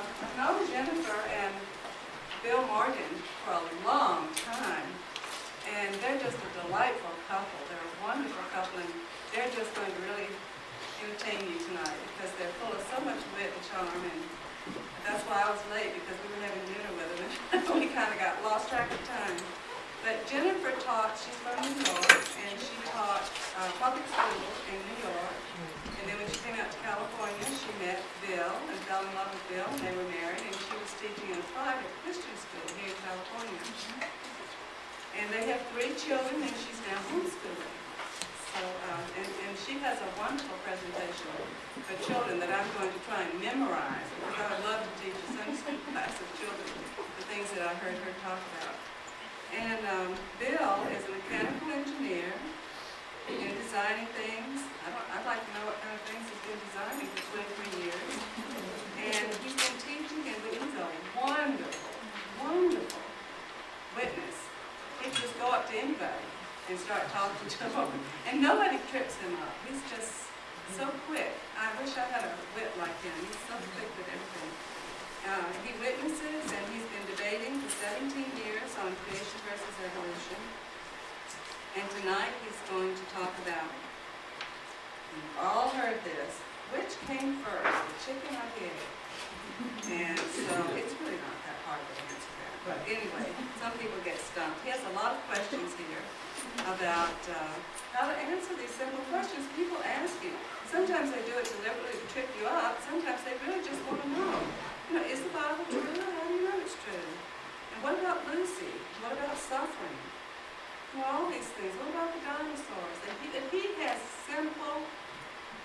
I've known Jennifer and Bill Morgan for a long time, and they're just a delightful couple. They're a wonderful couple, and they're just going to really entertain you tonight because they're full of so much wit and charm, and that's why I was late, because we were having dinner with them, and we kind of got lost track of time. But Jennifer taught, she's from New York, and she taught public school in New York. And then when she came out to California, she met Bill and fell in love with Bill, and they were married, and she was teaching in a private Christian school here in California. And they have 3 children, and she's now homeschooling. So, and she has a wonderful presentation for children that I'm going to try and memorize, because I would love to teach a Sunday school class of children the things that I heard her talk about. And Bill is a mechanical engineer in designing things. I'd like to know what kind of things he's been designing for 23 years. And he's been teaching, and he's a wonderful, wonderful witness. He can just go up to anybody and start talking to them. And nobody trips him up. He's just so quick. I wish I had a wit like him. He's so quick with everything. He witnesses, and he's been debating for 17 years on creation versus evolution. And tonight he's going to talk about, you've all heard this, which came first, the chicken or the egg? And so it's really not that hard to answer that. But anyway, some people get stumped. He has a lot of questions here about how to answer these simple questions people ask you. Sometimes they do it deliberately to trip you up. Sometimes they really just want to know. You know, is the Bible true? How do you know it's true? And what about Lucy? What about suffering? You know, all these things. What about the dinosaurs? If he has simple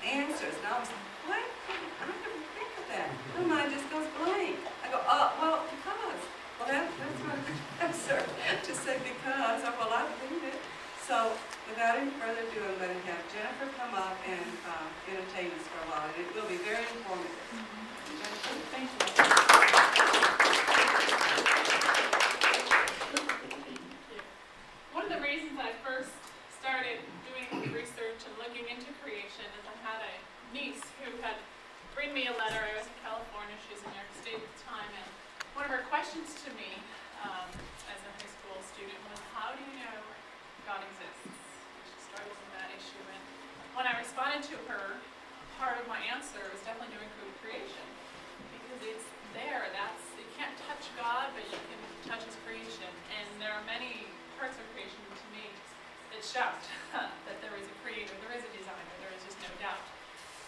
answers, and I was like, what? I couldn't think of that. My mind just goes blank. I go, oh, well, because. Well, that's not a good answer. Just say because. Oh, well, I believe it. So, without any further ado, I'm going to have Jennifer come up and entertain us for a while. It will be very informative. Jennifer, thank you. One of the reasons I first started doing research and looking into creation is I had a niece who had written me a letter. I was in California, she was in New York State at the time, and one of her questions to me as a high school student was, how do you know God exists? She struggles with that issue, and when I responded to her, part of my answer was definitely to include creation, because it's there. You can't touch God, but you can touch His creation, and there are many parts of creation to me that shout that there is a creator, there is a designer, there is just no doubt.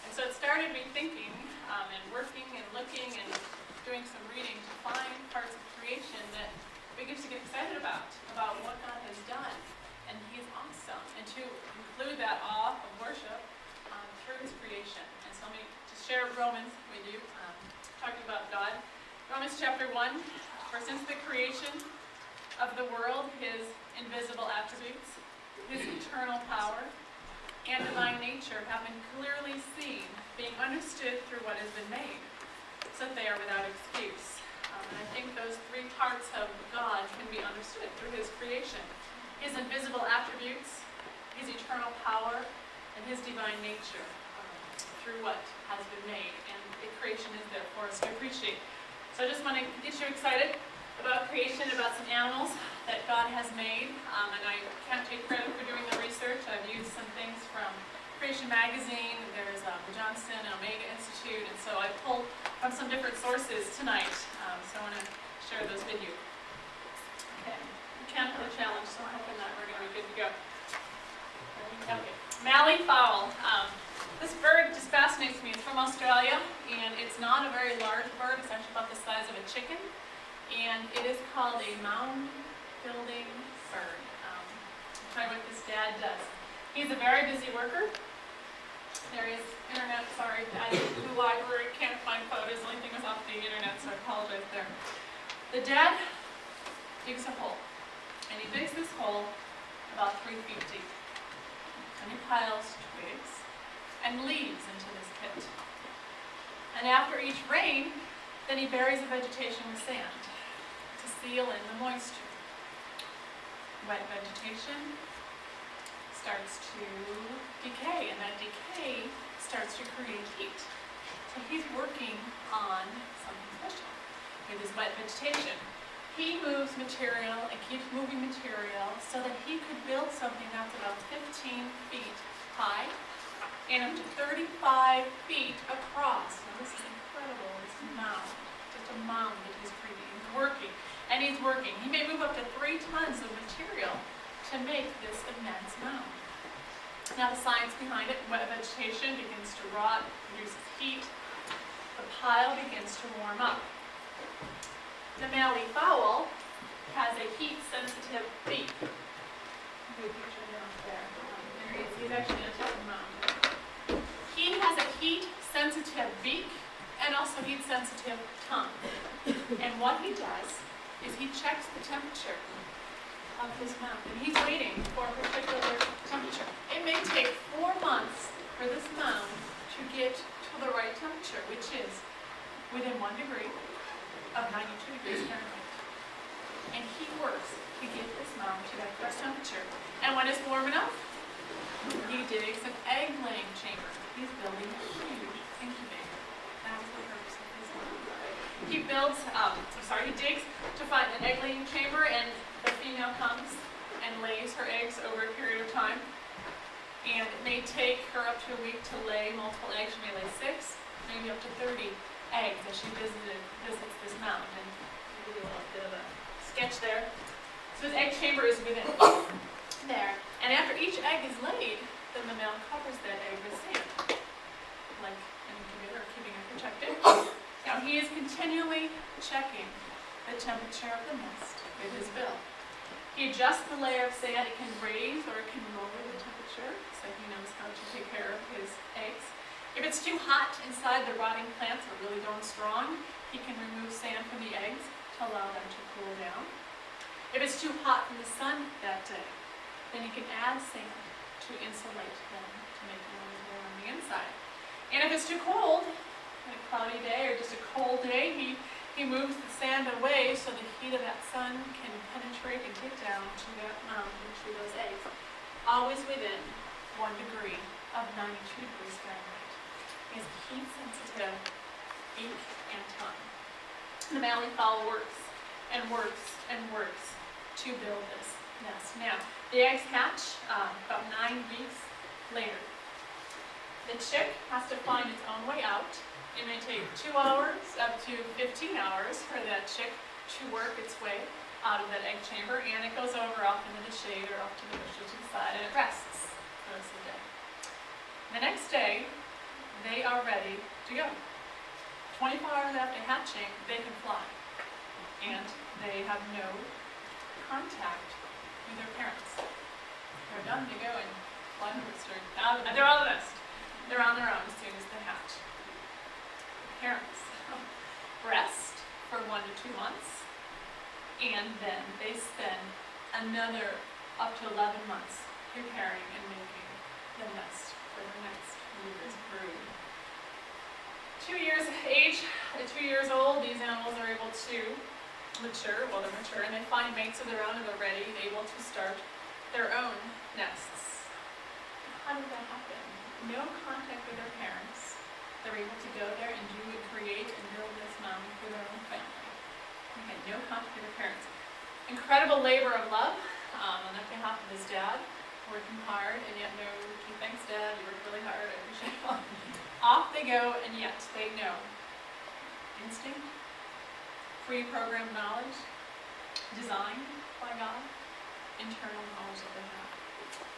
And so it started me thinking and working and looking and doing some reading to find parts of creation that begin to get excited about what God has done. And He's awesome. And to include that awe of worship through His creation. And so let me just share Romans with you, talking about God. Romans chapter 1, for since the creation of the world, His invisible attributes, His eternal power, and divine nature have been clearly seen, being understood through what has been made, so that they are without excuse. And I think those 3 parts of God can be understood through His creation. His invisible attributes, His eternal power, and His divine nature through what has been made. And the creation is there for us to appreciate. So I just want to get you excited about creation, about some animals that God has made. And I can't take credit for doing the research. I've used some things from Creation Magazine. There's the Johnson and Omega Institute. And so I pulled from some different sources tonight. So I want to share those with you. Okay. Mechanical challenge, so I'm hoping that we're going to be good to go. Okay. Mallee fowl. This bird just fascinates me. It's from Australia, and it's not a very large bird. It's actually about the size of a chicken. And it is called a mound-building bird. I'll tell you what this dad does. He's a very busy worker. There is internet, sorry, I didn't do the library, can't find photos, the only thing was off the internet, so I apologize there. The dad digs a hole, and he digs this hole about 3 feet deep. And he piles twigs and leaves into this pit. And after each rain, then he buries the vegetation with sand to seal in the moisture. Wet vegetation starts to decay, and that decay starts to create heat. So he's working on something special. his wet vegetation. He moves material and keeps moving material so that he could build something that's about 15 feet high and up to 35 feet across. Now this is incredible, this mound, just a mound that he's creating. He's working, and he's working. He may move up to 3 tons of material to make this immense mound. Now the science behind it, wet vegetation begins to rot, produces heat, the pile begins to warm up. The mallee fowl has a heat-sensitive beak. There he is. He's actually in a top of the mound. He has a heat-sensitive beak and also heat-sensitive tongue. And what he does is he checks the temperature of his mound, and he's waiting for a particular temperature. It may take 4 months for this mound to get to the right temperature, which is within 1 degree of 92 degrees Fahrenheit. And he works to get this mound to that correct temperature. And when it's warm enough, he digs an egg-laying chamber. He's building a huge incubator. That was the purpose of his mound. He digs to find an egg-laying chamber, and the female comes and lays her eggs over a period of time. And it may take her up to a week to lay multiple eggs. She may lay 6, maybe up to 30 eggs as she visits this mound. And I'll give you a little bit of a sketch there. So his egg chamber is within there. And after each egg is laid, then the male covers that egg with sand, like an incubator, keeping it protected. Now he is continually checking the temperature of the nest with his bill. He adjusts the layer of sand. It can raise or it can lower the temperature, so he knows how to take care of his eggs. If it's too hot inside, the rotting plants are really going strong. He can remove sand from the eggs to allow them to cool down. If it's too hot from the sun that day, then he can add sand to insulate them to make them warm on the inside. And if it's too cold, on a cloudy day or just a cold day, he moves the sand away so the heat of that sun can penetrate and get down to that mound and to those eggs. Always within 1 degree of 92 degrees Fahrenheit. Is heat-sensitive beak and tongue. The mallee fowl works and works and works to build this nest. Now, the eggs hatch about 9 weeks later. The chick has to find its own way out. It may take 2 hours up to 15 hours for that chick to work its way out of that egg chamber, and it goes over off into the shade or off to the bushes to the side, and it rests the rest of the day. The next day, they are ready to go. 24 hours after hatching, they can fly. And they have no contact with their parents. They're done to go and fly the rooster. They're on the nest. They're on their own as soon as they hatch. Parents rest for 1 to 2 months, and then they spend another up to 11 months preparing and making the nest for the next year's brood. 2 years of age, at 2 years old, these animals are able to mature, well they're mature, and they find mates of their own and they're ready and able to start their own nests. How did that happen? No contact with their parents. They're able to go there and do and create and build this mound for their own family. They had no contact with their parents. Incredible labor of love on behalf of his dad, working hard, and yet no, gee, thanks Dad, you worked really hard, I appreciate it. Off they go, and yet they know. Instinct, pre-programmed knowledge, designed by God, internal knowledge that they have.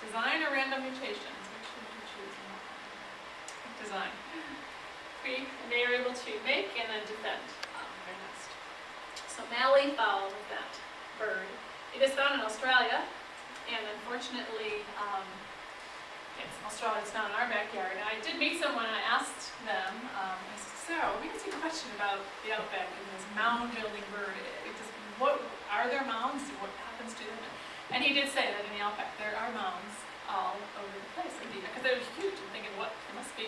Design or random mutations, which should you choose in that one? Design. And they are able to make and then defend their nest. So mallee fowl is that bird. It is found in Australia, and unfortunately, Australia's not in our backyard. And I did meet someone and I asked them, I said, so we asked you a question about the outback and this mound building bird. What are there mounds? What happens to them? And he did say that in the outback there are mounds all over the place, indeed, because they're huge. I'm thinking, what, it must be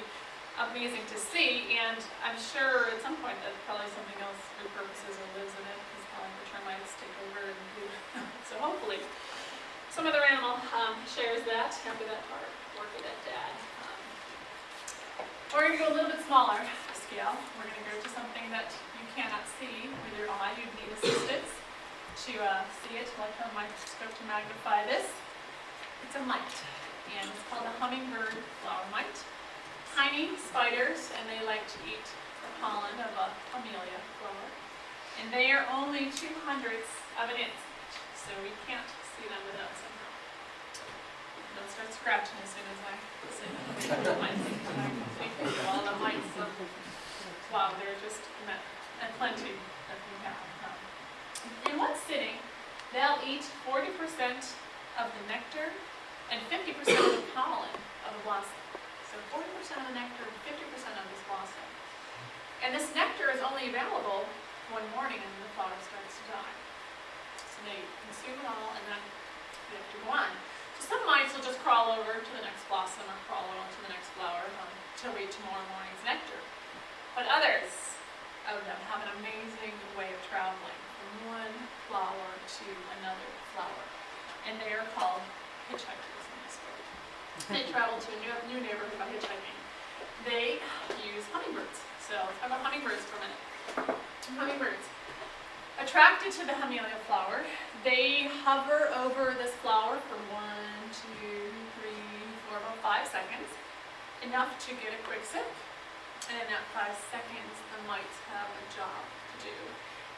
amazing to see, and I'm sure at some point that probably something else repurposes or lives in it, because probably the termites take over and do. So hopefully some other animal shares that after that part, work with that dad. We're going to go a little bit smaller scale. We're going to go to something that you cannot see with your why you'd need assistance to see it, like a microscope to magnify this. It's a mite, and it's called a hummingbird flower mite. Tiny spiders, and they like to eat the pollen of a camellia flower. And they are only 2/100 of an inch, so we can't see them without somehow. Don't start scratching as soon as I say that. All the mites, wow, they're just and plenty that we have. In one sitting, they'll eat 40% of the nectar and 50% of the pollen of a blossom. So 40% of the nectar and 50% of this blossom. And this nectar is only available one morning and then the flower starts to die. So they consume it all and then they have to go on. So some mites will just crawl over to the next blossom or crawl on to the next flower to reach tomorrow morning's nectar. But others of them have an amazing way of traveling from one flower to another flower. And they are called hitchhikers in this world. They travel to a new neighborhood by hitchhiking. They use hummingbirds. So let's talk about hummingbirds for a minute. Hummingbirds. Attracted to the camellia flower, they hover over this flower for 1, 2, 3, 4, about 5 seconds, enough to get a quick sip. And in that 5 seconds, the mites have a job to do.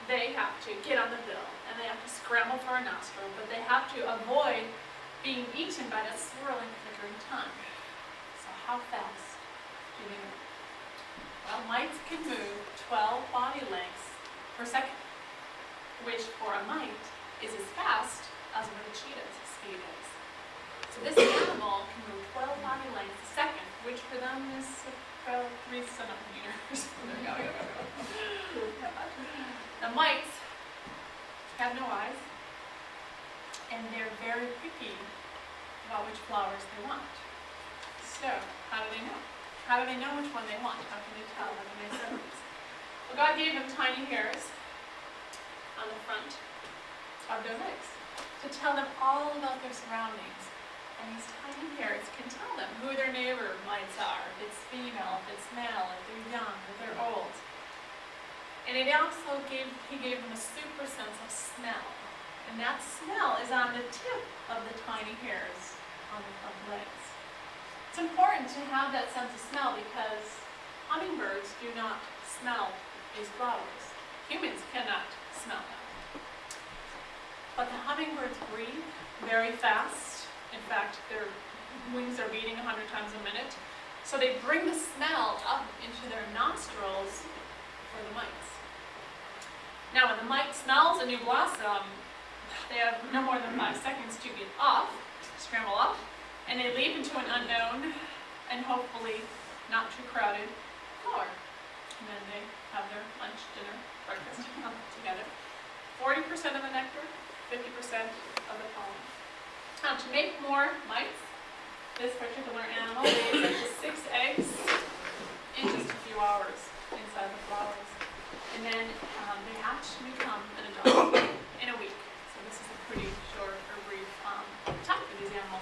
They have to get on the bill, and they have to scramble for a nostril, but they have to avoid being eaten by that swirling, flickering tongue. So how fast do they move? Well, mites can move 12 body lengths per second, which for a mite is as fast as what a cheetah's speed is. So this animal can move 12 body lengths a second, which for them is about 3 centimeters. The mites have no eyes, and they're very picky about which flowers they want. So, how do they know? How do they know which one they want? How can they tell? How can they sense these? Well, God gave them tiny hairs on the front of their legs to tell them all about their surroundings. And these tiny hairs can tell them who their neighbor mites are, if it's female, if it's male, if they're young, if they're old. And he gave them a super sense of smell. And that smell is on the tip of the tiny hairs on the front legs. It's important to have that sense of smell because hummingbirds do not smell these flowers. Humans cannot smell them. But the hummingbirds breathe very fast. In fact, their wings are beating 100 times a minute. So they bring the smell up into their nostrils for the mites. Now, when the mite smells a new blossom, they have no more than 5 seconds to get off, scramble off, and they leap into an unknown and hopefully not too crowded flower. And then they have their lunch, dinner, breakfast together. 40% of the nectar, 50% of the pollen. Now, to make more mites, this particular animal lays up to 6 eggs in just a few hours inside the flowers. And then they hatch and become an adult in a week. So this is a pretty short or brief time for these animals.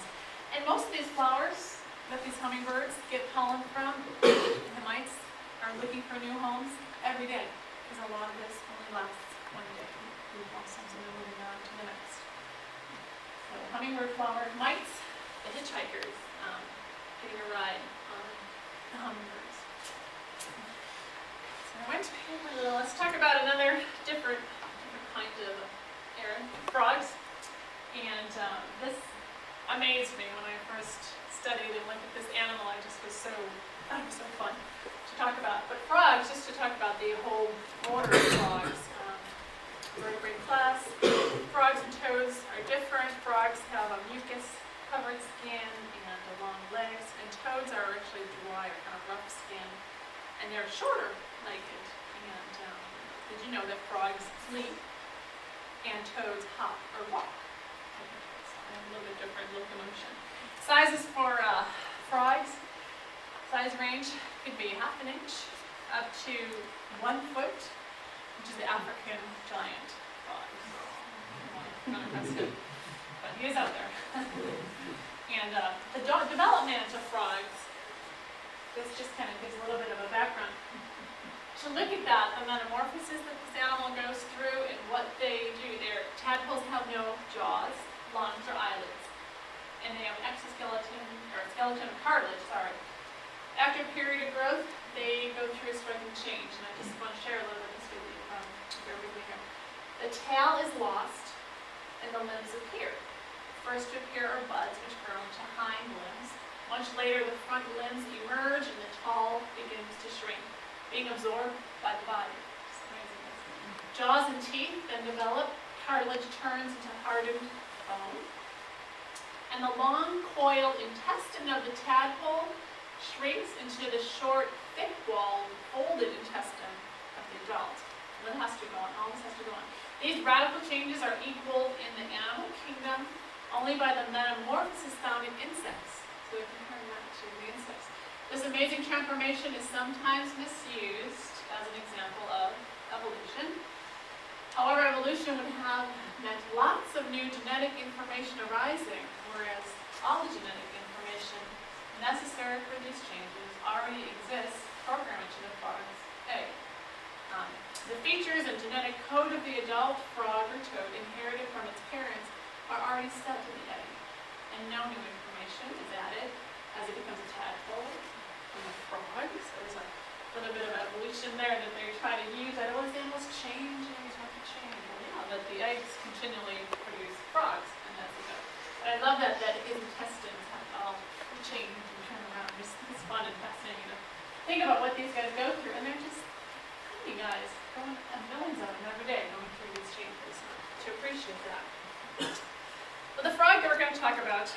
And most of these flowers that these hummingbirds get pollen from, the mites are looking for new homes every day. Because a lot of this only lasts one day. We blossoms and then moving on to the next. So hummingbird flower mites, the hitchhikers, getting a ride on the hummingbirds. Let's talk about another different kind of frogs. And this amazed me when I first studied and looked at this animal. I just was so fun to talk about. But frogs, just to talk about the whole order of frogs, vertebrate class. Frogs and toads are different. Frogs have a mucus-covered skin and long legs, and toads are actually dry or kind of rough skin, and they're shorter-legged. And did you know that frogs leap and toads hop or walk? A little bit different locomotion. Sizes for frogs, size range could be 1/2 inch up to 1 foot, which is the African giant frog. Kind of mess him, but he is out there. And the development of frogs, this just kind of gives a little bit of a background. To look at that, the metamorphosis that this animal goes through, tadpoles have no jaws, lungs, or eyelids, and they have an exoskeleton, or a skeleton of cartilage, sorry. After a period of growth, they go through a striking change, and I just want to share a little bit of this with you. Bear with me here. The tail is lost, and the limbs appear. First to appear are buds, which grow into hind limbs. Much later, the front limbs emerge, and the tail begins to shrink, being absorbed by the body. Jaws and teeth then develop, cartilage turns into hardened bone, and the long coiled intestine of the tadpole shrinks into the short, thick-walled, folded intestine of the adult. And that has to go on, all this has to go on. These radical changes are equaled in the animal kingdom only by the metamorphosis found in insects. So we compare that to the insects. This amazing transformation is sometimes misused as an example of evolution. However, evolution would have meant lots of new genetic information arising, whereas all the genetic information necessary for these changes already exists programmed into the frog's egg. The features and genetic code of the adult frog or toad inherited from its parents are already set in the egg, and no new information is added as it becomes a tadpole from a frog. So there's a little bit of evolution there that they try to use. I always say animals change, and we have to change. Well, yeah, but the eggs continually produce frogs, and that's good. But I love that his intestines have all changed and turned around. It's fun and fascinating to think about what these guys go through, and they're just tiny guys going millions of them every day going through these changes. To appreciate that. Well, the frog that we're going to talk about,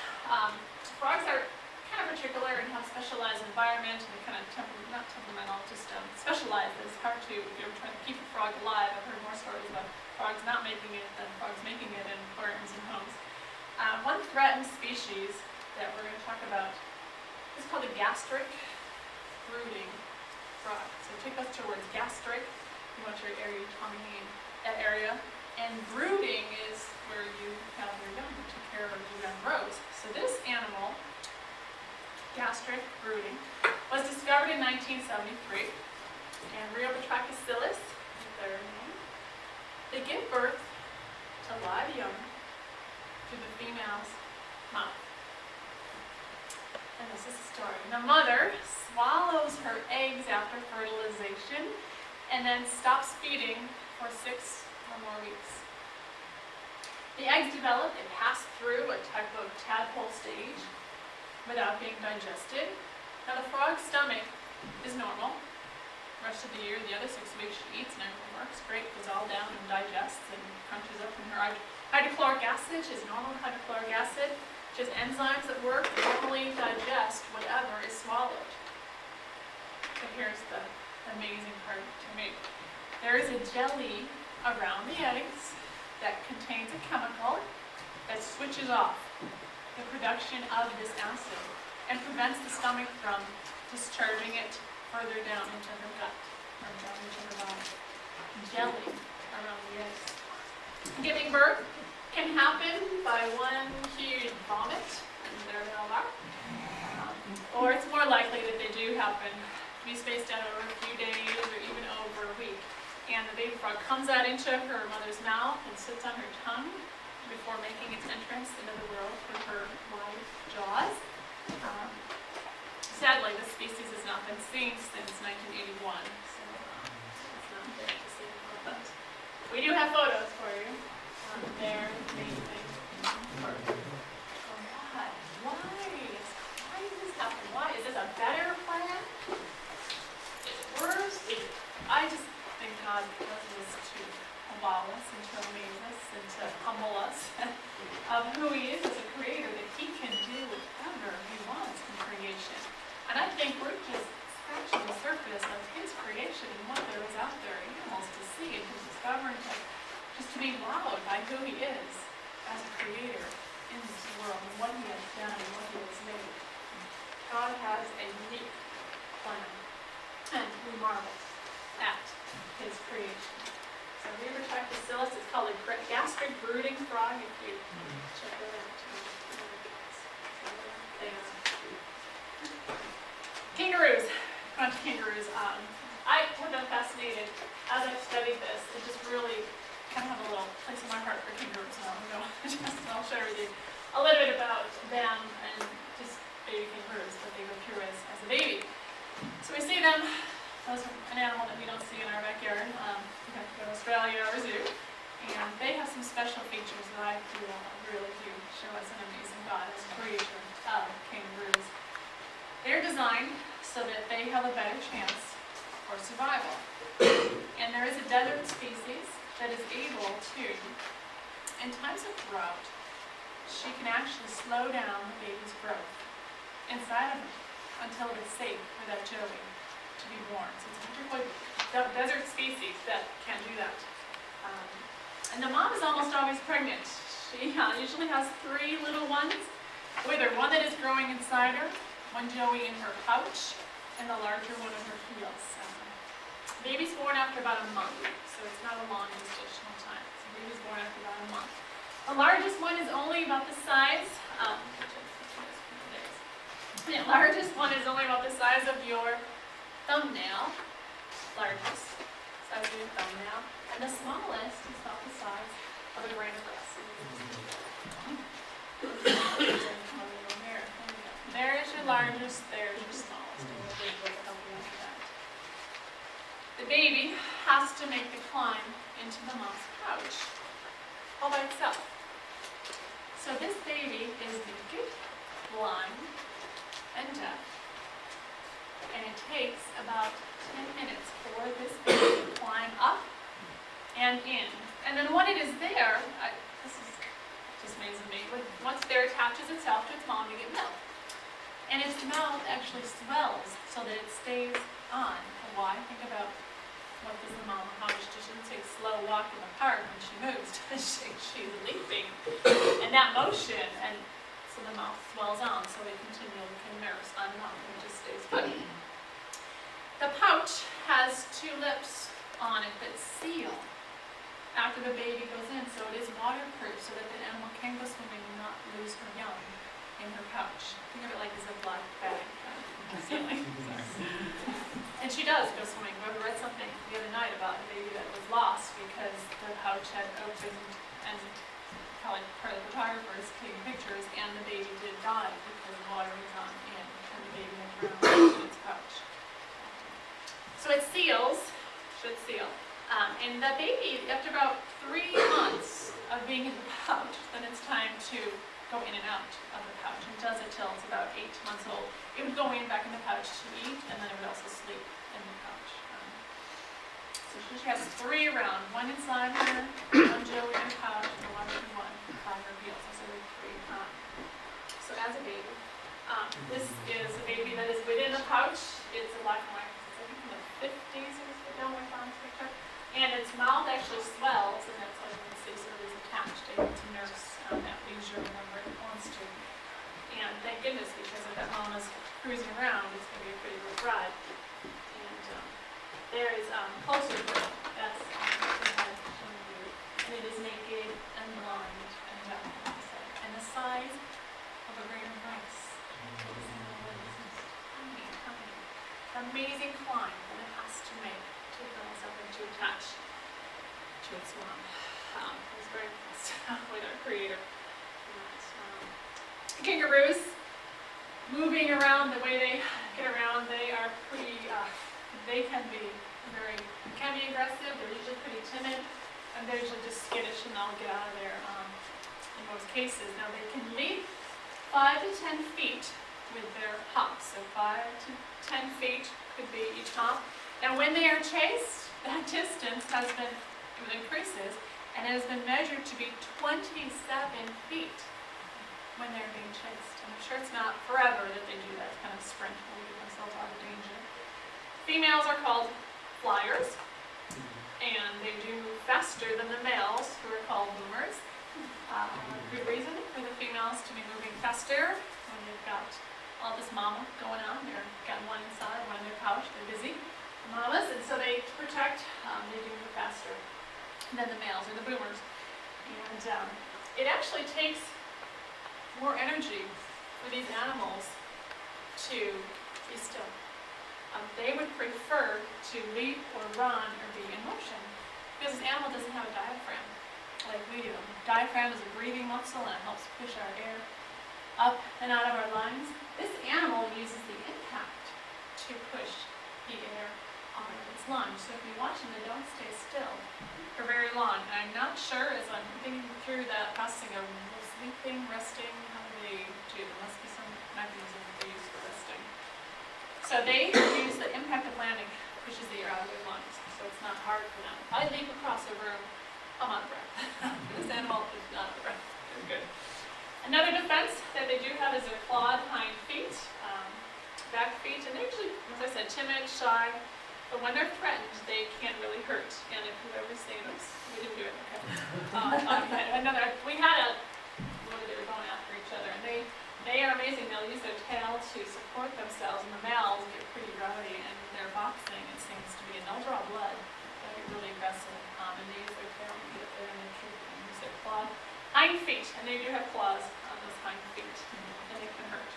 frogs are kind of particular and have specialized environment, and they're kind of not temperamental, just specialized. It's hard to, if you're trying to keep a frog alive. I've heard more stories about frogs not making it than frogs making it in aquariums and homes. One threatened species that we're going to talk about is called a gastric brooding frog. So take those two words, gastric, you want your area, your tongue in that area, and brooding is where you have your young, you take care of your young rows. So this animal, gastric brooding, was discovered in 1973, and Rheobatrachus is their name. They give birth to live young to the female's mouth. And this is the story. The mother swallows her eggs after fertilization and then stops feeding for 6 or more weeks. The eggs develop and pass through a type of tadpole stage without being digested. Now the frog's stomach is normal. The rest of the year, the other 6 weeks she eats and everything works great, goes all down and digests and crunches up in her hydrochloric acid. She has normal hydrochloric acid. She has enzymes that work to normally digest whatever is swallowed. But here's the amazing part to me. There is a jelly around the eggs that contains a chemical that switches off the production of this acid and prevents the stomach from discharging it further down into her gut or down into her body. Jelly around the eggs. Giving birth can happen by one huge vomit, and there they all are. Or it's more likely that they do happen to be spaced out over a few days or even over a week. And the baby frog comes out into her mother's mouth and sits on her tongue before making its entrance into the world through her wide jaws. Sadly, this species has not been seen since 1981, so it's not there to see it, but we do have photos for you. They're amazing. Why does this happen? Why? Is this a better plan? Is it worse? I just think God does this to wow us and to amaze us and to humble us of who He is as a creator, that He can do whatever He wants in creation. And I think we're just scratching the surface of His creation and what there is out there, animals to see and to discover and just to be wowed by who He is as a creator in this world and what He has done and what He has made. God has a unique plan, and we marvel at His creation. So Rheobatrachus is called a gastric brooding frog. If you check it out. Kangaroos. On to kangaroos. I have been fascinated as I've studied this. It just really kind of have a little place in my heart for kangaroos. we see them, those are an animal that we don't see in our backyard. We have to go to Australia or a zoo. And they have some special features that I feel really do show us an amazing God as a creator of kangaroos. They're designed so that they have a better chance for survival. And there is a desert species that is able to, in times of drought, she can actually slow down the baby's growth inside of her until it is safe for that joey to be born. So it's a particular desert species that can do that. And the mom is almost always pregnant. She usually has 3 little ones, with her, one that is growing inside her, one joey in her pouch, and the larger one in her heels. Baby's born after about a month, so it's not a long gestational time. So baby's born after about a month. The largest one is only about the size, the largest one is only about the size of your thumbnail, largest size of your thumbnail, and the smallest is about the size of a grain of rice. There is your largest, there is your smallest, and the big will help you with that. The baby has to make the climb into the mom's pouch all by itself. So this baby is naked, blind, and deaf, and it takes about 10 minutes for this baby to climb up and in. And then when it is there, this is just amazing to me, once there, it attaches itself to its mom to get milk. And its mouth actually swells so that it stays on. Why? Think about what does the mom, how she shouldn't take slow walk in the park when she moves. She's leaping. And that motion, and so the mouth swells on, so it continually can nurse on mouth and it just stays put. The pouch has 2 lips on it that seal after the baby goes in, so it is waterproof so that the animal can go swimming and not lose her young in her pouch. Think of it like a Ziploc bag sealing. And she does go swimming. I read something the other night about a baby that was lost because the pouch had opened, and probably part of the photographers taking pictures, and the baby did die because the water had gone in and the baby had drowned in its pouch. So it seals, should seal. And the baby, after about 3 months of being in the pouch, then it's time to go in and out of the pouch, and does it till it's about 8 months old. It would go in back in the pouch to eat, and then it would also sleep in the pouch. So she has 3 around, 1 inside her, 1 joey in her pouch, and the larger one by her heels. So there are 3. So as a baby, this is a baby that is within a pouch. It's a black and white, I think from the 50s or so, down my mom's picture. And its mouth actually swells, and that's why you can see sort of is attached, able to nurse at leisure whenever it wants to. And thank goodness, because if that mama's cruising around, it's going to be a pretty rough ride. And there is closer to it. That's and it is naked and blind and deaf, and the size of a grain of rice. Amazing climb that it has to make to build something to attach to its mom. I was very impressed with our creator. Kangaroos, moving around the way they get around, they are pretty, they can be aggressive, they're usually pretty timid, and they're usually just skittish and they'll get out of there in most cases. Now they can leap 5 to 10 feet with their hops, so 5 to 10 feet could be each hop. Now when they are chased, that distance has been, it increases, and it has been measured to be 27 feet when they're being chased. And I'm sure it's not forever that they do that kind of sprint where they get themselves out of danger. Females are called flyers, and they do move faster than the males, who are called boomers. Good reason for the females to be moving faster when they've got all this mama going on. They've got one inside, one in their pouch. They're busy, the mamas, and so they protect. They do move faster than the males, or the boomers. And it actually takes more energy for these animals to be still. They would prefer to leap or run or be in motion because this animal doesn't have a diaphragm like we do. Diaphragm is a breathing muscle and it helps push our air up and out of our lungs. This animal uses the impact to push the air on its lunge. So if you watch them, they don't stay still for very long. And I'm not sure, as I'm thinking through that processing of sleeping, resting, how do they do? There must be some mechanism that they use for resting. So they use the impact of landing pushes the air out of their lungs, so it's not hard for them. I leap across a room, I'm out of breath. This animal is not out of breath. They're good. Another defense that they do have is their clawed hind feet, back feet, and they're usually, as I said, timid, shy, but when they're threatened, they can really hurt. And if you've ever seen us, we didn't do it, okay. We had where they were going after each other, and they are amazing. They'll use their tail to support themselves, and the males get pretty rowdy, and their boxing, it seems to be, and they'll draw blood. They'll get really aggressive, and they use their tail to get up there and they troop and use their clawed hind feet, and they do have claws on those hind feet, and they can hurt.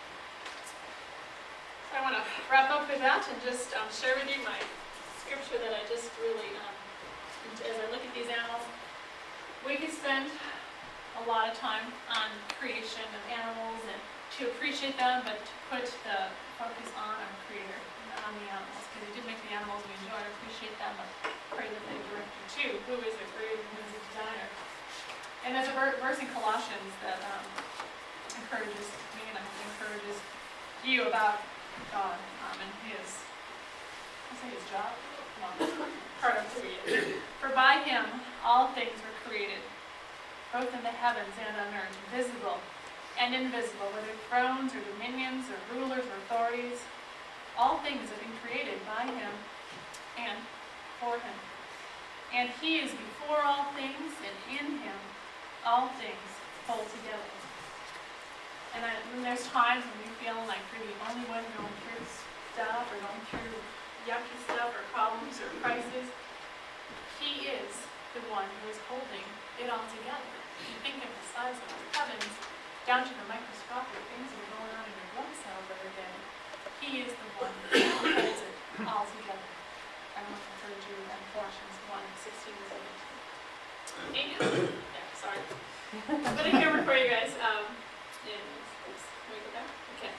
So I want to wrap up with that and just share with you my scripture that I just really, as I look at these animals, we could spend a lot of time on creation of animals and to appreciate them, but to put the focus on our Creator and not on the animals, because He did make the animals, we enjoy and appreciate them, but pray that they direct you to who is the Creator and who is the Designer. And there's a verse in Colossians that encourages me and I hope encourages you about God and His, I'll say His job, part of who He is. For by Him all things were created, both in the heavens and on earth, visible and invisible, whether thrones or dominions or rulers or authorities. All things have been created by Him and for Him. And He is before all things, and in Him all things hold together. And when there's times when you feel like you're the only one going through stuff or going through yucky stuff or problems or crises, He is the one who is holding it all together. You think of the size of the heavens, down to the microscopic things that are going on in your blood cells every day. He is the one who holds it all together. I want to encourage you in Colossians 1:16 to 17. Amen. Yeah, sorry. But a humor for you guys. Can we go back? Okay.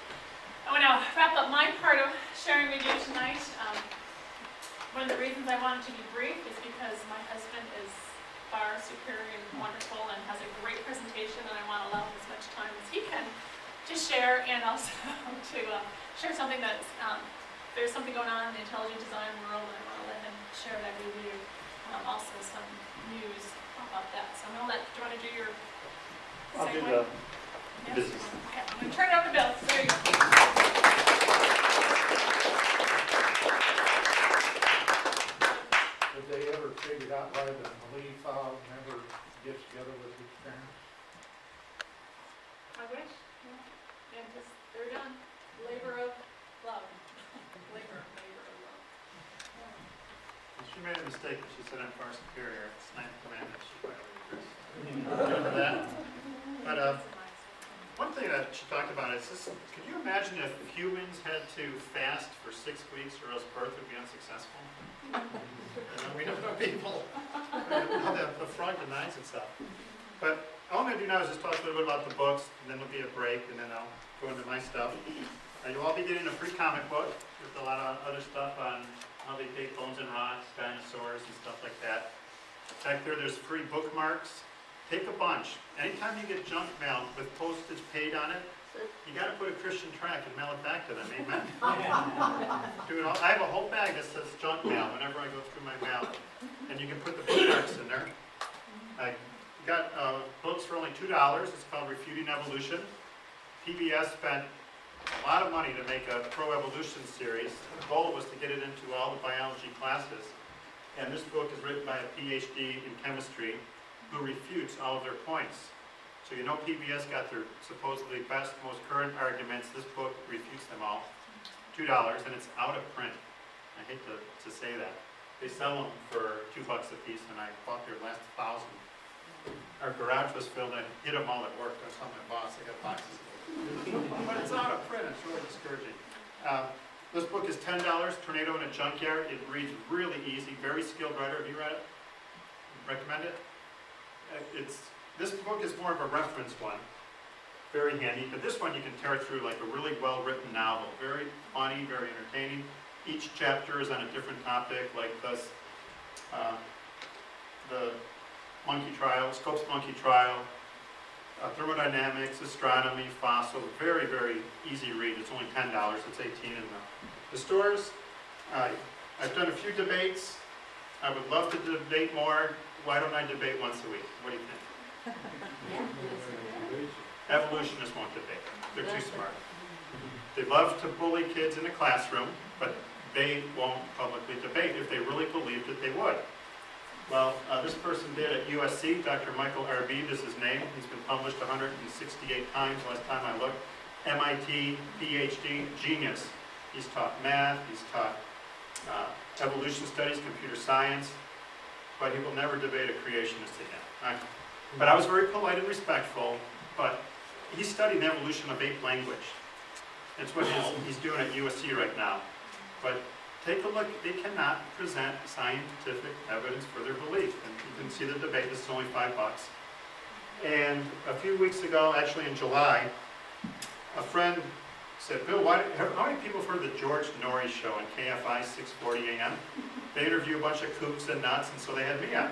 I want to wrap up my part of sharing with you tonight. One of the reasons I wanted to be brief is because my husband is far superior and wonderful and has a great presentation, and I want to allow him as much time as he can to share, and also to share something that's, there's something going on in the intelligent design world, and I want to let him share that with you. Also some news about that. So I'm going to do you want to do your I'll do segue? the business. Okay, I'm going to turn it over to Bill. There you go. Have they ever figured out why the Lee file never gets together with his parents? I wish. Yeah, just they're done. Labor of love. Labor of love. She made a mistake when she said I'm far superior. It's ninth commandment. She finally regrets. Remember that? But one thing that she talked about is this: could you imagine if humans had to fast for 6 weeks or else birth would be unsuccessful? We have no people. The frog denies itself. But all I'm going to do now is just talk a little bit about the books, and then there'll be a break, and then I'll go into my stuff. You'll all be getting a free comic book with a lot of other stuff on how they take bones and rocks, dinosaurs, and stuff like that. Back there, there's free bookmarks. Take a bunch. Anytime you get junk mail with postage paid on it, you got to put a Christian tract and mail it back to them. Amen. Do it all. I have a whole bag that says junk mail whenever I go through my mail, and you can put the bookmarks in there. I got books for only $2. It's called Refuting Evolution. PBS spent a lot of money to make a pro-evolution series. The goal was to get it into all the biology classes. And this book is written by a PhD in chemistry who refutes all of their points. So you know PBS got their supposedly best, most current arguments. This book refutes them all. $2, and it's out of print. I hate to say that. They sell them for $2 a piece, and I bought their last 1,000. Our garage was filled. I hid them all at work. I was telling my boss I got boxes of them. But it's out of print. It's really discouraging. This book is $10, Tornado in a Junkyard. It reads really easy. Very skilled writer. Have you read it? Recommend it? This book is more of a reference one. Very handy. But this one you can tear through like a really well-written novel. Very funny, very entertaining. each chapter is on a different topic, like this, the monkey trial, Scopes monkey trial, thermodynamics, astronomy, fossils, very, very easy read. It's only $10, it's $18 in the stores. I've done a few debates. I would love to debate more. Why don't I debate once a week? What do you think? Evolutionists won't debate. They're too smart. They love to bully kids in the classroom, but they won't publicly debate if they really believed that they would. Well, this person did at USC. Dr. Michael Arbib is his name. He's been published 168 times last time I looked. MIT, PhD, genius. He's taught math, he's taught evolution studies, computer science, but he will never debate a creationist again. But I was very polite and respectful, but he studied the evolution of ape language. That's what he's doing at USC right now. But take a look, they cannot present scientific evidence for their belief. And you can see the debate, this is only $5. And a few weeks ago, actually in July, a friend said, Bill, how many people have heard the George Norrie show on KFI 640 AM? They interview a bunch of kooks and nuts, and so they had me on.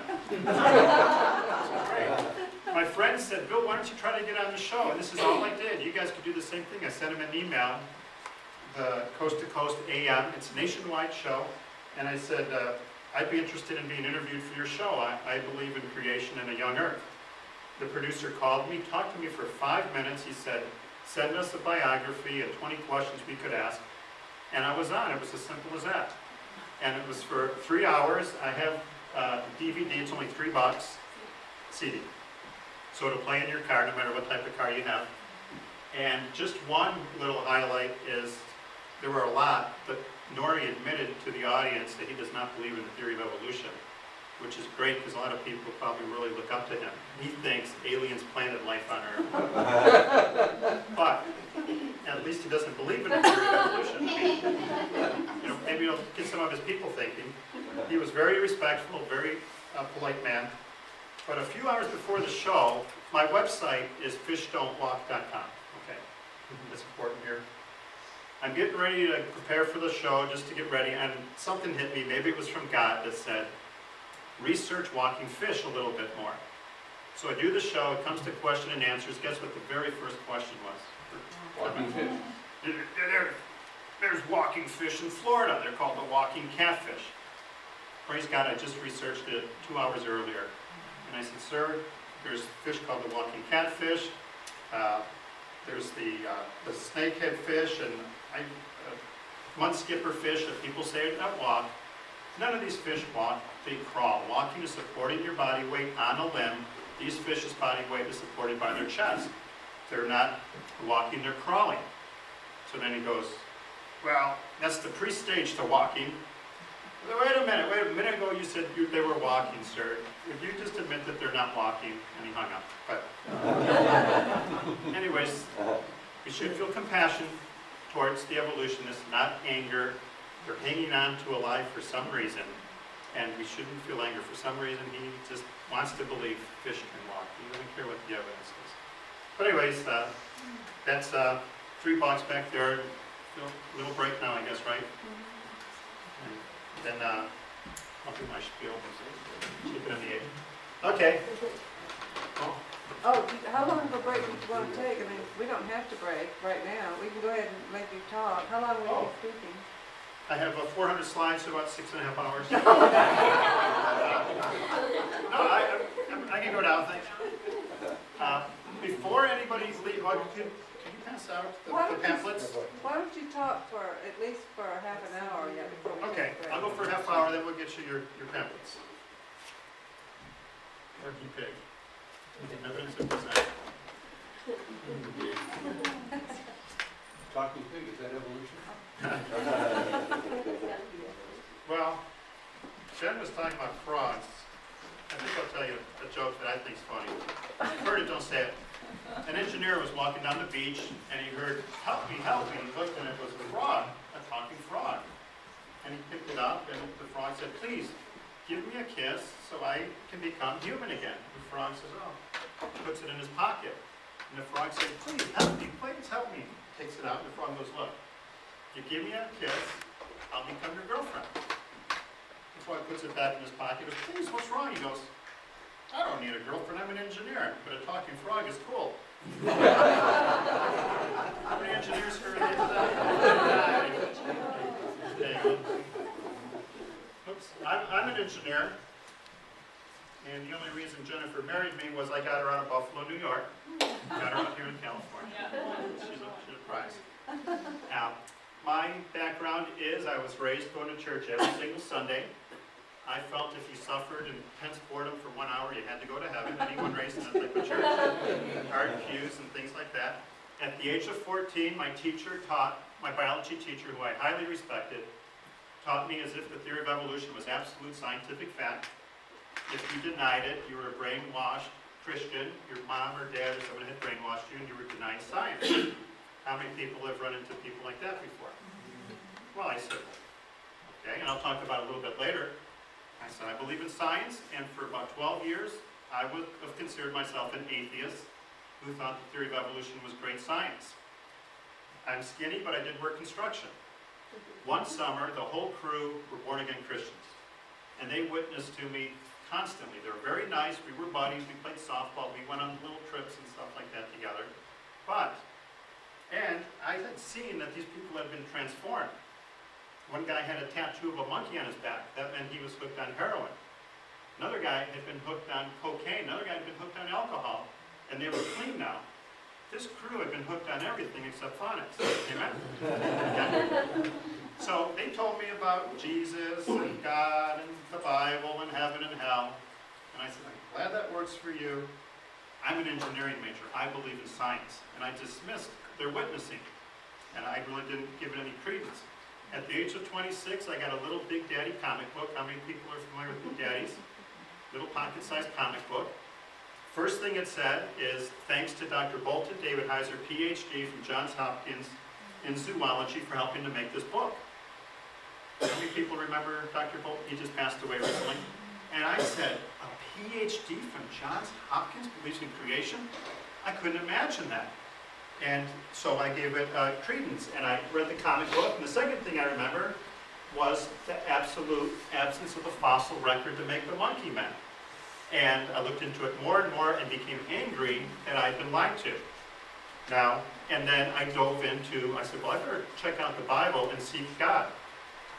Great. My friend said, Bill, why don't you try to get on the show? And this is all I did. You guys could do the same thing. I sent him an email, the Coast to Coast AM. It's a nationwide show. And I said, I'd be interested in being interviewed for your show. I believe in creation and a young earth. The producer called me, talked to me for 5 minutes. He said, send us a biography and 20 questions we could ask. And I was on. It was as simple as that. And it was for 3 hours. I have the DVD. It's only $3. CD. So it'll play in your car no matter what type of car you have. And just one little highlight is, there were a lot, but Norrie admitted to the audience that he does not believe in the theory of evolution, which is great because a lot of people probably really look up to him. He thinks aliens planted life on Earth. But at least he doesn't believe in the theory of evolution. Maybe it'll get some of his people thinking. He was very respectful, very polite man. But a few hours before the show, my website is fishdon'twalk.com. Okay, that's important here. I'm getting ready to prepare for the show, just to get ready, and something hit me. Maybe it was from God that said, research walking fish a little bit more. So I do the show, it comes to question and answers. Guess what the very first question was? Walking fish. There's walking fish in Florida. They're called the walking catfish. Praise God, I just researched it 2 hours earlier. And I said, sir, there's fish called the walking catfish. There's the snakehead fish and mud skipper fish that people say that walk. None of these fish walk, they crawl. Walking is supporting your body weight on a limb. These fish's body weight is supported by their chest. They're not walking, they're crawling. So then he goes, well, that's the pre-stage to walking. Wait a minute ago you said they were walking, sir. Would you just admit that they're not walking? And he hung up. But anyways, we should feel compassion towards the evolutionists, not anger. They're hanging on to a lie for some reason, and we shouldn't feel anger for some reason. He just wants to believe fish can walk. He doesn't care what the evidence is. But anyways, that's $3 back there. A little break now, I guess, right? And then I'll do my spiel. Chicken and the egg. Okay. Oh, how long of a break do you want to take? I mean, we don't have to break right now. We can go ahead and let you talk. How long will you be speaking? I have 400 slides, so about 6.5 hours. No, I can go down, thanks. Before anybody leaves, can you pass out the pamphlets? Why don't you talk for at least for half an hour yet before we Okay, take a break? I'll go for a half hour, then we'll get you your pamphlets. Turkey pig. Evidence of design. Talking pig, is that evolution? Well, Jen was talking about frogs. I think I'll tell you a joke that I think is funny. You've heard it, don't say it. An engineer was walking down the beach and he heard, help me, help me. He looked and it was a frog, a talking frog. And he picked it up and the frog said, please, give me a kiss so I can become human again. The frog says, oh. He puts it in his pocket. And the frog said, please help me, please help me. Takes it out and the frog goes, look, you give me a kiss I'll become your girlfriend. The boy puts it back in his pocket. He goes, please, what's wrong? He goes, I don't need a girlfriend, I'm an engineer, but a talking frog is cool. How many engineers here are there? Oops, I'm an engineer, and the only reason Jennifer married me was I got her out of Buffalo, New York. Got her out here in California. She's a prize. Now, my background is I was raised going to church every single Sunday. I felt if you suffered intense boredom for 1 hour, you had to go to heaven. Anyone raised in that type of church? Hard pews and things like that. At the age of 14, my biology teacher, who I highly respected, taught me as if the theory of evolution was absolute scientific fact. If you denied it, you were a brainwashed Christian. Your mom or dad or someone had brainwashed you and you were denying science. How many people have run into people like that before? Well, I said, okay, and I'll talk about it a little bit later. I said, I believe in science, and for about 12 years, I would have considered myself an atheist who thought the theory of evolution was great science. I'm skinny, but I did work construction. One summer, the whole crew were born-again Christians, and they witnessed to me constantly. They were very nice, we were buddies, we played softball, we went on little trips and stuff like that together. And I had seen that these people had been transformed. One guy had a tattoo of a monkey on his back. That meant he was hooked on heroin. Another guy had been hooked on cocaine. Another guy had been hooked on alcohol. And they were clean now. This crew had been hooked on everything except phonics. Amen? Okay. So they told me about Jesus and God and the Bible and heaven and hell. And I said, I'm glad that works for you. I'm an engineering major. I believe in science. And I dismissed their witnessing. And I really didn't give it any credence. At the age of 26, I got a little Big Daddy comic book. How many people are familiar with Big Daddies? Little pocket-sized comic book. First thing it said is, thanks to Dr. Bolton David Heiser, PhD from Johns Hopkins in zoology for helping to make this book. How many people remember Dr. Bolton? He just passed away recently. And I said, a PhD from Johns Hopkins believes in creation? I couldn't imagine that. And so I gave it credence, and I read the comic book. And the second thing I remember was the absolute absence of a fossil record to make the monkey man. And I looked into it more and more and became angry that I'd been lied to. Now, and then I dove into, I said, well, I better check out the Bible and seek God.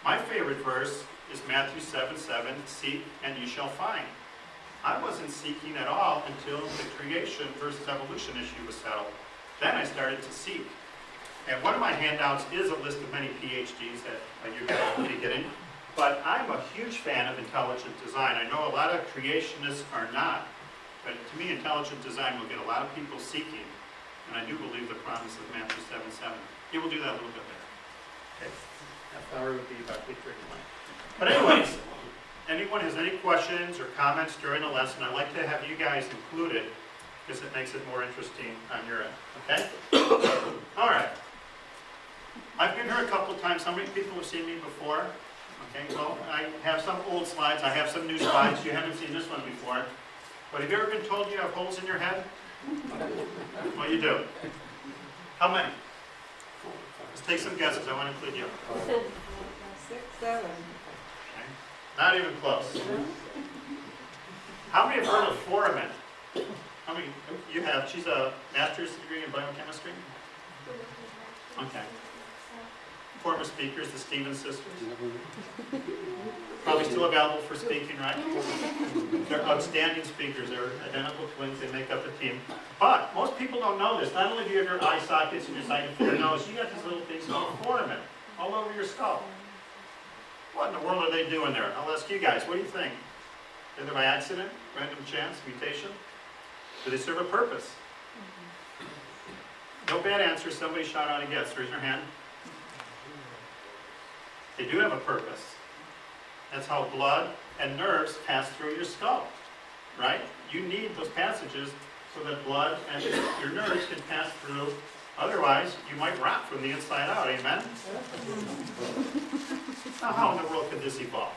My favorite verse is Matthew 7:7, seek and you shall find. I wasn't seeking at all until the creation versus evolution issue was settled. Then I started to seek. And one of my handouts is a list of many PhDs that you guys will be getting. But I'm a huge fan of intelligent design. I know a lot of creationists are not. But to me, intelligent design will get a lot of people seeking. And I do believe the promise of Matthew 7:7. It will do that a little bit later. Okay. Half hour would be about 8:30. But anyways, anyone has any questions or comments during the lesson, I'd like to have you guys included because it makes it more interesting on your end. Okay? All right. I've been here a couple times. How many people have seen me before? Okay, well, I have some old slides. I have some new slides. You haven't seen this one before. But have you ever been told you have holes in your head? Well, you do. How many? Let's take some guesses. I want to include you. 6, 7. Okay. Not even close. How many have heard of foramen? How many? You have. She's a master's degree in biochemistry. Okay. Former speakers, the Stevens sisters. Probably still available for speaking, right? They're outstanding speakers. They're identical twins. They make up a team. But most people don't know this. Not only do you have your eye sockets and your sight for your nose, you got these little things called foramen all over your skull. What in the world are they doing there? I'll ask you guys. What do you think? Are they by accident, random chance, mutation? Do they serve a purpose? No bad answers. Somebody shout out a guess. Raise your hand. They do have a purpose. That's how blood and nerves pass through your skull, right? You need those passages so that blood and your nerves can pass through. Otherwise, you might rot from the inside out, amen? Now, how in the world could this evolve?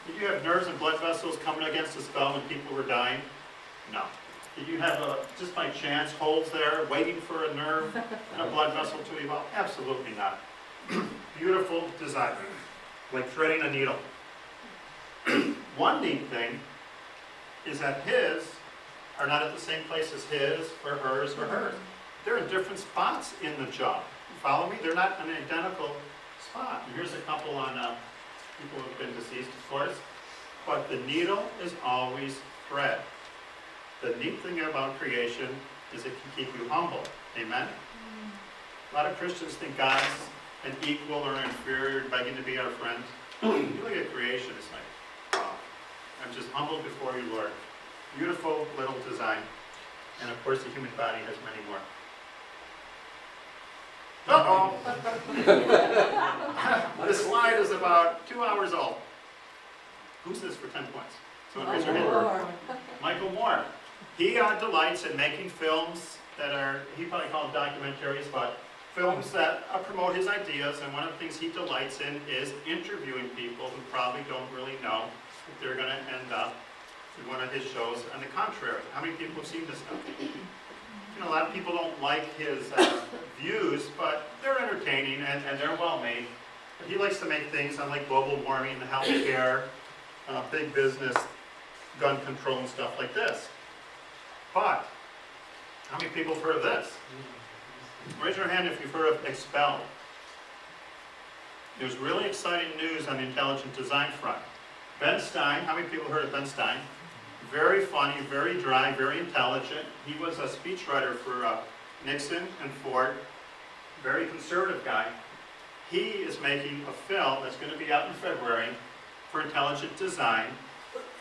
Did you have nerves and blood vessels coming against the skull when people were dying? No. Did you have, just by chance, holes there waiting for a nerve and a blood vessel to evolve? Absolutely not. Beautiful design. like threading a needle. One neat thing is that his are not at the same place as his or hers or hers. They're in different spots in the job. You follow me? They're not an identical spot. And here's a couple on people who have been deceased, of course. But the needle is always thread. The neat thing about creation is it can keep you humble. Amen? A lot of Christians think God's an equal or inferior, begging to be our friend. You look at creation, it's like, wow, I'm just humbled before you, Lord. Beautiful little design. And of course, the human body has many more. Uh-oh! This slide is about 2 hours old. Who's this for 10 points? Someone raise their hand. Or- Michael Moore. He delights in making films that are, he probably called them documentaries, but films that promote his ideas, and one of the things he delights in is interviewing people who probably don't really know if they're going to end up in one of his shows. On the contrary, how many people have seen this stuff? You know, a lot of people don't like his views, but they're entertaining and they're well made. But he likes to make things on like global warming, the healthcare, big business, gun control and stuff like this. But, how many people have heard of this? Raise your hand if you've heard of Expelled. There's really exciting news on the intelligent design front. Ben Stein, how many people have heard of Ben Stein? Very funny, very dry, very intelligent. He was a speechwriter for Nixon and Ford. Very conservative guy. He is making a film that's going to be out in February for intelligent design,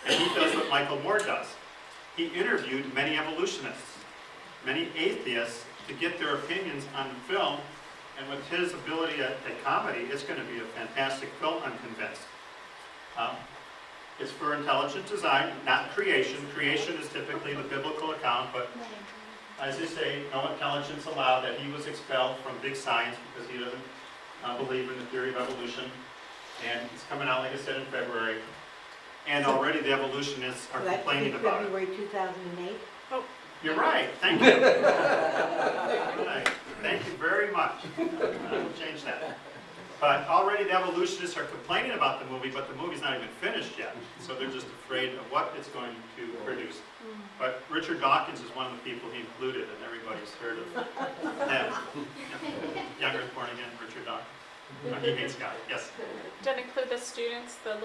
and he does what Michael Moore does. He interviewed many evolutionists, many atheists, to get their opinions on film, and with his ability at comedy, it's going to be a fantastic film, I'm convinced. It's for intelligent design, not creation. Creation is typically the biblical account, but as they say, no intelligence allowed, that he was expelled from big science because he doesn't believe in the theory of evolution. And it's coming out, like I said, in February. And already the evolutionists are complaining about it. February 2008? You're right, thank you. Right. Thank you very much. I will change that. But already the evolutionists are complaining about the movie, but the movie's not even finished yet. So they're just afraid of what it's going to produce. But Richard Dawkins is one of the people he included, and everybody's heard of him. Young Earth, Born Again, Richard Dawkins. He hates God, yes. Did it include the students, the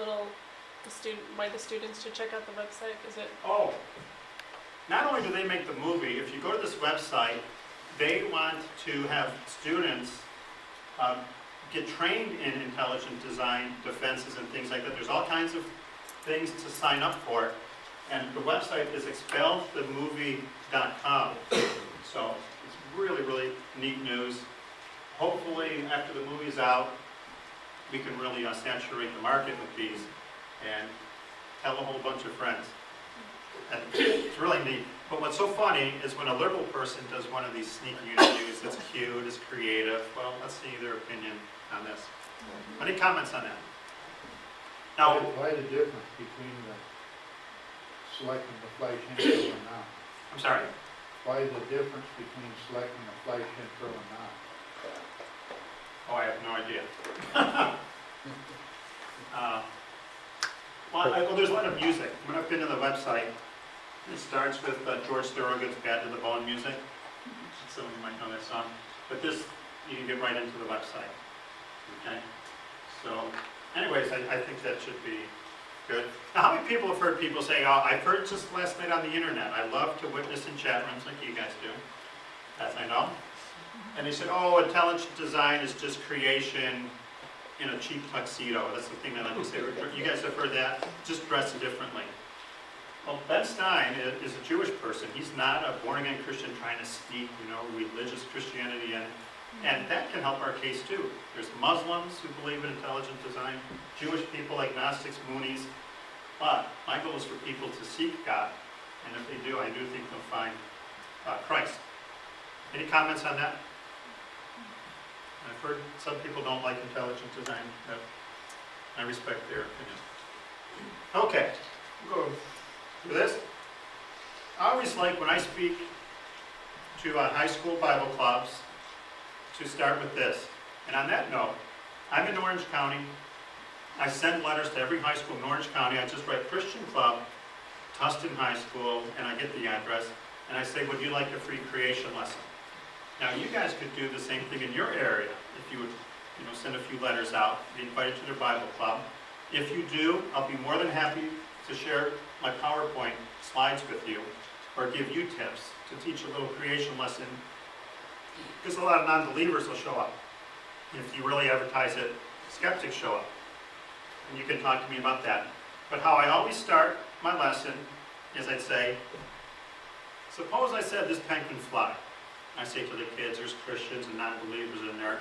students to check out the website? Is it? Oh, not only do they make the movie, if you go to this website, they want to have students get trained in intelligent design, defenses, and things like that. There's all kinds of things to sign up for. And the website is expelledthemovie.com. So it's really, really neat news. Hopefully, after the movie's out, we can really saturate the market with these and tell a whole bunch of friends. And it's really neat. But what's so funny is when a liberal person does one of these sneaky interviews that's cute, is creative, well, let's see their opinion on this. Any comments on that? Now, Why the difference between the selecting the flash intro and not? I'm sorry? Why the difference between selecting the flash intro and not? Oh, I have no idea. Well, there's a lot of music. When I've been to the website, it starts with George Thorogood's Bad to the Bone music. Some of you might know that song. But this, you can get right into the website. Okay? So, anyways, I think that should be good. Now, how many people have heard people say, oh, I purchased last night on the internet. I love to witness in chat rooms like you guys do. As I know. And they said, oh, intelligent design is just creation in a cheap tuxedo. That's the thing they like to say. You guys have heard that? Just dress differently. Well, Ben Stein is a Jewish person. He's not a born-again Christian trying to sneak, religious Christianity in. And that can help our case too. There's Muslims who believe in intelligent design, Jewish people, agnostics, Moonies. But my goal is for people to seek God. And if they do, I do think they'll find Christ. Any comments on that? I've heard some people don't like intelligent design, but I respect their opinion. Okay, we'll go through this. I always like when I speak to high school Bible clubs to start with this. And on that note, I'm in Orange County. I send letters to every high school in Orange County. I just write Christian Club, Tustin High School, and I get the address, and I say, would you like a free creation lesson? Now, you guys could do the same thing in your area if you would, send a few letters out, be invited to their Bible club. If you do, I'll be more than happy to share my PowerPoint slides with you, or give you tips to teach a little creation lesson, because a lot of non-believers will show up. If you really advertise it, skeptics show up. And you can talk to me about that. But how I always start my lesson is I'd say, suppose I said this pen can fly. I say to the kids, there's Christians and non-believers in there.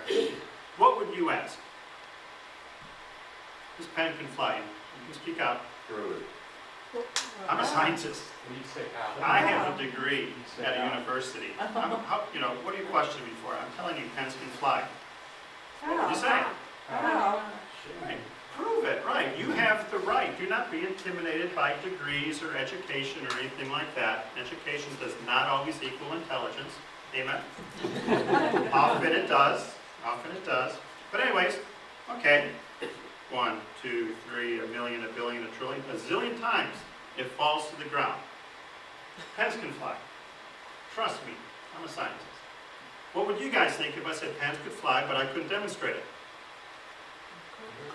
What would you ask? This pen can fly. You can speak out. I'm a scientist. When you say how. I have a degree at a university. What do you question me for? I'm telling you, pens can fly. What would you say? How? Right. Prove it, right. You have the right. Do not be intimidated by degrees or education or anything like that. Education does not always equal intelligence. Amen? Often it does. Often it does. But anyways, okay. 1, 2, 3, a million, a billion, a trillion, a zillion times it falls to the ground. Pens can fly. Trust me, I'm a scientist. What would you guys think if I said pens could fly, but I couldn't demonstrate it?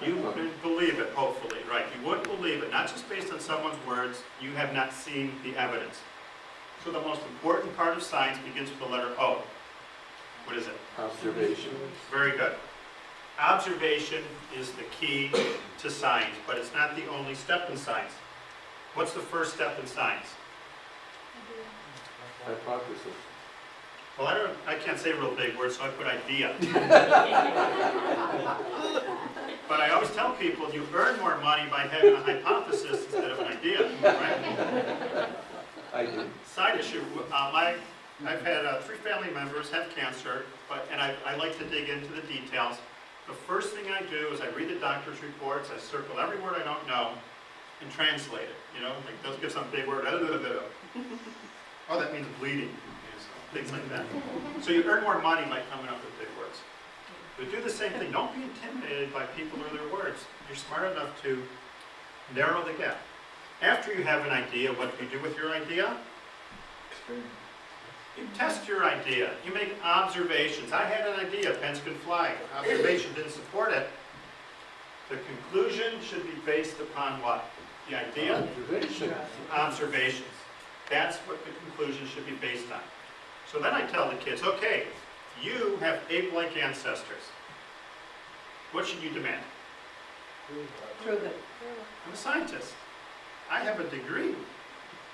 You wouldn't believe it, hopefully, right? You wouldn't believe it, not just based on someone's words. You have not seen the evidence. So the most important part of science begins with the letter O. What is it? Observation. Very good. Observation is the key to science, but it's not the only step in science. What's the first step in science? Hypothesis. Well, I can't say real big words, so I put idea. But I always tell people you earn more money by having a hypothesis instead of an idea, right? I do. Side issue, I've had 3 family members have cancer, and I like to dig into the details. The first thing I do is I read the doctor's reports, I circle every word I don't know, and translate it. Like they'll give some big word, oh, that means bleeding, things like that. So you earn more money by coming up with big words. But do the same thing. Don't be intimidated by people or their words. You're smart enough to narrow the gap. After you have an idea, what do you do with your idea? You test your idea. You make observations. I had an idea, pens can fly. Observation didn't support it. The conclusion should be based upon what? The idea? Observation. Observations. That's what the conclusion should be based on. So then I tell the kids, okay, you have ape-like ancestors. What should you demand? Prove it. I'm a scientist. I have a degree.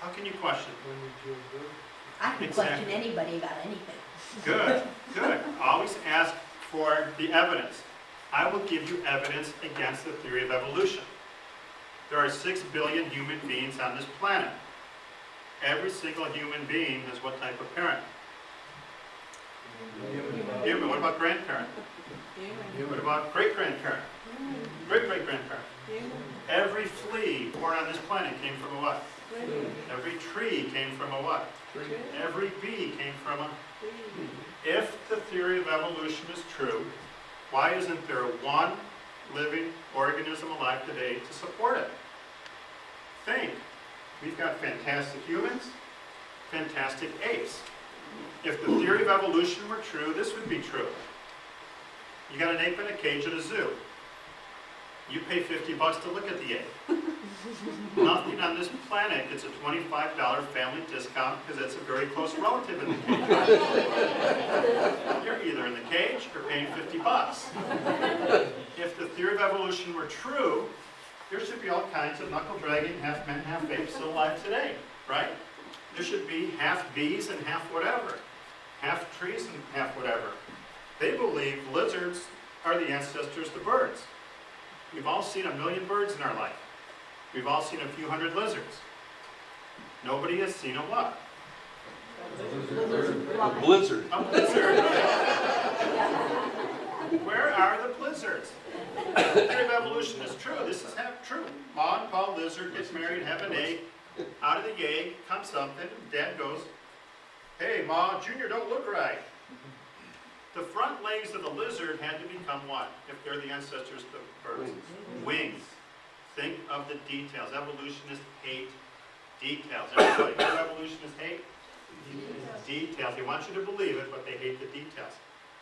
How can you question? I can Exactly. question anybody about anything. Good, good. Always ask for the evidence. I will give you evidence against the theory of evolution. There are 6 billion human beings on this planet. Every single human being has what type of parent? Human. What about grandparent? What about great-grandparent? Great-great-grandparent? Every flea born on this planet came from a what? Every tree came from a what? Every bee came from a... If the theory of evolution is true, why isn't there one living organism alive today to support it? Think. We've got fantastic humans, fantastic apes. If the theory of evolution were true, this would be true. You got an ape in a cage at a zoo. You pay $50 to look at the ape. Nothing on this planet gets a $25 family discount because it's a very close relative in the cage. You're either in the cage or paying $50. If the theory of evolution were true, there should be all kinds of knuckle-dragging, half men, half apes still alive today, right? There should be half bees and half whatever, half trees and half whatever. They believe lizards are the ancestors to birds. We've all seen 1 million birds in our life. We've all seen a few hundred lizards. Nobody has seen a what? A blizzard. A blizzard. Where are the blizzards? The theory of evolution is true. This is true. Ma and Pa lizard gets married, have an egg. Out of the egg comes something. Dad goes, "Hey, Ma, Junior don't look right." The front legs of the lizard had to become what? If they're the ancestors of birds? Wings. Wings. Think of the details. Evolutionists hate details. Everybody, what do evolutionists hate? Details. They want you to believe it, but they hate the details.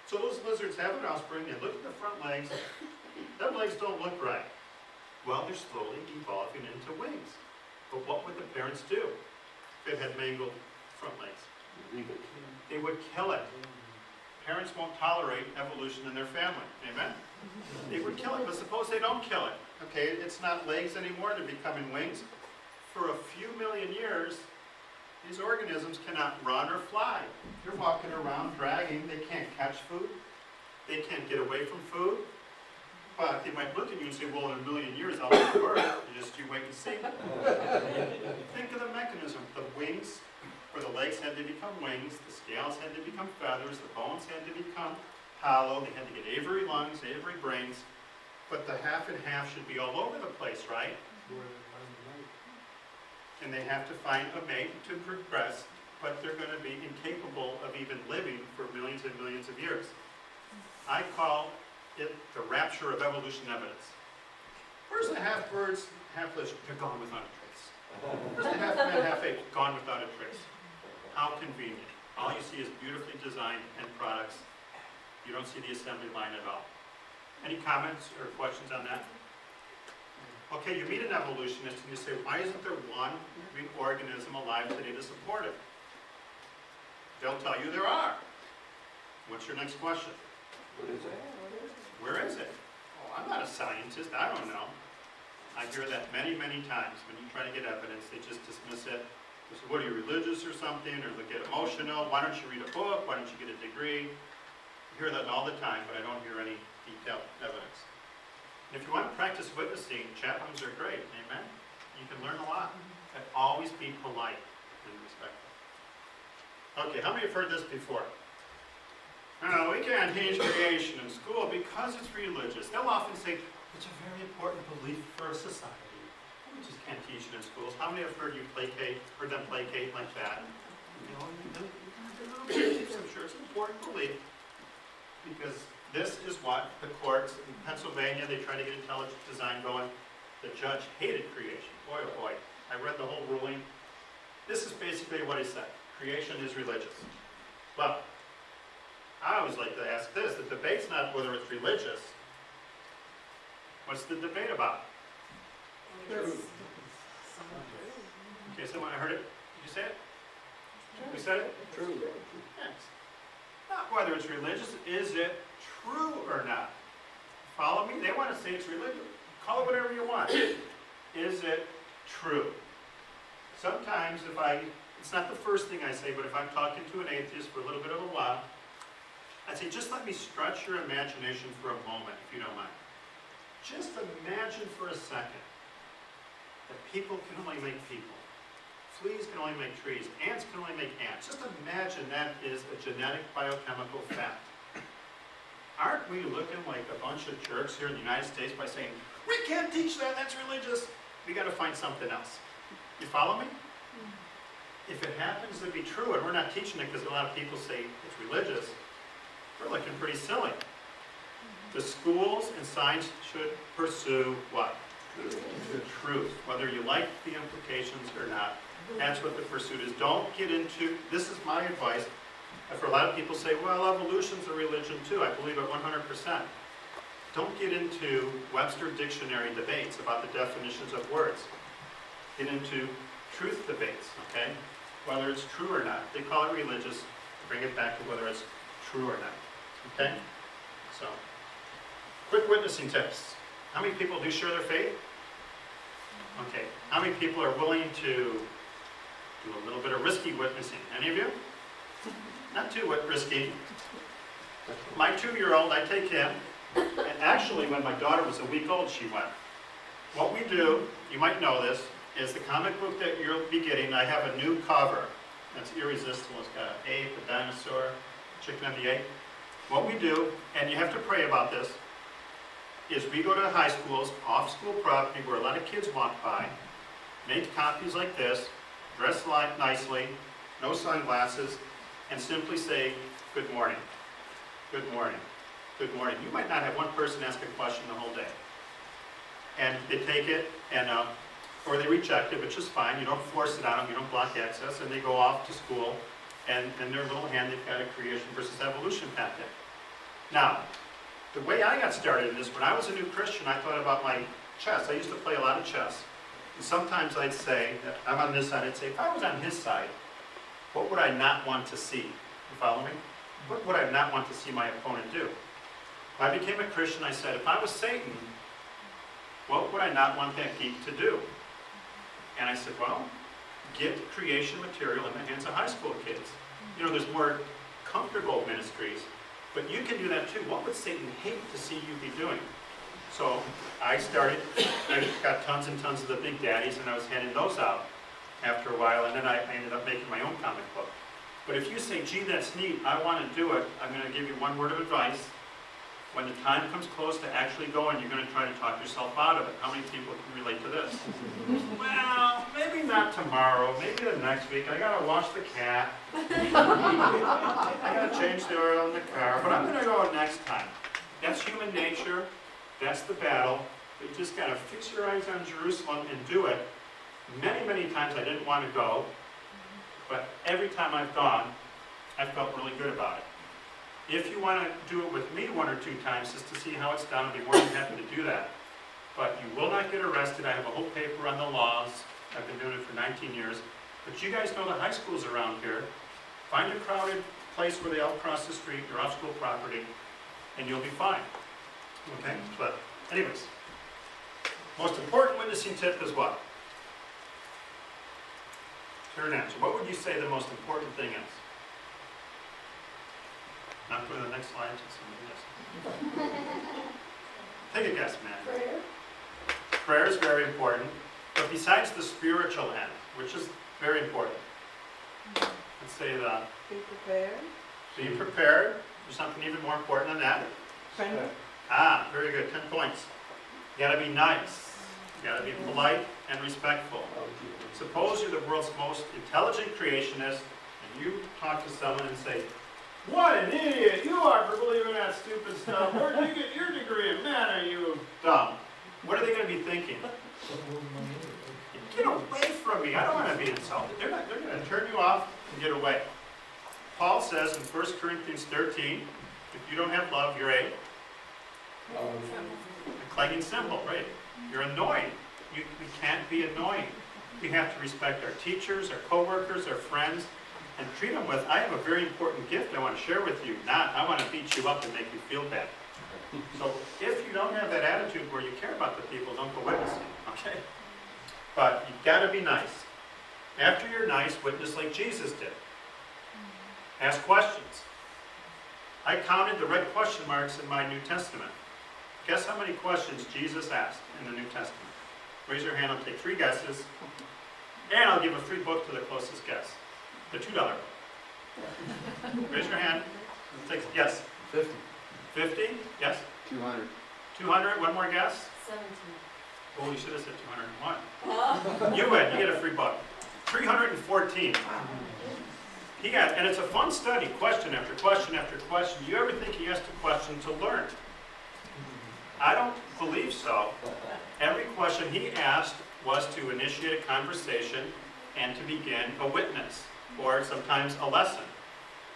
So those lizards have an offspring, and look at the front legs. Their legs don't look right. Well, they're slowly evolving into wings. But what would the parents do if it had mangled front legs? Leave it. They would kill it. Parents won't tolerate evolution in their family. Amen? They would kill it, but suppose they don't kill it. Okay, it's not legs anymore, they're becoming wings. For a few million years, these organisms cannot run or fly. They're walking around dragging, they can't catch food, they can't get away from food. But they might look at you and say, well, in a million years I'll be bird. You wait and see. Think of the mechanism. The wings, or the legs had to become wings, the scales had to become feathers, the bones had to become hollow, they had to get aviary lungs, aviary brains, but the half and half should be all over the place, right? And they have to find a mate to progress, but they're going to be incapable of even living for millions and millions of years. I call it the rapture of evolution evidence. Where's the half birds, half lizards? They're gone without a trace. Where's the half man, half ape? Gone without a trace. How convenient. All you see is beautifully designed end products. You don't see the assembly line at all. Any comments or questions on that? Okay, you meet an evolutionist and you say, why isn't there one living organism alive today to support it? They'll tell you there are. What's your next question? What is it? Where is it? Oh, I'm not a scientist, I don't know. I hear that many, many times. When you try to get evidence, they just dismiss it. They say, what are you, religious or something? Or they get emotional. Why don't you read a book? Why don't you get a degree? I hear that all the time, but I don't hear any detailed evidence. And if you want to practice witnessing, chat rooms are great, amen? You can learn a lot. And always be polite and respectful. Okay, how many have heard this before? No, we can't teach creation in school because it's religious. They'll often say, it's a very important belief for a society. We just can't teach it in schools. How many have heard them placate like that? You know, I'm sure it's an important belief because this is what the courts in Pennsylvania, they tried to get intelligent design going. The judge hated creation. Boy, oh boy. I read the whole ruling. This is basically what he said. Creation is religious. Well, I always like to ask this. The debate's not whether it's religious. What's the debate about? Truth. Okay, someone, I heard it. Did you say it? You said it? True. Yes. Not whether it's religious. Is it true or not? Follow me? They want to say it's religious. Call it whatever you want. Is it true? Sometimes it's not the first thing I say, but if I'm talking to an atheist for a little bit of a while, I say, just let me stretch your imagination for a moment, if you don't mind. Just imagine for a second that people can only make people. Fleas can only make trees. Ants can only make ants. Just imagine that is a genetic biochemical fact. Aren't we looking like a bunch of jerks here in the United States by saying, we can't teach that, that's religious. We got to find something else. You follow me? If it happens to be true, and we're not teaching it because a lot of people say it's religious, we're looking pretty silly. The schools and science should pursue what? The truth. Whether you like the implications or not, that's what the pursuit is. Don't get into, this is my advice. For a lot of people say, well, evolution's a religion too. I believe it 100%. Don't get into Webster Dictionary debates about the definitions of words. Get into truth debates, okay? Whether it's true or not. They call it religious. Bring it back to whether it's true or not. Okay? So, quick witnessing tips. How many people do share their faith? Okay. How many people are willing to do a little bit of risky witnessing? Any of you? Not too risky. My 2-year-old, I take him, and actually when my daughter was a week old, she went. What we do, you might know this, is the comic book that you'll be getting, I have a new cover that's irresistible. It's got an ape, a dinosaur, chicken and the egg. What we do, and you have to pray about this, is we go to high schools, off-school property where a lot of kids walk by, make copies like this, dress nicely, no sunglasses, and simply say, good morning. good morning, good morning. You might not have one person ask a question the whole day. And they take it and, or they reject it, which is fine. You don't force it on them, you don't block access, and they go off to school, and in their little hand, they've got a creation versus evolution packet. Now, the way I got started in this, when I was a new Christian, I thought about my chess. I used to play a lot of chess. And sometimes I'd say, I'm on this side, I'd say, if I was on his side, what would I not want to see? You follow me? What would I not want to see my opponent do? When I became a Christian, I said, if I was Satan, what would I not want that geek to do? And I said, well, get creation material in the hands of high school kids. You know, there's more comfortable ministries, but you can do that too. What would Satan hate to see you be doing? So I got tons and tons of the big daddies, and I was handing those out after a while, and then I ended up making my own comic book. But if you say, gee, that's neat, I want to do it, I'm going to give you one word of advice. When the time comes close to actually going, you're going to try to talk yourself out of it. How many people can relate to this? Well, maybe not tomorrow, maybe the next week. I got to wash the cat. I got to change the oil in the car, but I'm going to go next time. That's human nature. That's the battle. You just got to fix your eyes on Jerusalem and do it. Many, many times I didn't want to go, but every time I've gone, I've felt really good about it. If you want to do it with me one or two times just to see how it's done, I'd be more than happy to do that. But you will not get arrested. I have a whole paper on the laws. I've been doing it for 19 years. But you guys know the high schools around here. Find a crowded place where they all cross the street, you're off school property, and you'll be fine. Okay? But anyways, most important witnessing tip is what? Turn answer. What would you say the most important thing is? Not go to the next slide, just somebody else. Take a guess, man. Prayer. Prayer is very important, but besides the spiritual end, which is very important, let's say the Be prepared. be prepared. There's something even more important than that. Friendly. Ah, very good. 10 points. You gotta be nice. You gotta be polite and respectful. Suppose you're the world's most intelligent creationist, and you talk to someone and say, "What an idiot you are for believing that stupid stuff. Where did you get your degree? And man, are you dumb?" What are they going to be thinking? Get away from me. I don't want to be insulted. They're going to turn you off and get away. Paul says in 1 Corinthians 13, if you don't have love, you're a clanging cymbal, right? You're annoying. We can't be annoying. We have to respect our teachers, our coworkers, our friends, and treat them with, I have a very important gift I want to share with you, not I want to beat you up and make you feel bad. So if you don't have that attitude where you care about the people, don't go witnessing, okay? But you've got to be nice. After you're nice, witness like Jesus did. Ask questions. I counted the red question marks in my New Testament. Guess how many questions Jesus asked in the New Testament? Raise your hand, I'll take 3 guesses, and I'll give a free book to the closest guess. The $2 book. Raise your hand. Yes. 50. 50? Yes? 200. 200? One more guess? 17. Oh, you should have said 201. You win. You get a free book. 314. He got, and it's a fun study, question after question after question. Do you ever think he asked a question to learn? I don't believe so. Every question he asked was to initiate a conversation and to begin a witness, or sometimes a lesson.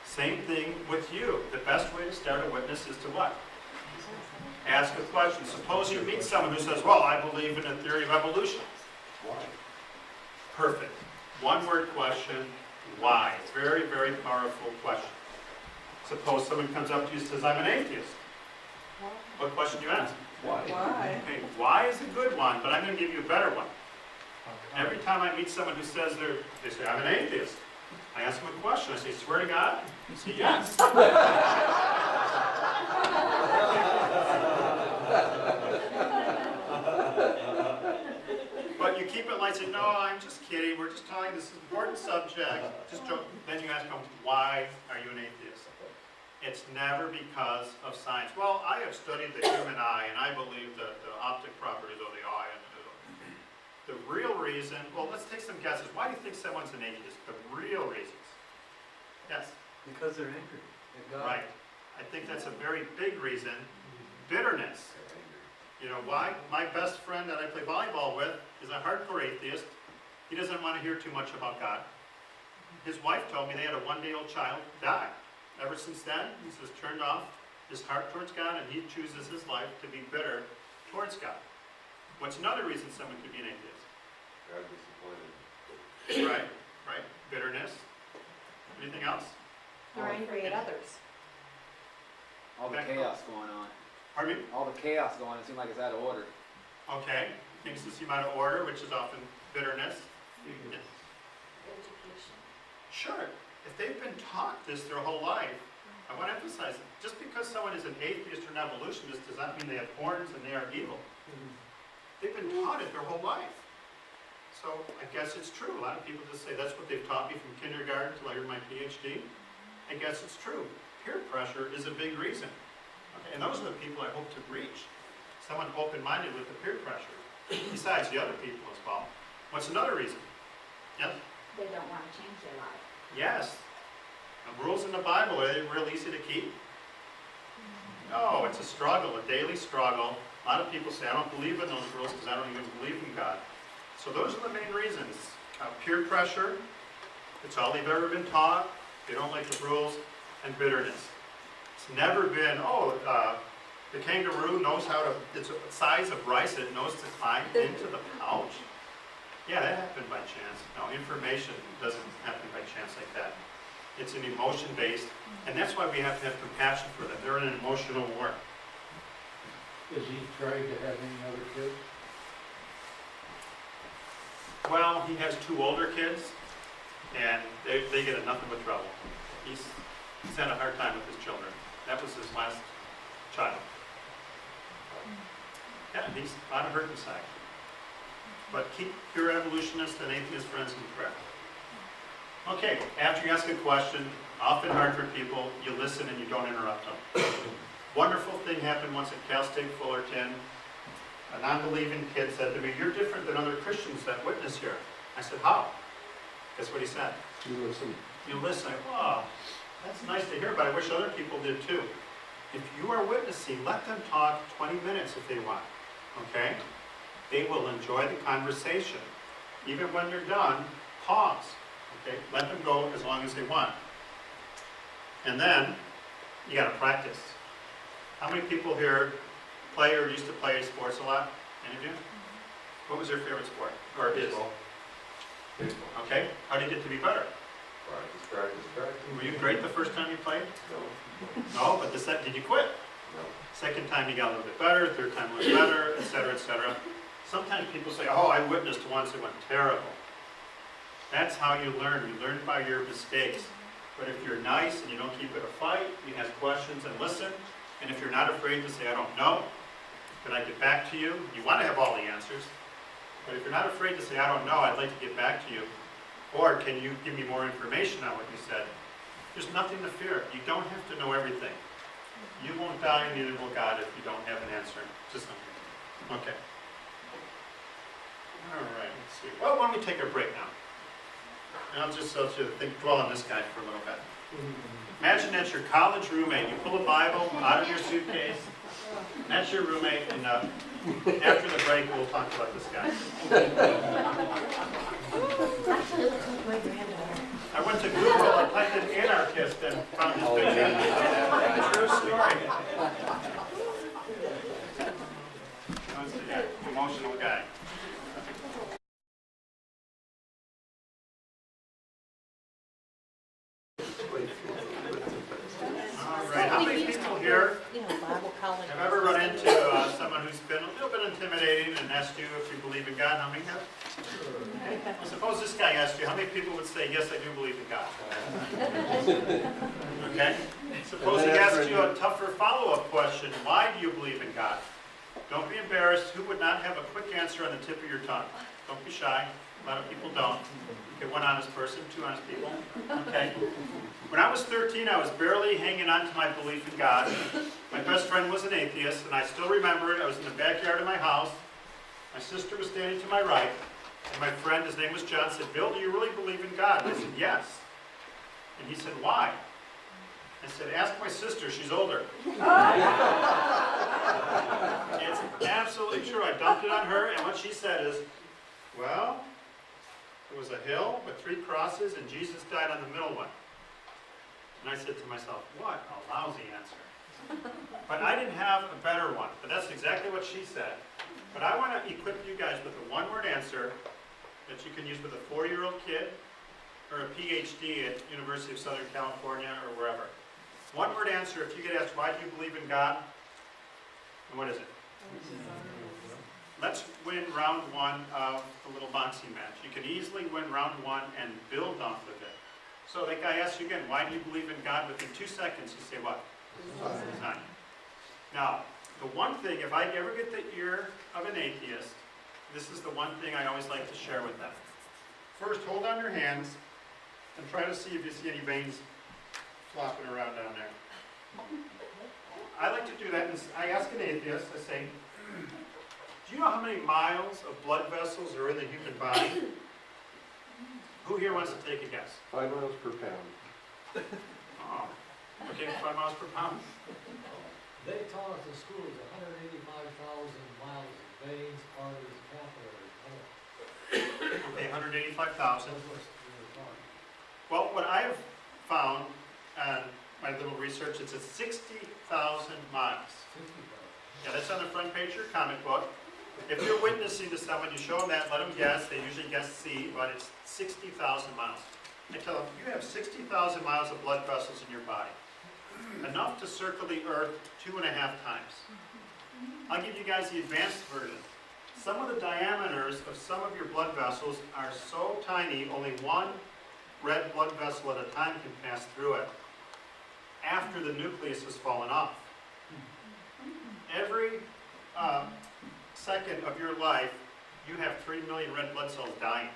Same thing with you. The best way to start a witness is to what? Ask a question. Suppose you meet someone who says, well, I believe in a theory of evolution. Why? Perfect. One word question, why? It's a very, very powerful question. Suppose someone comes up to you and says, I'm an atheist. What question do you ask? Why? Why? Okay, why is a good one, but I'm going to give you a better one. Every time I meet someone who says they say, I'm an atheist, I ask them a question. I say, swear to God? They say, yes. But you keep it light, say, no, I'm just kidding. We're just talking this is an important subject. Just joke. Then you ask them, why are you an atheist? It's never because of science. Well, I have studied the human eye, and I believe that the optic properties of the eye. And the real reason, well, let's take some guesses. Why do you think someone's an atheist? The real reasons. Yes? Because they're angry at God. Right. I think that's a very big reason. Bitterness. You know why? My best friend that I play volleyball with is a hardcore atheist. He doesn't want to hear too much about God. His wife told me they had a one-day-old child die. Ever since then, he's just turned off his heart towards God, and he chooses his life to be bitter towards God. What's another reason someone could be an atheist? God disappointed. Right, right. Bitterness. Anything else? They're angry at others. All the Okay. chaos going on. Pardon me? All the chaos going on, it seems like it's out of order. Okay. Things that seem out of order, which is often bitterness. Yes. Sure. If they've been taught this their whole life, I want to emphasize it. Just because someone is an atheist or an evolutionist does not mean they have horns and they are evil. They've been taught it their whole life. So I guess it's true. A lot of people just say, that's what they've taught me from kindergarten till I earned my PhD. I guess it's true. Peer pressure is a big reason. Okay? And those are the people I hope to reach. Someone open-minded with the peer pressure. Besides the other people as well. What's another reason? Yes? They don't want to change their life. Yes. The rules in the Bible, are they real easy to keep? No, it's a struggle, a daily struggle. A lot of people say, I don't believe in those rules because I don't even believe in God. So those are the main reasons. Peer pressure, it's all they've ever been taught. They don't like the rules. And bitterness. It's never been, the kangaroo knows how to, it's a size of rice, it knows to climb into the pouch. Yeah, that happened by chance. No, information doesn't happen by chance like that. It's an emotion-based, and that's why we have to have compassion for them. They're in an emotional war. Is he trying to have any other kids? Well, he has 2 older kids, and they get in nothing but trouble. He's had a hard time with his children. That was his last child. Yeah, he's a lot of hurt inside. But keep your evolutionist and atheist friends in prayer. Okay, after you ask a question, often hard for people, you listen and you don't interrupt them. Wonderful thing happened once at Cal State Fullerton. A non-believing kid said to me, you're different than other Christians that witness here. I said, how? Guess what he said? You listen. You listen. Oh, that's nice to hear, but I wish other people did too. If you are witnessing, let them talk 20 minutes if they want, okay? They will enjoy the conversation. Even when you're done, pause, okay? Let them go as long as they want. And then, you gotta practice. How many people here play or used to play sports a lot? Any of you? What was your favorite sport? Or is? Baseball. Okay, how did you get to be better? Practice. Were you great the first time you played? No. No, but did you quit? No. Second time you got a little bit better, third time a little better, et cetera, et cetera. Sometimes people say, oh, I witnessed once, it went terrible. That's how you learn. You learn by your mistakes. But if you're nice and you don't keep it a fight, you ask questions and listen, and if you're not afraid to say, I don't know, can I get back to you? You want to have all the answers. But if you're not afraid to say, I don't know, I'd like to get back to you, or can you give me more information on what you said? There's nothing to fear. You don't have to know everything. You won't die, and neither will God if you don't have an answer to something. Okay. All right, let's see. Well, why don't we take a break now? And I'll just let you dwell on this guy for a little bit. Imagine that's your college roommate. You pull a Bible out of your suitcase, and that's your roommate, and after the break, we'll talk about this guy. Actually, it looks like my granddaughter. I went to Google, I typed in anarchist, and found his picture. True story. That's the guy, emotional guy. All right, how many people here Bible college. have ever run into someone who's been a little bit intimidating and asked you if you believe in God? How many have? Well, suppose this guy asked you, how many people would say, yes, I do believe in God? Okay? Suppose he asked you a tougher follow-up question, why do you believe in God? Don't be embarrassed. Who would not have a quick answer on the tip of your tongue? Don't be shy. A lot of people don't. Okay, one honest person, 2 honest people. Okay? When I was 13, I was barely hanging on to my belief in God. My best friend was an atheist, and I still remember it. I was in the backyard of my house. My sister was standing to my right, and my friend, his name was John, said, Bill, do you really believe in God? And I said, yes. And he said, why? I said, ask my sister, she's older. It's absolutely true. I dumped it on her, and what she said is, well, it was a hill with 3 crosses, and Jesus died on the middle one. And I said to myself, what a lousy answer. But I didn't have a better one, but that's exactly what she said. But I want to equip you guys with a one-word answer that you can use with a 4-year-old kid or a PhD at University of Southern California or wherever. One-word answer, if you get asked, why do you believe in God? And what is it? Let's win round 1 of the little boxing match. You can easily win round 1 and build off of it. So that guy asks you again, why do you believe in God? Within 2 seconds, you say what? Design. Now, the one thing, if I ever get the ear of an atheist, this is the one thing I always like to share with them. First, hold on your hands and try to see if you see any veins flopping around down there. I like to do that, and I ask an atheist, I say, do you know how many miles of blood vessels are in the human body? Who here wants to take a guess? 5 miles per pound. Oh, okay, 5 miles per pound. They taught us in school is 185,000 miles of veins, arteries, capillaries. Okay, 185,000. That's what we were taught. Well, what I have found on my little research, it's at 60,000 miles. 60,000. Yeah, that's on the front page of your comic book. If you're witnessing to someone, you show them that, let them guess. They usually guess C, but it's 60,000 miles. I tell them, you have 60,000 miles of blood vessels in your body. Enough to circle the earth 2.5 times. I'll give you guys the advanced version. Some of the diameters of some of your blood vessels are so tiny, only 1 red blood vessel at a time can pass through it after the nucleus has fallen off. Every second of your life, you have 3 million red blood cells dying.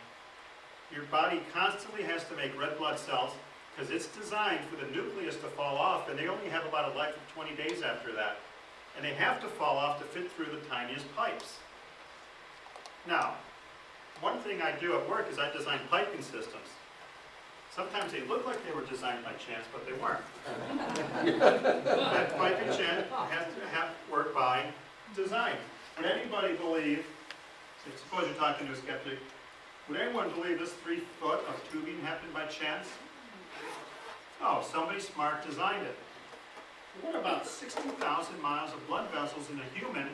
Your body constantly has to make red blood cells because it's designed for the nucleus to fall off, and they only have about a life of 20 days after that. And they have to fall off to fit through the tiniest pipes. Now, one thing I do at work is I design piping systems. Sometimes they look like they were designed by chance, but they weren't. That piping chain has to have work by design. Would anybody believe, suppose you're talking to a skeptic, would anyone believe this 3 foot of tubing happened by chance? Oh, somebody smart designed it. What about 60,000 miles of blood vessels in a human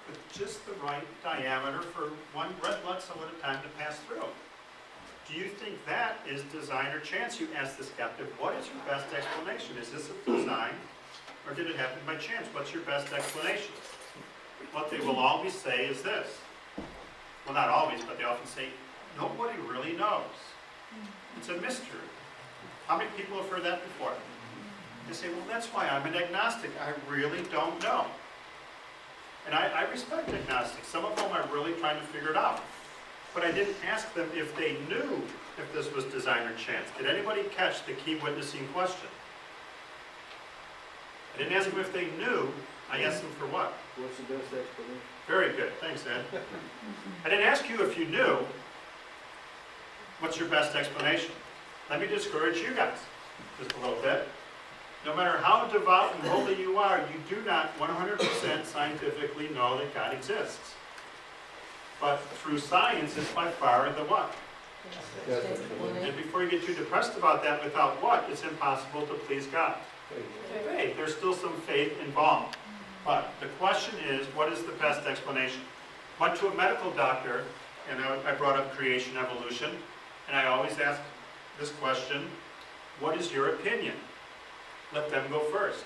with just the right diameter for 1 red blood cell at a time to pass through? Do you think that is design or chance? You ask the skeptic, what is your best explanation? Is this a design or did it happen by chance? What's your best explanation? What they will always say is this. Well, not always, but they often say, nobody really knows. It's a mystery. How many people have heard that before? They say, well, that's why I'm an agnostic. I really don't know. And I respect agnostics. Some of them are really trying to figure it out. But I didn't ask them if they knew if this was design or chance. Did anybody catch the key witnessing question? I didn't ask them if they knew. I asked them for what? What's the best explanation? Very good. Thanks, Ed. I didn't ask you if you knew. What's your best explanation? Let me discourage you guys just a little bit. No matter how devout and holy you are, you do not 100% scientifically know that God exists. But through science, it's by far the what? And before you get too depressed about that, without what, it's impossible to please God. Faith. There's still some faith involved. But the question is, what is the best explanation? Went to a medical doctor, and I brought up creation, evolution, and I always ask this question, what is your opinion? Let them go first.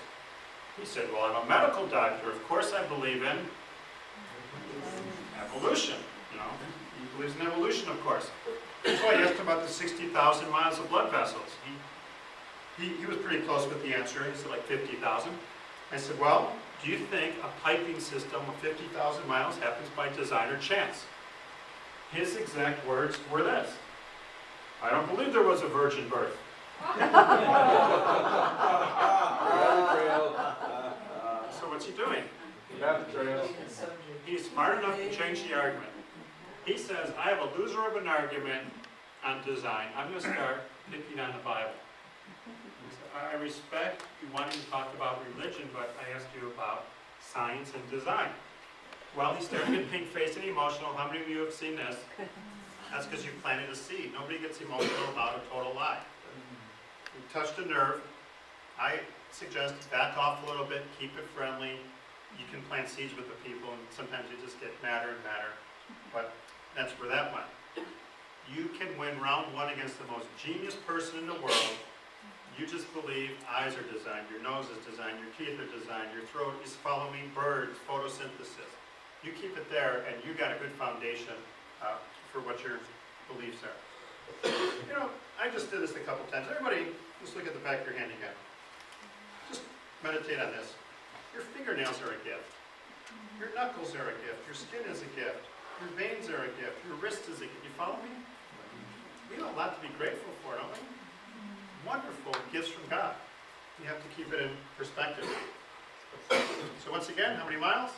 He said, well, I'm a medical doctor. Of course I believe in evolution. You know, he believes in evolution, of course. So I asked him about the 60,000 miles of blood vessels. He was pretty close with the answer. He said like 50,000. I said, well, do you think a piping system of 50,000 miles happens by design or chance? His exact words were this. I don't believe there was a virgin birth. So what's he doing? Got the trail. He's smart enough to change the argument. He says, I have a loser of an argument on design. I'm going to start picking on the Bible. I respect you wanting to talk about religion, but I asked you about science and design. Well, he started getting pink-faced and emotional. How many of you have seen this? That's because you planted a seed. Nobody gets emotional about a total lie. You touched a nerve. I suggest back off a little bit, keep it friendly. You can plant seeds with the people, and sometimes you just get madder and madder. But that's where that went. You can win round one against the most genius person in the world. You just believe eyes are designed, your nose is designed, your teeth are designed, your throat is follow me, birds, photosynthesis. You keep it there, and you got a good foundation for what your beliefs are. You know, I just did this a couple times. Everybody, just look at the back of your hand again. Just meditate on this. Your fingernails are a gift. Your knuckles are a gift. Your skin is a gift. Your veins are a gift. Your wrist is a gift. You follow me? We have a lot to be grateful for, don't we? Wonderful gifts from God. You have to keep it in perspective. So once again, how many miles?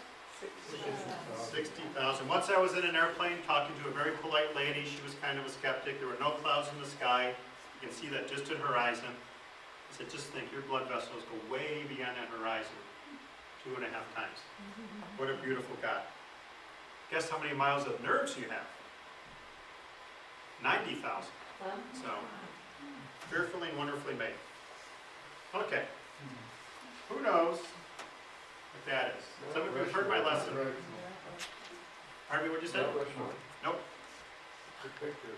60,000. Once I was in an airplane talking to a very polite lady. She was kind of a skeptic. There were no clouds in the sky. You can see that distant horizon. I said, just think, your blood vessels go way beyond that horizon 2.5 times. What a beautiful God. Guess how many miles of nerves you have? 90,000. So, fearfully and wonderfully made. Okay. Who knows what that is? Some of you have heard my lesson. Harvey, what'd you say? Nope. Good picture.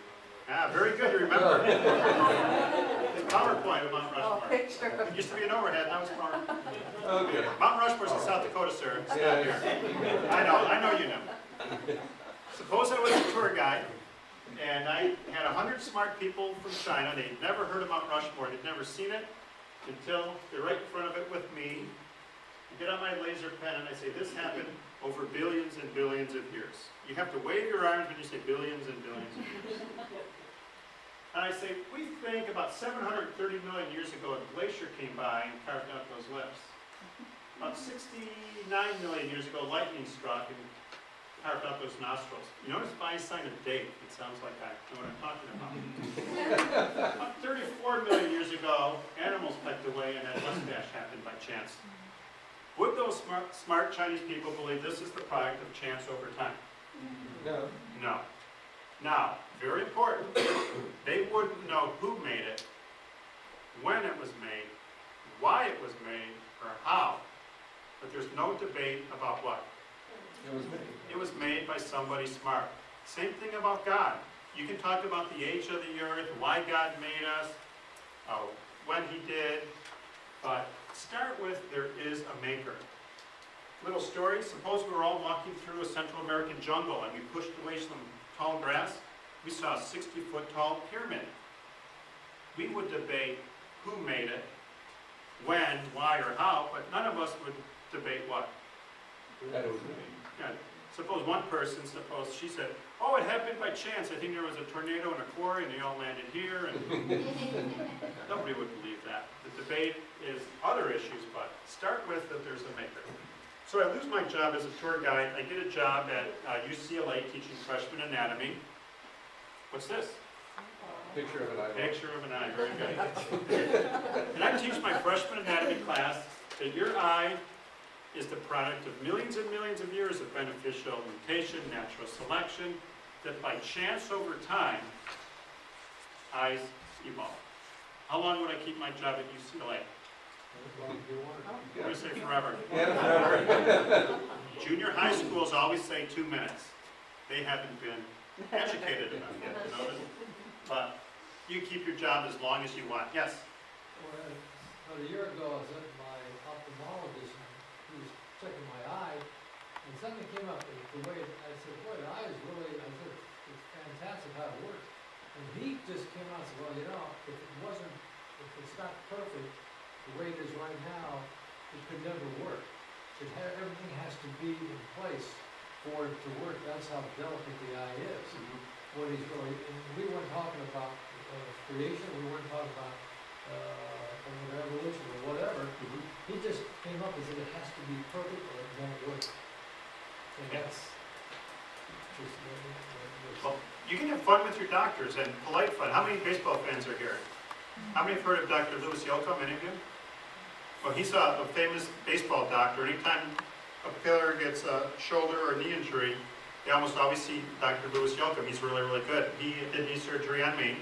Ah, very good, you remember. It's PowerPoint of Mount Rushmore. It used to be an overhead, now it's PowerPoint. Okay. Mount Rushmore's in South Dakota, sir. It's not Yeah, here. I know you know. Suppose I was a tour guide, and I had 100 smart people from China. They'd never heard of Mount Rushmore. They'd never seen it until they're right in front of it with me. I get out my laser pen and I say, this happened over billions and billions of years. You have to wave your arms when you say billions and billions of years. And I say, we think about 730 million years ago, a glacier came by and carved out those lips. About 69 million years ago, lightning struck and carved out those nostrils. You notice if I sign a date, it sounds like I know what I'm talking about. About 34 million years ago, animals pecked away and that mustache happened by chance. Would those smart Chinese people believe this is the product of chance over time? No. No. Now, very important, they wouldn't know who made it, when it was made, why it was made, or how. But there's no debate about what. It was me. It was made by somebody smart. Same thing about God. You can talk about the age of the earth, why God made us, when He did, but start with there is a maker. Little story, suppose we were all walking through a Central American jungle and we pushed away some tall grass. We saw a 60-foot tall pyramid. We would debate who made it, when, why, or how, but none of us would debate what. That was me. Yeah. Suppose one person, she said, oh, it happened by chance. I think there was a tornado in a quarry and they all landed here. And nobody would believe that. The debate is other issues, but start with that there's a maker. So I lose my job as a tour guide. I get a job at UCLA teaching freshman anatomy. What's this? Picture of an eye. Picture of an eye, very good. And I teach my freshman anatomy class that your eye is the product of millions and millions of years of beneficial mutation, natural selection, that by chance over time, eyes evolve. How long would I keep my job at UCLA? I'm going to say forever. Junior high schools always say 2 minutes. They haven't been educated enough yet to know this. But you keep your job as long as you want. Yes? Well, about a year ago, I was at my ophthalmologist, and he was checking my eye, and something came up, the way, I said, boy, the eye is really, I said, it's fantastic how it works. And he just came out and said, well, you know, if it's not perfect, the way it is right now, it could never work. Everything has to be in place for it to work. That's how delicate the eye is. What he's really, and we weren't talking about creation, we weren't talking about evolution or whatever. He just came up and said it has to be perfect or it won't work. And that's just Well, you can have fun with your doctors and polite fun. How many baseball fans are here? How many have heard of Dr. Louis Yocum, any of you? Well, he's a famous baseball doctor. Anytime a player gets a shoulder or knee injury, they almost always see Dr. Louis Yocum. He's really, really good. He did knee surgery on me,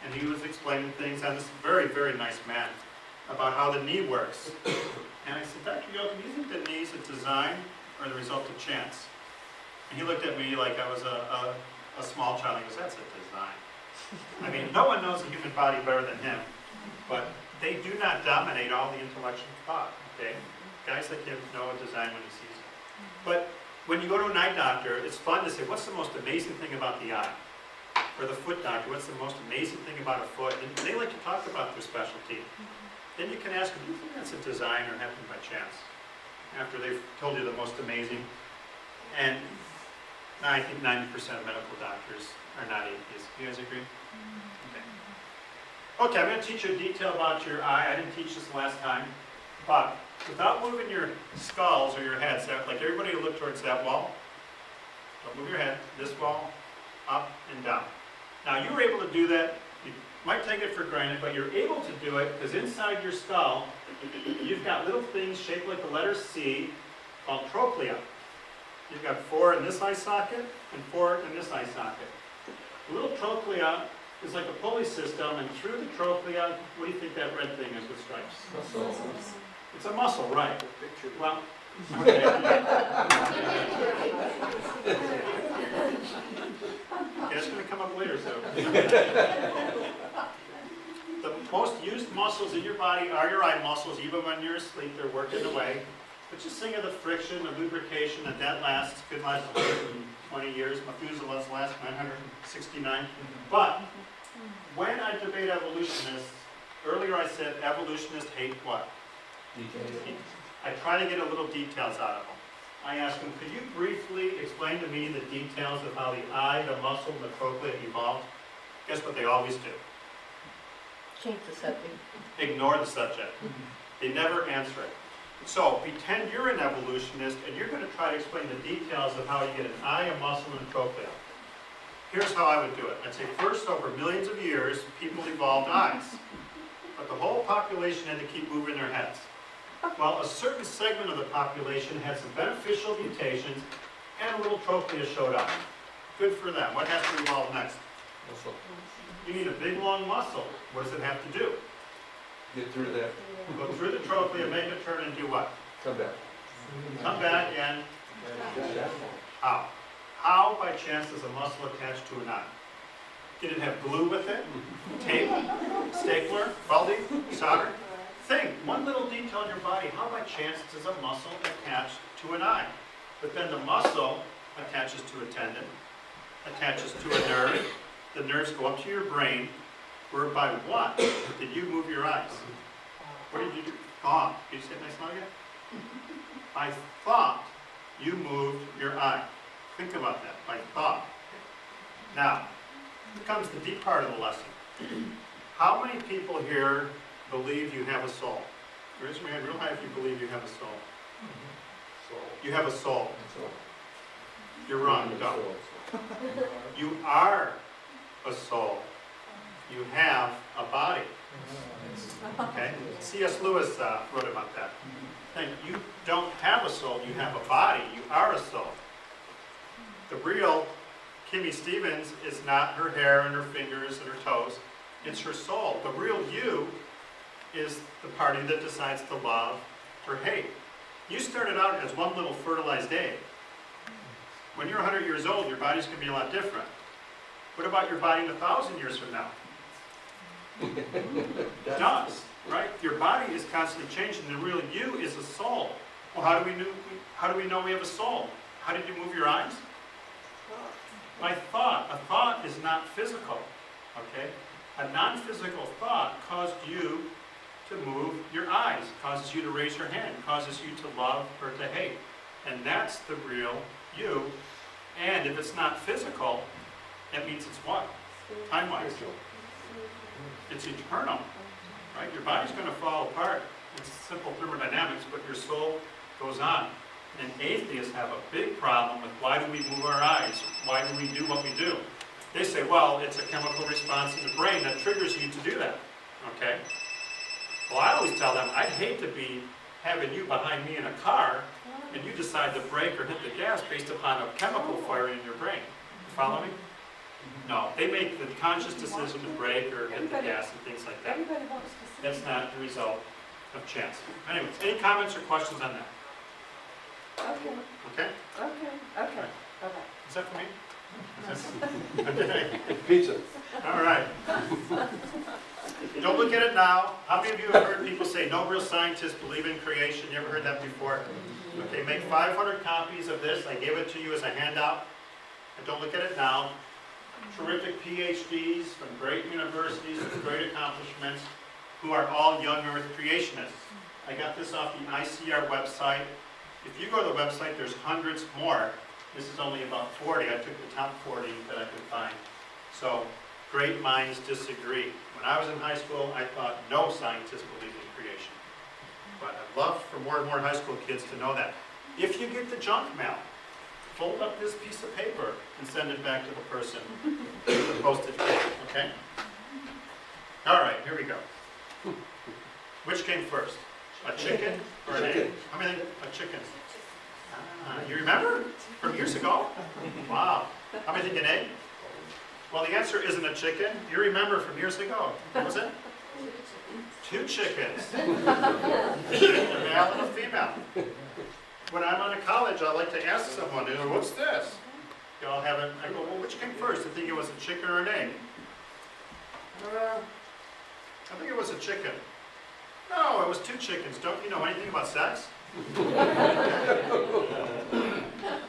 and he was explaining things on this very, very nice man about how the knee works. And I said, Dr. Yocum, do you think the knee's a design or the result of chance? And he looked at me like I was a small child. He goes, that's a design. I mean, no one knows the human body better than him, but they do not dominate all the intellectual thought, okay? Guys like him know a design when he sees it. But when you go to an eye doctor, it's fun to say, what's the most amazing thing about the eye? Or the foot doctor, what's the most amazing thing about a foot? And they like to talk about their specialty. Then you can ask them, do you think that's a design or happened by chance? After they've told you the most amazing. And I think 90% of medical doctors are not atheists. Do you guys agree? Okay, I'm going to teach you a detail about your eye. I didn't teach this last time. But without moving your skulls or your heads, like everybody look towards that wall. Don't move your head. This wall, up and down. Now you were able to do that. You might take it for granted, but you're able to do it because inside your skull, you've got little things shaped like the letter C called trochlea. You've got 4 in this eye socket and 4 in this eye socket. The little trochlea is like a pulley system, and through the trochlea, what do you think that red thing is with stripes? Muscle. It's a muscle, right? Well, okay. Yeah, it's going to come up later, so. The most used muscles in your body are your eye muscles. Even when you're asleep, they're working away. But just think of the friction, the lubrication that lasts, could last 120 years. Methuselah's last 969. But when I debate evolutionists, earlier I said evolutionists hate what? I try to get a little details out of them. I ask them, could you briefly explain to me the details of how the eye, the muscle, and the trochlea evolved? Guess what they always do? Change the subject. Ignore the subject. They never answer it. So pretend you're an evolutionist and you're going to try to explain the details of how you get an eye, a muscle, and a trochlea. Here's how I would do it. I'd say first, over millions of years, people evolved eyes. But the whole population had to keep moving their heads. Well, a certain segment of the population had some beneficial mutations and a little trochlea showed up. Good for them. What has to evolve next? Muscle. You need a big, long muscle. What does it have to do? Get through that. Go through the trochlea, make a turn, and do what? Come back. Come back and how? How, by chance, does a muscle attach to an eye? Did it have glue with it? Tape? Stapler? Welding? Solder? Think, one little detail in your body, how by chance does a muscle attach to an eye? But then the muscle attaches to a tendon, attaches to a nerve. The nerves go up to your brain, where by what did you move your eyes? What did you do? Thought. Did you say it nice and loud again? By thought, you moved your eye. Think about that, by thought. Now, here comes the deep part of the lesson. How many people here believe you have a soul? Raise your hand real high if you believe you have a soul. You have a soul. You're wrong, you don't. You are a soul. You have a body. Okay? C.S. Lewis wrote about that. And you don't have a soul, you have a body. You are a soul. The real Kimmy Stevens is not her hair and her fingers and her toes. It's her soul. The real you is the party that decides to love or hate. You started out as one little fertilized egg. When you're 100 years old, your body's going to be a lot different. What about your body in 1,000 years from now? It does, right? Your body is constantly changing. The real you is a soul. Well, how do we know we have a soul? How did you move your eyes? By thought. A thought is not physical, okay? A non-physical thought caused you to move your eyes, causes you to raise your hand, causes you to love or to hate. And that's the real you. And if it's not physical, that means it's what? Time-wise. It's eternal, right? Your body's going to fall apart. It's simple thermodynamics, but your soul goes on. And atheists have a big problem with why do we move our eyes? Why do we do what we do? They say, well, it's a chemical response in the brain that triggers you to do that. okay? Well, I always tell them, I'd hate to be having you behind me in a car and you decide to brake or hit the gas based upon a chemical firing in your brain. You follow me? No, they make the conscious decision to brake or hit the gas and things like that. Everybody wants to see. That's not the result of chance. Anyways, any comments or questions on that? Okay, Okay? okay. Is that for me? Okay. Pizza. All right. Don't look at it now. How many of you have heard people say, no real scientists believe in creation? You ever heard that before? Okay, make 500 copies of this. I gave it to you as a handout. And don't look at it now. Terrific PhDs from great universities with great accomplishments who are all young earth creationists. I got this off the ICR website. If you go to the website, there's hundreds more. This is only about 40. I took the top 40 that I could find. So, great minds disagree. When I was in high school, I thought no scientists believed in creation. But I'd love for more and more high school kids to know that. If you get the junk mail, fold up this piece of paper and send it back to the person with the postage stamp, okay? All right, here we go. Which came first? A chicken or an egg? Chicken. How many think a chicken? You remember? From years ago? Wow. How many think an egg? Well, the answer isn't a chicken. You remember from years ago. What was it? 2 chickens. A male and a female. When I'm out of college, I like to ask someone, what's this? You all have it. I go, well, which came first? I think it was a chicken or an egg. I think it was a chicken. No, it was 2 chickens. Don't you know anything about sex?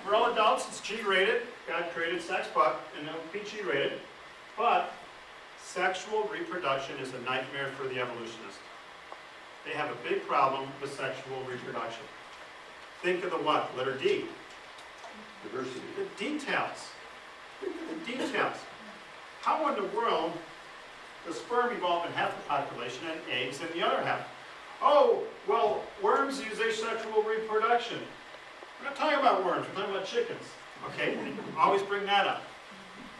We're all adults. It's G-rated. God created sex, but and it'll be G-rated. But sexual reproduction is a nightmare for the evolutionists. They have a big problem with sexual reproduction. Think of the what? Letter D. Diversity. The details. Think of the details. How in the world does sperm evolve in half the population and eggs in the other half? Oh, well, worms use asexual reproduction. We're not talking about worms, we're talking about chickens. Okay? Always bring that up.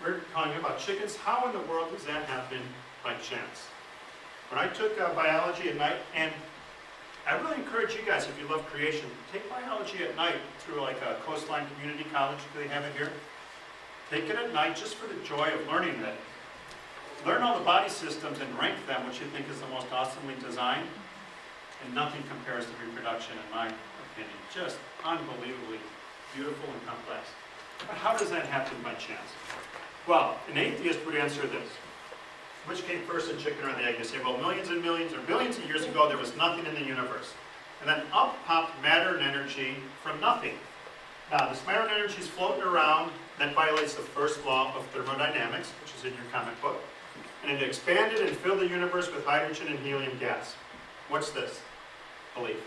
We're talking about chickens. How in the world does that happen by chance? When I took biology at night, and I really encourage you guys, if you love creation, take biology at night through like a Coastline Community College, do they have it here? Take it at night just for the joy of learning it. Learn all the body systems and rank them, which you think is the most awesomely designed. And nothing compares to reproduction, in my opinion. Just unbelievably beautiful and complex. But how does that happen by chance? Well, an atheist would answer this. Which came first, the chicken or the egg? You say, well, millions and millions or billions of years ago, there was nothing in the universe. And then up popped matter and energy from nothing. Now, this matter and energy is floating around. That violates the first law of thermodynamics, which is in your comic book. And it expanded and filled the universe with hydrogen and helium gas. What's this belief?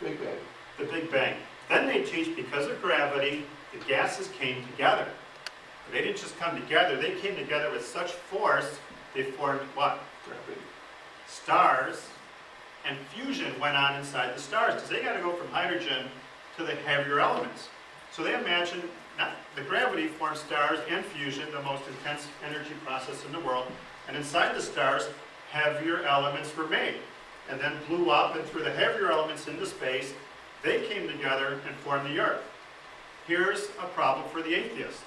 Big Bang. The Big Bang. Then they teach because of gravity, the gases came together. But they didn't just come together, they came together with such force, they formed what? Gravity. Stars, and fusion went on inside the stars, because they got to go from hydrogen to the heavier elements. So they imagined the gravity formed stars and fusion, the most intense energy process in the world, and inside the stars, heavier elements were made, and then blew up and threw the heavier elements into space. They came together and formed the Earth. Here's a problem for the atheist.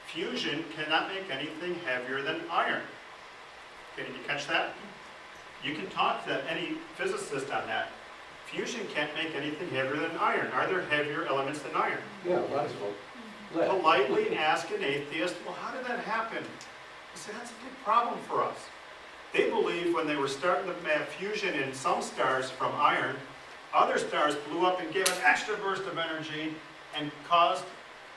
Fusion cannot make anything heavier than iron. Okay, did you catch that? You can talk to any physicist on that. Fusion can't make anything heavier than iron. Are there heavier elements than iron? Yeah, might as well. Lead. Politely ask an atheist, well, how did that happen? I say, that's a big problem for us. They believe when they were starting to have fusion in some stars from iron, other stars blew up and gave an extra burst of energy and caused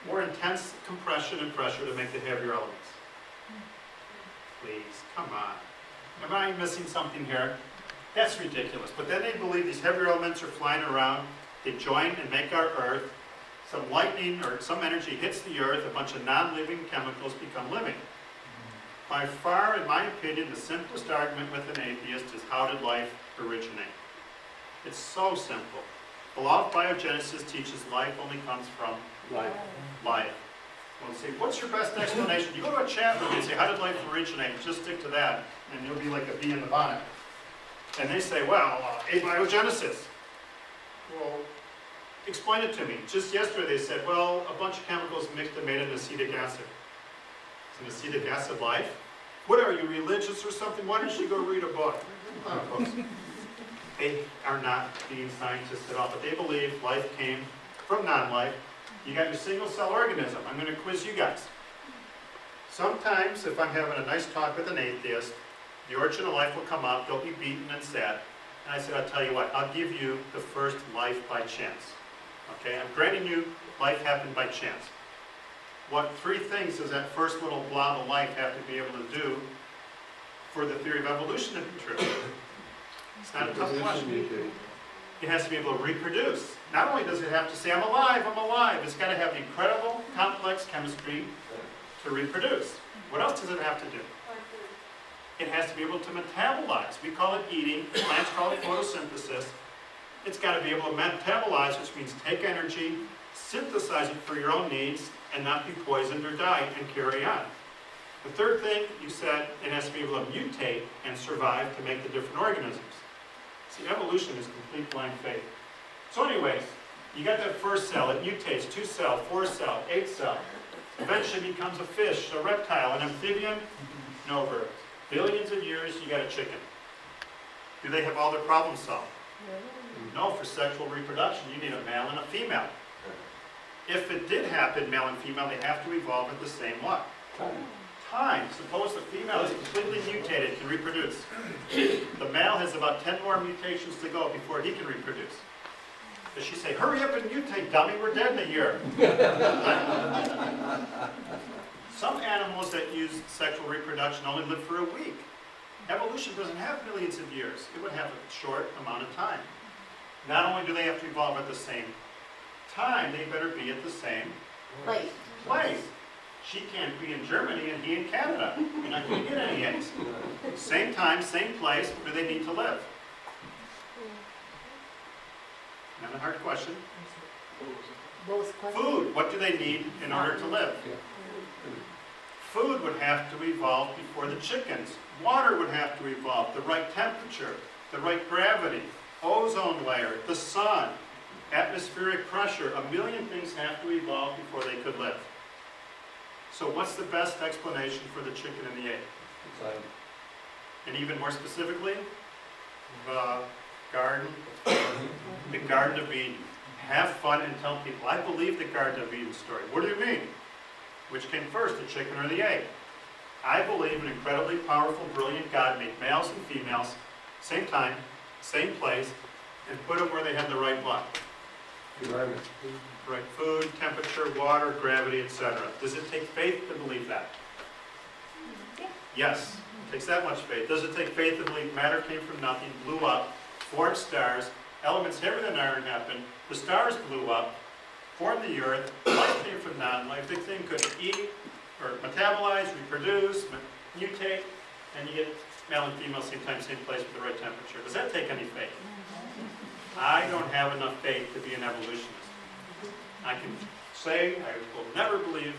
more intense compression and pressure to make the heavier elements. Please, come on. Am I missing something here? That's ridiculous. But then they believe these heavier elements are flying around, they join and make our Earth. Some lightning or some energy hits the Earth, a bunch of non-living chemicals become living. By far, in my opinion, the simplest argument with an atheist is how did life originate? It's so simple. The law of biogenesis teaches life only comes from Life. life. Well, say, what's your best explanation? You go to a chat room and say, how did life originate? Just stick to that, and you'll be like a bee in the bonnet. And they say, well, abiogenesis. Well, explain it to me. Just yesterday they said, well, a bunch of chemicals mixed and made an acetic acid. Is an acetic acid life? What are you, religious or something? Why don't you go read a book? Folks, they are not being scientists at all, but they believe life came from non-life. You got your single-cell organism. I'm going to quiz you guys. Sometimes, if I'm having a nice talk with an atheist, the origin of life will come up, they'll be beaten and sad. And I said, I'll tell you what, I'll give you the first life by chance. Okay, I'm granting you life happened by chance. What three things does that first little blob of life have to be able to do for the theory of evolution to be true? It's not a tough question. It has to be able to reproduce. Not only does it have to say, I'm alive, it's got to have incredible, complex chemistry to reproduce. What else does it have to do? It has to be able to metabolize. We call it eating, plants call it photosynthesis. It's got to be able to metabolize, which means take energy, synthesize it for your own needs, and not be poisoned or die and carry on. The third thing, you said, it has to be able to mutate and survive to make the different organisms. See, evolution is complete blind faith. So anyways, you got that first cell, it mutates, 2 cell, 4 cell, 8 cell. Eventually becomes a fish, a reptile, an amphibian, and over billions of years, you got a chicken. Do they have all their problems solved? No, for sexual reproduction, you need a male and a female. If it did happen, male and female, they have to evolve at the same what? Time. Suppose the female is completely mutated, can reproduce. The male has about 10 more mutations to go before he can reproduce. Does she say, hurry up and mutate, dummy, we're dead in a year? Some animals that use sexual reproduction only live for a week. Evolution doesn't have millions of years. It would have a short amount of time. Not only do they have to evolve at the same time, they better be at the same place. She can't be in Germany and he in Canada. You're not going to get any eggs. Same time, same place, where do they need to live? Not a hard question. Food. What do they need in order to live? Food would have to evolve before the chickens. Water would have to evolve. The right temperature, the right gravity, ozone layer, the sun, atmospheric pressure. A million things have to evolve before they could live. So what's the best explanation for the chicken and the egg? And even more specifically, the Garden of Eden. Have fun and tell people, I believe the Garden of Eden story. What do you mean? Which came first, the chicken or the egg? I believe an incredibly powerful, brilliant God made males and females, same time, same place, and put them where they had the right what? Right food, temperature, water, gravity, etc. Does it take faith to believe that? Yes, it takes that much faith. Does it take faith to believe matter came from nothing, blew up, formed stars, elements heavier than iron happened, the stars blew up, formed the earth, life came from non-life, the thing could eat, or metabolize, reproduce, mutate, and you get male and female same time, same place with the right temperature. Does that take any faith? I don't have enough faith to be an evolutionist. I can say I will never believe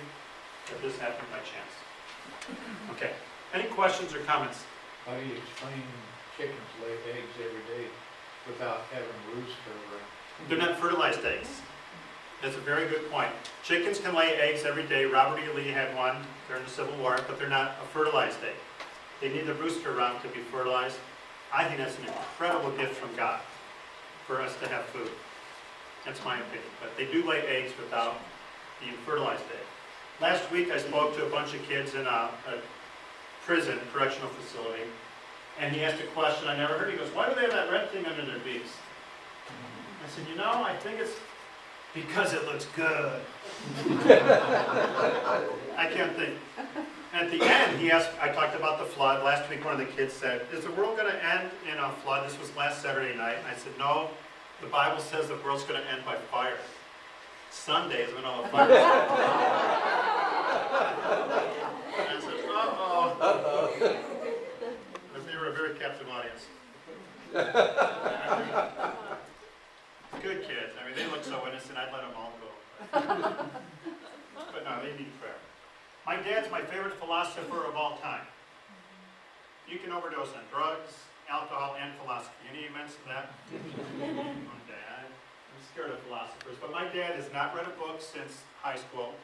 that this happened by chance. Okay, any questions or comments? How do you explain chickens lay eggs every day without having rooster around? They're not fertilized eggs. That's a very good point. Chickens can lay eggs every day. Robert E. Lee had one during the Civil War, but they're not a fertilized egg. They need the rooster around to be fertilized. I think that's an incredible gift from God for us to have food. That's my opinion. But they do lay eggs without being fertilized egg. Last week I spoke to a bunch of kids in a prison, correctional facility, and he asked a question I never heard. He goes, why do they have that red thing under their beaks? I said, you know, I think it's because it looks good. I can't think. At the end, he asked, I talked about the flood. Last week, one of the kids said, is the world going to end in a flood? This was last Saturday night. And I said, no, the Bible says the world's going to end by fire. Sunday is when all the fire is. And I said, uh-oh. But they were a very captive audience. Good kids. I mean, they look so innocent, I'd let them all go. But no, they need prayer. My dad's my favorite philosopher of all time. You can overdose on drugs, alcohol and philosophy. Any amens to that? Okay, I'm scared of philosophers, but my dad has not read a book since high school.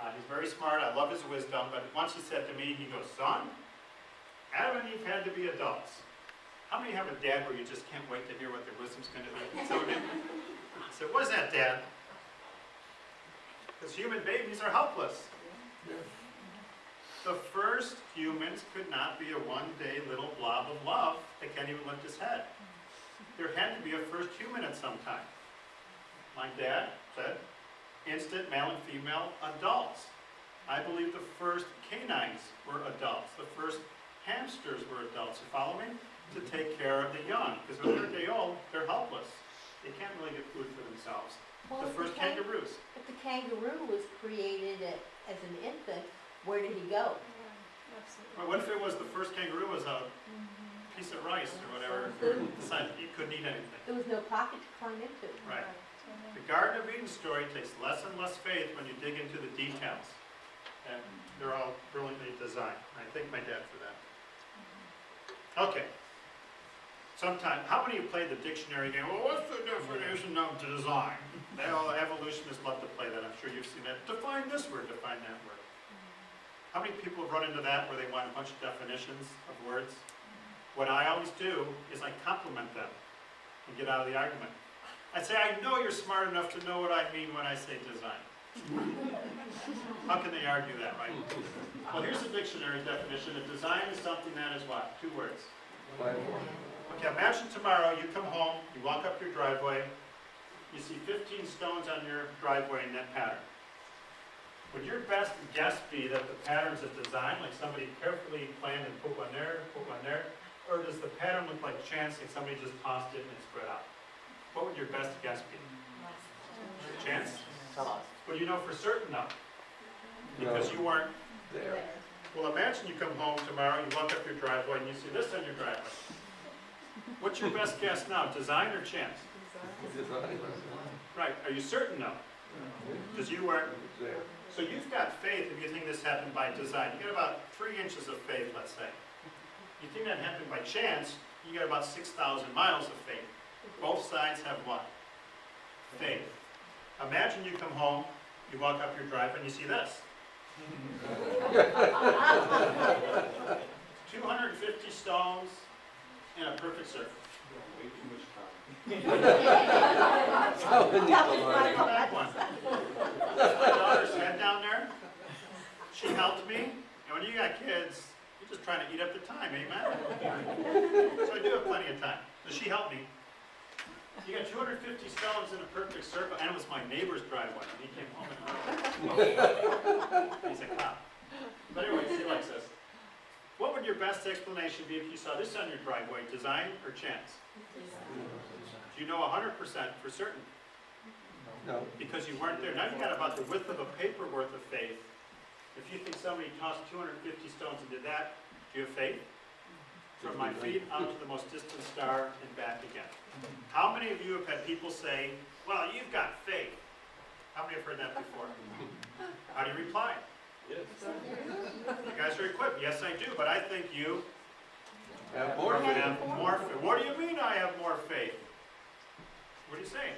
He's very smart, I love his wisdom, but once he said to me, he goes, son, Adam and Eve had to be adults. How many have a dad where you just can't wait to hear what their wisdom's going to be? So I said, what is that, Dad? Because human babies are helpless. The first humans could not be a one-day little blob of love that can't even lift his head. There had to be a first human at some time. My dad said, instant male and female adults. I believe the first canines were adults. The first hamsters were adults. You follow me? To take care of the young. Because when they're a day old, they're helpless. They can't really get food for themselves. Well, The if first kang- kangaroos. If the kangaroo was created as an infant, where did he go? Well, what if it was the first kangaroo was a piece of rice or whatever, decided he couldn't eat anything? There was no pocket to climb into. Right. The Garden of Eden story takes less and less faith when you dig into the details. And they're all brilliantly designed. I thank my dad for that. Okay. How many have played the dictionary game? Well, what's the definition of design? All evolutionists love to play that. I'm sure you've seen that. Define this word, define that word. How many people have run into that where they want a bunch of definitions of words? What I always do is I compliment them and get out of the argument. I say, I know you're smart enough to know what I mean when I say design. How can they argue that, right? Well, here's the dictionary definition. A design is something that is what? 2 words. Okay, imagine tomorrow you come home, you walk up your driveway, you see 15 stones on your driveway in that pattern. Would your best guess be that the pattern's a design, like somebody carefully planned and put one there, or does the pattern look like chance, like somebody just tossed it and it spread out? What would your best guess be? Chance? Well, you know for certain though, because you weren't There. Well, imagine you come home tomorrow, you walk up your driveway, and you see this on your driveway. What's your best guess now, design or chance? Design. Right, are you certain though? Because you weren't. There. So you've got faith if you think this happened by design. You got about 3 inches of faith, let's say. You think that happened by chance, you got about 6,000 miles of faith. Both sides have what? Faith. Imagine you come home, you walk up your driveway, and you see this. 250 stones and a perfect circle. Way too much time. Back one. My daughter sat down there. She helped me. And when you got kids, you're just trying to eat up the time, amen? So I do have plenty of time. So she helped me. You got 250 stones in a perfect circle, and it was my neighbor's driveway. And he came home and he's a cop. But anyway, he likes this. What would your best explanation be if you saw this on your driveway? Design or chance? Do you know 100% for certain? No. Because you weren't there. Now you've got about the width of a paper worth of faith. If you think somebody tossed 250 stones and did that, do you have faith? From my feet out to the most distant star and back again. How many of you have had people say, well, you've got faith? How many have heard that before? How do you reply? Yes. You guys are equipped. Yes, I do, but I think you Have more have faith. more faith. What do you mean I have more faith? What are you saying?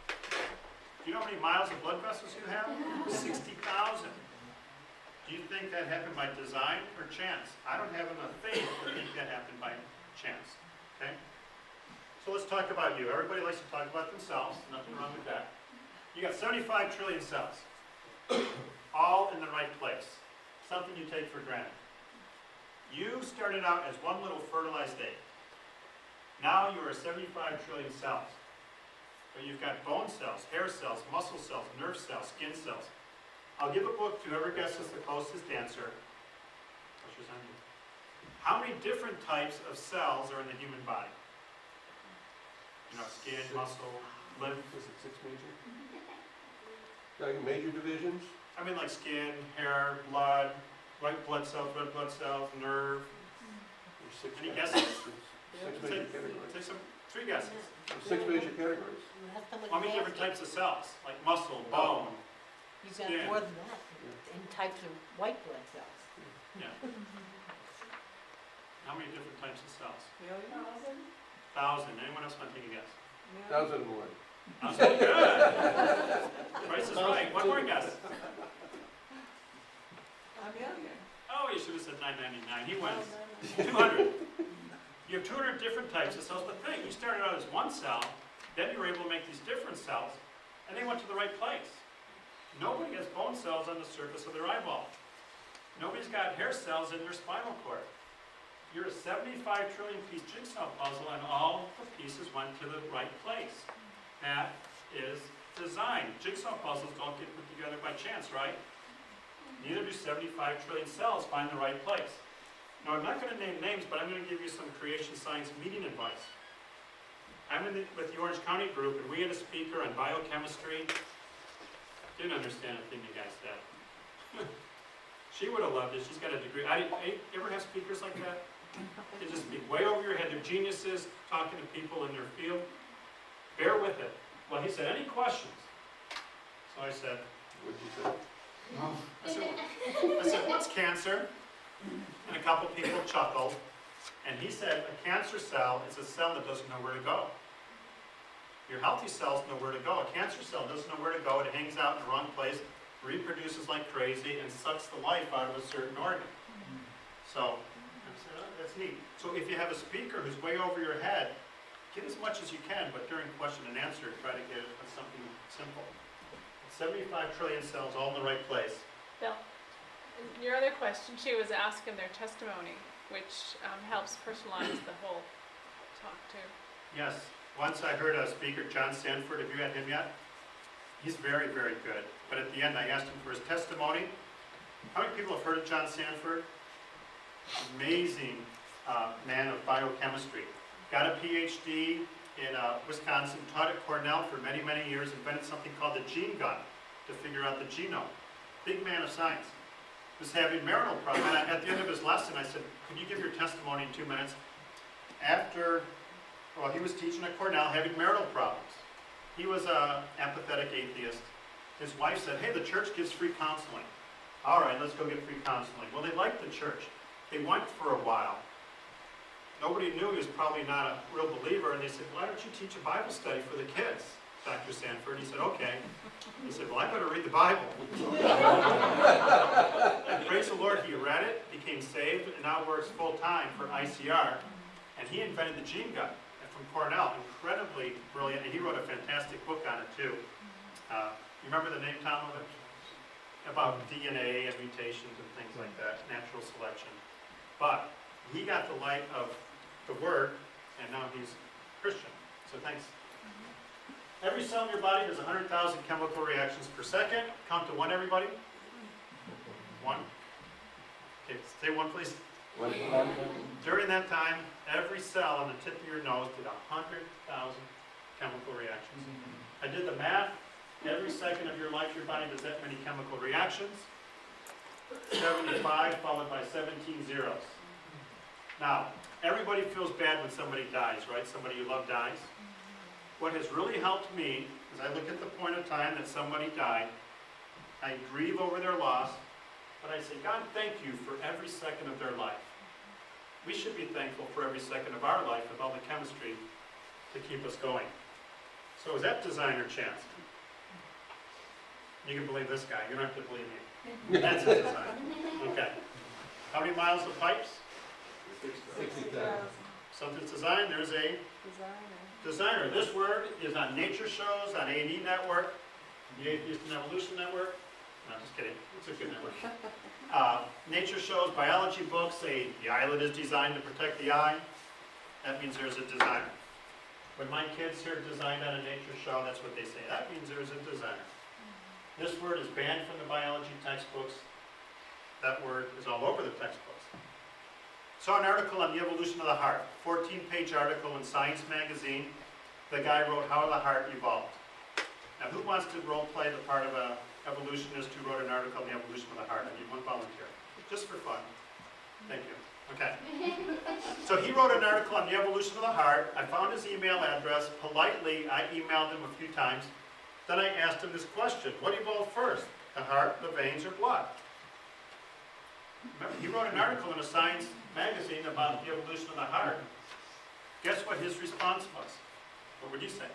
Do you know how many miles of blood vessels you have? 60,000. Do you think that happened by design or chance? I don't have enough faith to think that happened by chance. Okay? So let's talk about you. Everybody likes to talk about themselves. Nothing wrong with that. You got 75 trillion cells. All in the right place. Something you take for granted. You started out as one little fertilized egg. Now you are 75 trillion cells. But you've got bone cells, hair cells, muscle cells, nerve cells, skin cells. I'll give a book to whoever guesses the closest answer. Pressure's on you. How many different types of cells are in the human body? You know, skin, muscle, lymph. Is it 6 major? Like major divisions? I mean like skin, hair, blood, white blood cells, red blood cells, nerve. There's 6 Any major- guesses? 6 major categories. Take some, 3 guesses. There's 6 major categories. You have so much How many different gas. types of cells? Like muscle, bone. You've got skin? more than that in types of white blood cells. Yeah. How many different types of cells? Million? 1,000. Anyone else want to take a guess? Thousand and one. 1,000. Good. Price is right. One more guess. A million. Oh, you should have said 999. He wins. 200. You have 200 different types of cells, but think, you started out as one cell, then you were able to make these different cells, and they went to the right place. Nobody has bone cells on the surface of their eyeball. Nobody's got hair cells in their spinal cord. You're a 75 trillion piece jigsaw puzzle, and all the pieces went to the right place. That is design. Jigsaw puzzles don't get put together by chance, right? Neither do 75 trillion cells find the right place. Now, I'm not going to name names, but I'm going to give you some creation science meeting advice. I'm with the Orange County group, and we had a speaker on biochemistry. Didn't understand a thing you guys said. She would have loved it. She's got a degree. You ever have speakers like that? They just speak way over your head. They're geniuses talking to people in their field. Bear with it. Well, he said, any questions? So I said, What'd you say? I said, what's cancer? And a couple people chuckled. And he said, a cancer cell is a cell that doesn't know where to go. Your healthy cells know where to go. A cancer cell doesn't know where to go. It hangs out in the wrong place, reproduces like crazy, and sucks the life out of a certain organ. So, I said, oh, that's neat. So if you have a speaker who's way over your head, get as much as you can, but during question and answer, try to get it on something simple. 75 trillion cells all in the right place. Bill, your other question, she was asking their testimony, which helps personalize the whole talk too. Yes. Once I heard a speaker, John Sanford. Have you had him yet? He's very, very good. But at the end, I asked him for his testimony. How many people have heard of John Sanford? Amazing man of biochemistry. Got a PhD in Wisconsin, taught at Cornell for many, many years, invented something called the gene gun to figure out the genome. Big man of science. Was having marital problems. And at the end of his lesson, I said, could you give your testimony in 2 minutes? Well, he was teaching at Cornell, having marital problems. He was an apathetic atheist. His wife said, hey, the church gives free counseling. All right, let's go get free counseling. Well, they liked the church. They went for a while. Nobody knew he was probably not a real believer, and they said, why don't you teach a Bible study for the kids, Dr. Sanford? He said, okay. He said, well, I better read the Bible. And praise the Lord, he read it, became saved, and now works full-time for ICR. And he invented the gene gun from Cornell. Incredibly brilliant, and he wrote a fantastic book on it, too. You remember the name, Tom, of it? About DNA and mutations and things like that, natural selection. But he got the light of the Word, and now he's Christian. So thanks. Every cell in your body does 100,000 chemical reactions per second. Count to one, everybody. One. Okay, say one, please. During that time, every cell on the tip of your nose did 100,000 chemical reactions. I did the math. Every second of your life, your body does that many chemical reactions. 75 followed by 17 zeros. Now, everybody feels bad when somebody dies, right? Somebody you love dies. What has really helped me is I look at the point of time that somebody died, I grieve over their loss, but I say, God, thank you for every second of their life. We should be thankful for every second of our life with all the chemistry to keep us going. So is that design or chance? You can believe this guy. You don't have to believe me. That's his design. Okay. How many miles of pipes? 60,000. Something's designed. There's a designer. This word is on nature shows, on A&E Network, the Atheist and Evolution Network. No, just kidding. It's a good network. Nature shows, biology books say the eyelid is designed to protect the eye. That means there's a designer. When my kids hear designed on a nature show, that's what they say. That means there's a designer. This word is banned from the biology textbooks. That word is all over the textbooks. Saw an article on the evolution of the heart, 14-page article in Science magazine. The guy wrote how the heart evolved. Now, who wants to role play the part of an evolutionist who wrote an article on the evolution of the heart? I need one volunteer, just for fun. Thank you. Okay. So he wrote an article on the evolution of the heart. I found his email address. Politely, I emailed him a few times. Then I asked him this question: what evolved first, the heart, the veins, or blood? Remember, he wrote an article in a science magazine about the evolution of the heart. Guess what his response was? What would you say?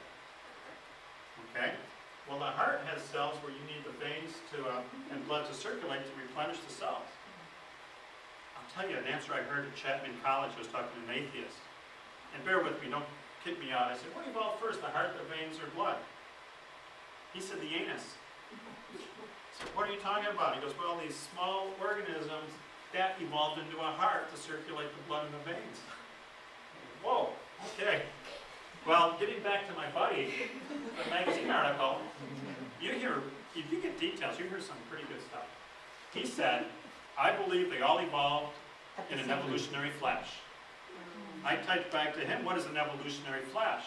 Okay. Well, the heart has cells where you need the veins and blood to circulate to replenish the cells. I'll tell you an answer I heard at Chapman College. I was talking to an atheist. And bear with me, don't kick me out. I said, what evolved first, the heart, the veins, or blood? He said, the anus. I said, what are you talking about? He goes, well, these small organisms, that evolved into a heart to circulate the blood in the veins. Whoa, okay. Well, getting back to my buddy, the magazine article, if you get details, you hear some pretty good stuff. He said, I believe they all evolved in an evolutionary flash. I typed back to him, what is an evolutionary flash?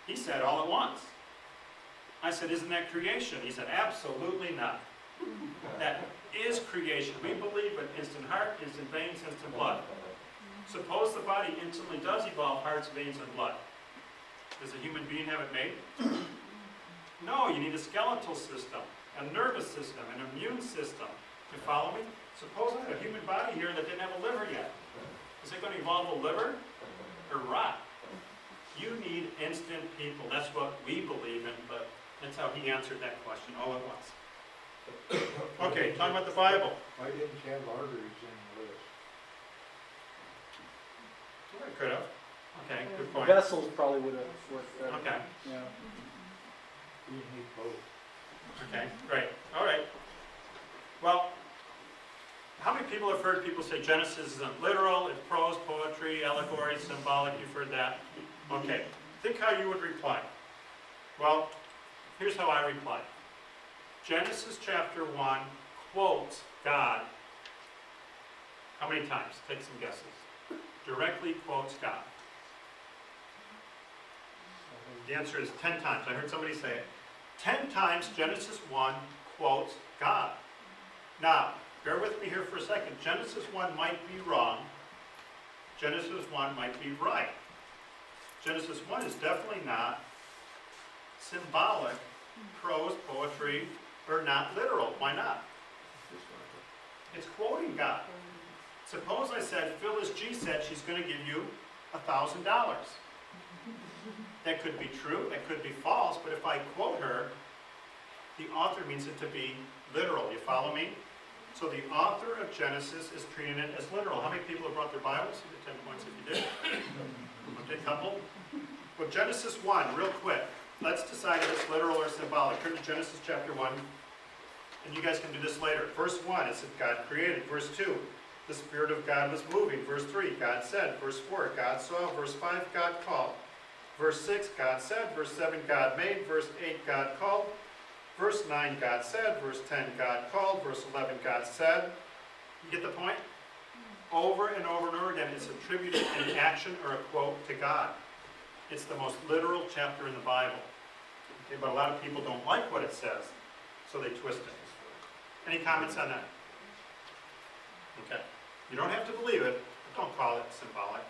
He said, all at once. I said, isn't that creation? He said, absolutely not. That is creation. We believe in instant heart, instant veins, instant blood. Suppose the body instantly does evolve hearts, veins, and blood. Does a human being have it made? No, you need a skeletal system, a nervous system, an immune system. You follow me? Suppose I had a human body here that didn't have a liver yet. Is it going to evolve a liver or rot? You need instant people. That's what we believe in, but that's how he answered that question all at once. Okay, talking about the Bible. Why didn't you have arteries in the list? Well, I could have. Okay, good point. Vessels probably would have worked better. Okay, Yeah. You need both. okay, great. All right. Well, how many people have heard people say Genesis isn't literal, it's prose, poetry, allegory, symbolic? You've heard that? Okay. Think how you would reply. Well, here's how I reply. Genesis chapter 1 quotes God. How many times? Take some guesses. Directly quotes God. The answer is 10 times. I heard somebody say it. 10 times Genesis 1 quotes God. Now, bear with me here for a second. Genesis 1 might be wrong. Genesis 1 might be right. Genesis 1 is definitely not symbolic, prose, poetry, or not literal. Why not? It's quoting God. Suppose I said, Phyllis G said she's going to give you $1,000. That could be true, that could be false, but if I quote her, the author means it to be literal. You follow me? So the author of Genesis is treating it as literal. How many people have brought their Bibles? You get 10 points if you did. Okay, couple. Well, Genesis 1, real quick. Let's decide if it's literal or symbolic. Turn to Genesis chapter 1, and you guys can do this later. Verse 1, it said God created. Verse 2, the Spirit of God was moving. Verse 3, God said. Verse 4, God saw. Verse 5, God called. Verse 6, God said. Verse 7, God made. Verse 8, God called. Verse 9, God said. Verse 10, God called. Verse 11, God said. You get the point? Over and over and over again, it's attributed an action or a quote to God. It's the most literal chapter in the Bible. Okay, but a lot of people don't like what it says, so they twist it. Any comments on that? Okay. You don't have to believe it, but don't call it symbolic.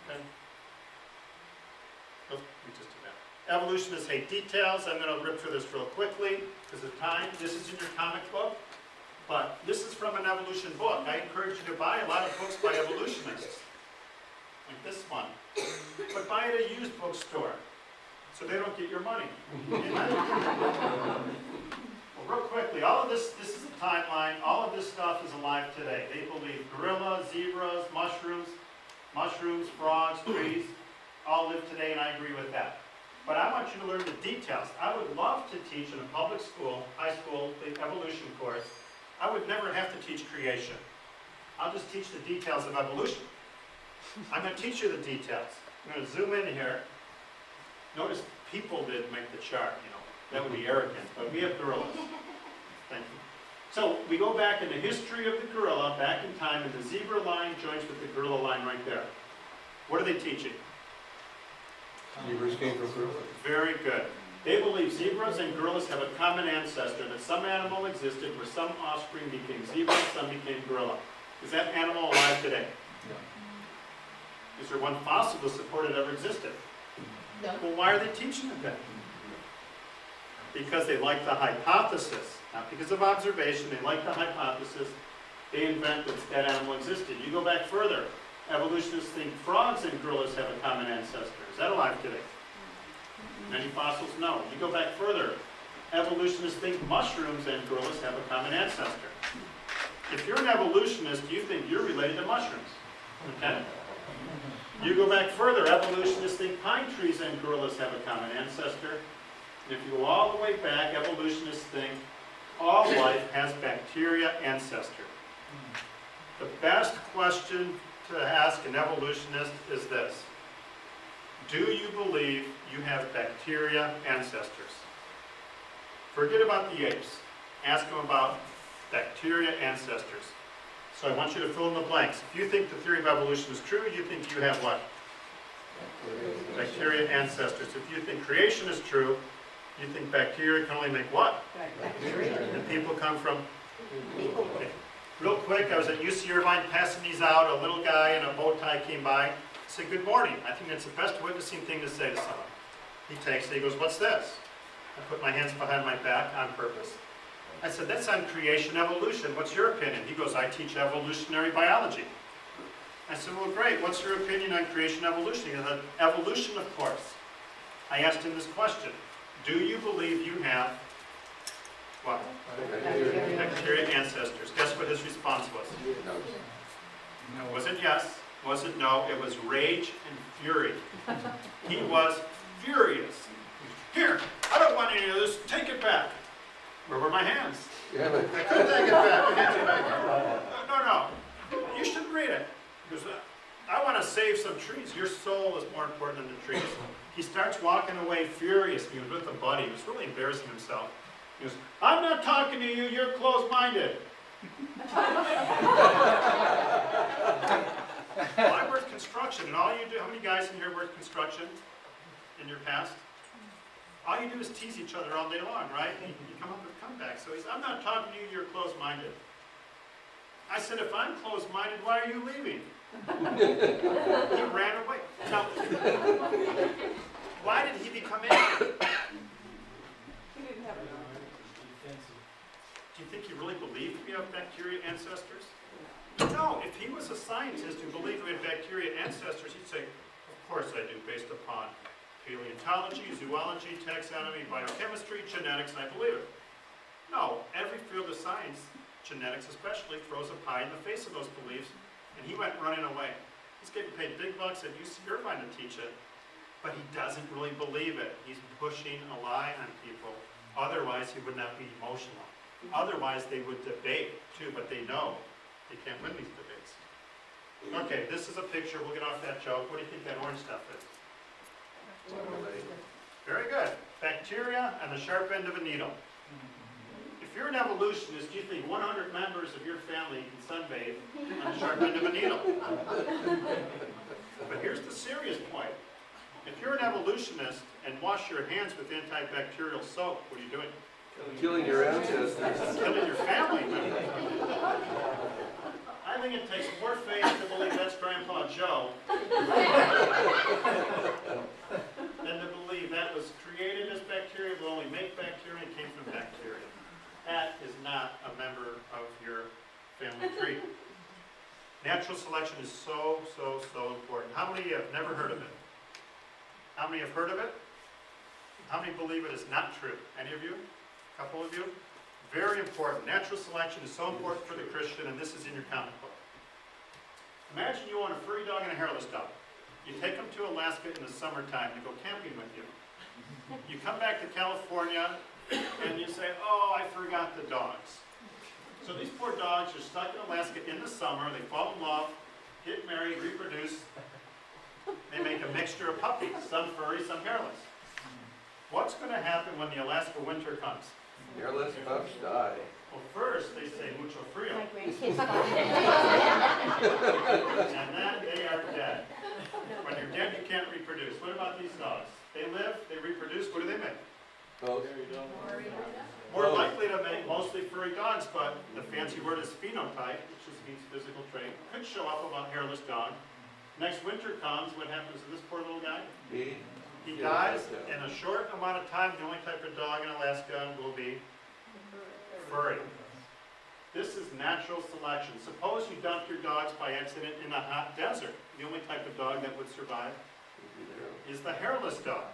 Okay? Oh, we just did that. Evolutionists hate details. I'm going to rip through this real quickly because of time. This is in your comic book, but this is from an evolution book. I encourage you to buy a lot of books by evolutionists, like this one. But buy it at a used bookstore so they don't get your money. Well, real quickly, all of this is a timeline. All of this stuff is alive today. They believe gorillas, zebras, mushrooms, frogs, trees, all live today, and I agree with that. But I want you to learn the details. I would love to teach in a public school, high school, the evolution course. I would never have to teach creation. I'll just teach the details of evolution. I'm going to teach you the details. I'm going to zoom in here. Notice people didn't make the chart, you know. That would be arrogant, but we have gorillas. Thank you. So we go back in the history of the gorilla, back in time, and the zebra line joins with the gorilla line right there. What are they teaching? Zebras came from gorillas. Very good. They believe zebras and gorillas have a common ancestor, that some animal existed where some offspring became zebra, some became gorilla. Is that animal alive today? No. Is there one fossil to support it ever existed? No. Well, why are they teaching it then? Because they like the hypothesis. Not because of observation, they like the hypothesis They invent that that animal existed. You go back further. Evolutionists think frogs and gorillas have a common ancestor. Is that alive today? Many fossils, no. You go back further. Evolutionists think mushrooms and gorillas have a common ancestor. If you're an evolutionist, you think you're related to mushrooms. Okay? You go back further. Evolutionists think pine trees and gorillas have a common ancestor. And if you go all the way back, evolutionists think all life has bacteria ancestor. The best question to ask an evolutionist is this. Do you believe you have bacteria ancestors? Forget about the apes. Ask them about bacteria ancestors. So I want you to fill in the blanks. If you think the theory of evolution is true, you think you have what? Bacteria ancestors. If you think creation is true, you think bacteria can only make what? Bacteria. And people come from? People. Okay. Real quick, I was at UC Irvine passing these out. A little guy in a bow tie came by. I said, good morning. I think that's the best witnessing thing to say to someone. He takes it. He goes, what's this? I put my hands behind my back on purpose. I said, that's on creation evolution. What's your opinion? He goes, I teach evolutionary biology. I said, well, great. What's your opinion on creation evolution? He said, evolution, of course. I asked him this question. Do you believe you have what? Bacteria ancestors. Guess what his response was? Was it yes? Was it no? It was rage and fury. He was furious. Here, I don't want any of this. Take it back. Where were my hands? Yeah, but I couldn't take it back. No. You should read it. He goes, I want to save some trees. Your soul is more important than the trees. He starts walking away furious. He was with a buddy. He was really embarrassing himself. He goes, I'm not talking to you. You're closed-minded. Well, I worked construction, and all you do, how many guys in here worked construction in your past? All you do is tease each other all day long, right? You come up with comebacks. So he's, I'm not talking to you, you're closed-minded. I said, if I'm closed-minded, why are you leaving? He ran away. Now, why did he become angry? He didn't have enough. Do you think he really believed we have bacteria ancestors? No, if he was a scientist who believed we had bacteria ancestors, he'd say, of course I do, based upon paleontology, zoology, taxonomy, biochemistry, genetics, and I believe it. No, every field of science, genetics especially, throws a pie in the face of those beliefs, and he went running away. He's getting paid big bucks at UC Irvine to teach it, but he doesn't really believe it. He's pushing a lie on people. Otherwise, he would not be emotional. Otherwise, they would debate too, but they know they can't win these debates. Okay, this is a picture. We'll get off that joke. What do you think that orange stuff is? Very good. Bacteria and the sharp end of a needle. If you're an evolutionist, you think 100 members of your family can sunbathe on the sharp end of a needle. But here's the serious point. If you're an evolutionist and wash your hands with antibacterial soap, what are you doing? killing your ancestors. Killing your family members. I think it takes more faith to believe that's Grandpa Joe than to believe that was created as bacteria, will only make bacteria, and came from bacteria. That is not a member of your family tree. Natural selection is so important. How many have never heard of it? How many have heard of it? How many believe it is not true? Any of you? A couple of you? Very important. Natural selection is so important for the Christian, and this is in your comic book. Imagine you own a furry dog and a hairless dog. You take them to Alaska in the summertime to go camping with you. You come back to California, and you say, oh, I forgot the dogs. So these poor dogs are stuck in Alaska in the summer. They fall in love, get married, reproduce. They make a mixture of puppies, some furry, some hairless. What's going to happen when the Alaska winter comes? Hairless pups die. Well, first they say mucho frio, My grandkids. and then they are dead. When you're dead, you can't reproduce. What about these dogs? They live, they reproduce. What do they make? Both. More likely to make mostly furry dogs, but the fancy word is phenotype, which just means physical trait. Could show up about hairless dog. Next winter comes, what happens to this poor little guy? He dies in a short amount of time. The only type of dog in Alaska will be furry. This is natural selection. Suppose you dump your dogs by accident in a hot desert. The only type of dog that would survive is the hairless dog.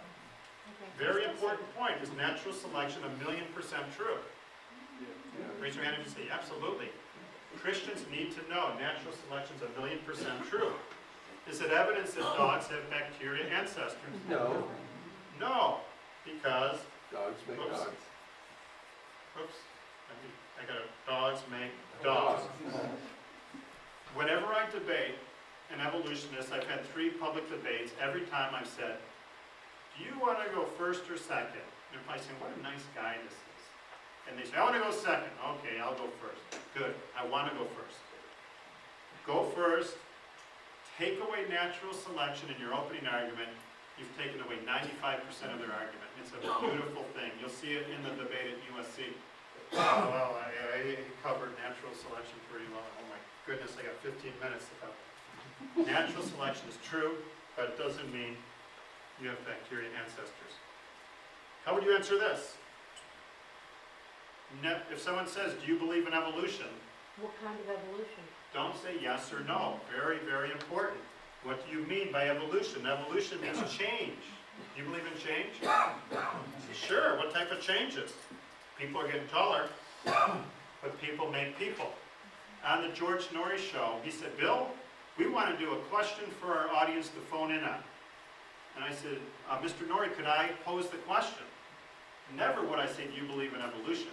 Very important point. Is natural selection 1,000,000% true? Raise your hand if you say absolutely. Christians need to know natural selection is 1,000,000% true. Is it evidence that dogs have bacteria ancestors? No, No, because, dogs make Oops. dogs. oops, I got dogs make dogs. Whenever I debate an evolutionist, I've had 3 public debates. Every time I've said, do you want to go first or second? And if I say, what a nice guy this is. And they say, I want to go second. Okay, I'll go first. Good, I want to go first. Go first. Take away natural selection in your opening argument. You've taken away 95% of their argument. It's a beautiful thing. You'll see it in the debate at USC. Oh, well, I covered natural selection pretty well. Oh my goodness, I got 15 minutes to cover. Natural selection is true, but it doesn't mean you have bacteria ancestors. How would you answer this? If someone says, do you believe in evolution? What kind of evolution? Don't say yes or no. Very, very important. What do you mean by evolution? Evolution means change. Do you believe in change? Sure. What type of changes? People are getting taller, but people make people. On the George Norrie show, he said, Bill, we want to do a question for our audience to phone in on. And I said, Mr. Norrie, could I pose the question? Never would I say, do you believe in evolution?